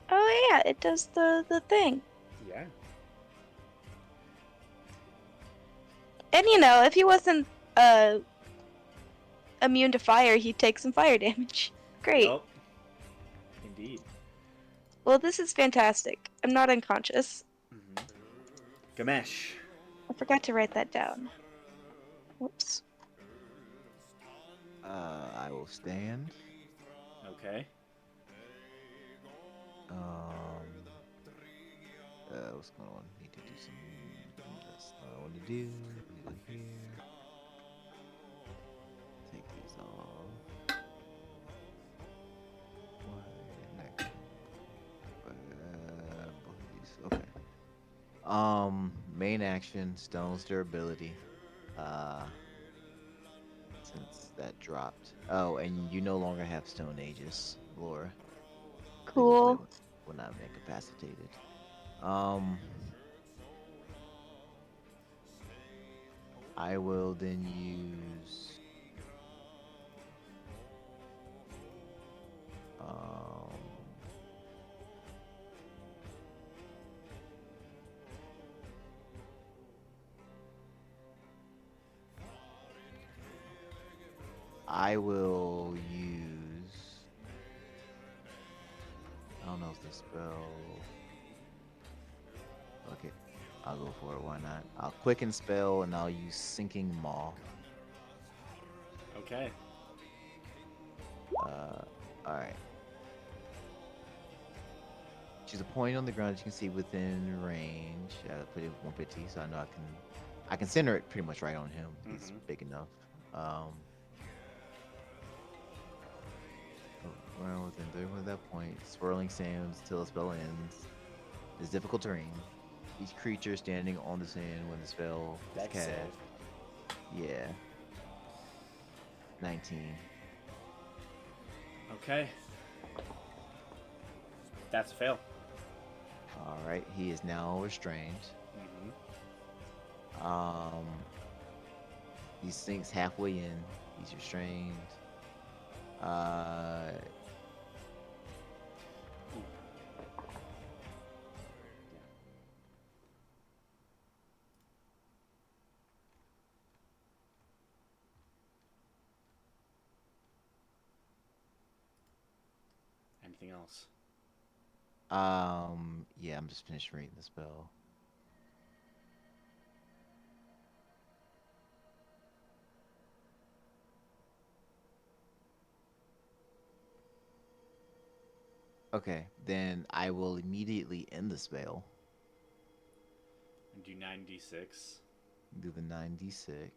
Oh yeah, it does the thing. Yeah. And if he wasn't immune to fire, he'd take some fire damage. Great. Yup. Indeed. Well, this is fantastic. I'm not unconscious. Gamesh. I forgot to write that down. Whoops. I will stand. Okay. What's going on? Need to do some. That's not what I want to do. Go here. Take these off. Both of these. Okay. Main action, stone's durability. Since that dropped. Oh, and you no longer have stone ages, Laura. Cool. Will not be incapacitated. I will then use. I will use. I don't know if the spell. Okay, I'll go for it. Why not? I'll quicken spell and I'll use sinking maw. Okay. Alright. Choose a point on the ground that you can see within range. Put it 150, so I know I can center it pretty much right on him. He's big enough. Around within 30 at that point, swirling sands till the spell ends. It's difficult terrain. Each creature standing on the sand when the spell is That's cast. sad. Yeah. 19. Okay. That's a fail. Alright, he is now restrained. He sinks halfway in. He's restrained. Anything else? Yeah, I'm just finished reading the spell. Okay, then I will immediately end the spell. And do 9d6. Do the 9d6.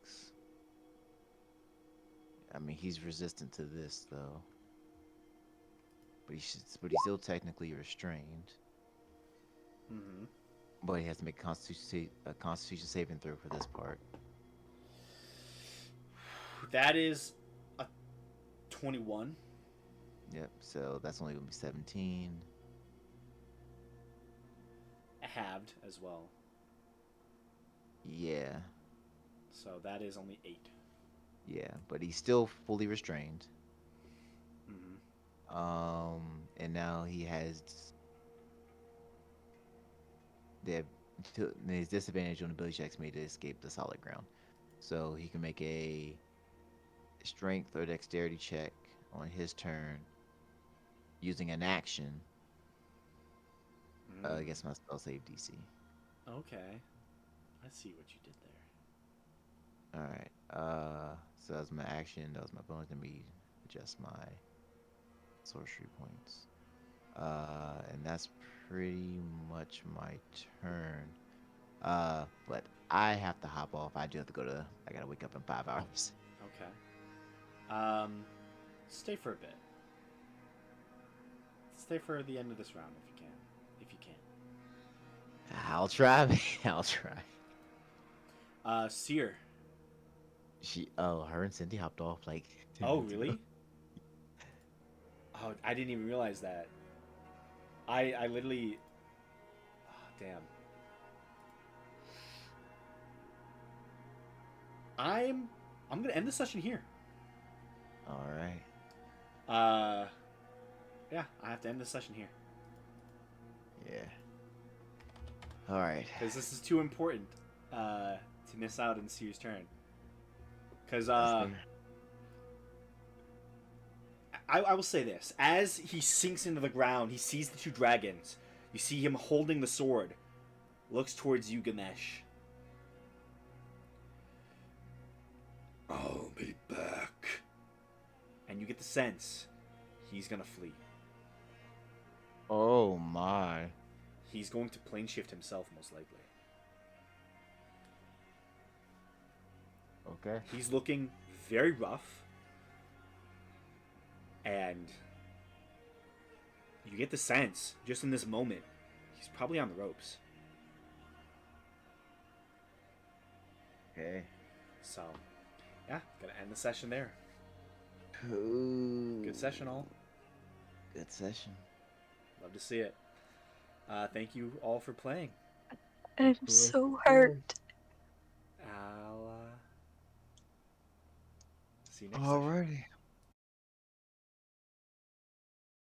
I mean, he's resistant to this though. But he's still technically restrained. But he has to make a constitution saving throw for this part. That is a 21. Yep, so that's only going to be 17. Halved as well. Yeah. So that is only 8. Yeah, but he's still fully restrained. And now he has his disadvantage on ability checks made to escape the solid ground. So he can make a strength or dexterity check on his turn using an action against my spell save DC. Okay. I see what you did there. Alright. So that was my action. That was my bonus. Let me adjust my sorcery points. And that's pretty much my turn. But I have to hop off. I do have to I gotta wake up in 5 hours. Okay. Stay for a bit. Stay for the end of this round if you can. If you can. I'll try. I'll try. Seer. Her and Cindy hopped off like 10 Oh, minutes ago. really? Oh, I didn't even realize that. I literally... Oh, damn. I'm gonna end the session here. All right. Yeah, I have to end the session here Yeah. All right. because this is too important to miss out on Seer's turn. Because That's I will say this: as he sinks into the ground, he sees the two dragons. You see him holding the sword. Looks towards you, Ganesh. I'll be back. And you get the sense he's gonna flee. Oh my. He's going to plane shift himself, most likely. Okay. He's looking very rough. And you get the sense, just in this moment, he's probably on the ropes. Okay. So, yeah, gonna end the session there. Ooh. Good session, all. Good session. Love to see it. Thank you all for playing. I'm so hurt. I'll see you next session. Alrighty.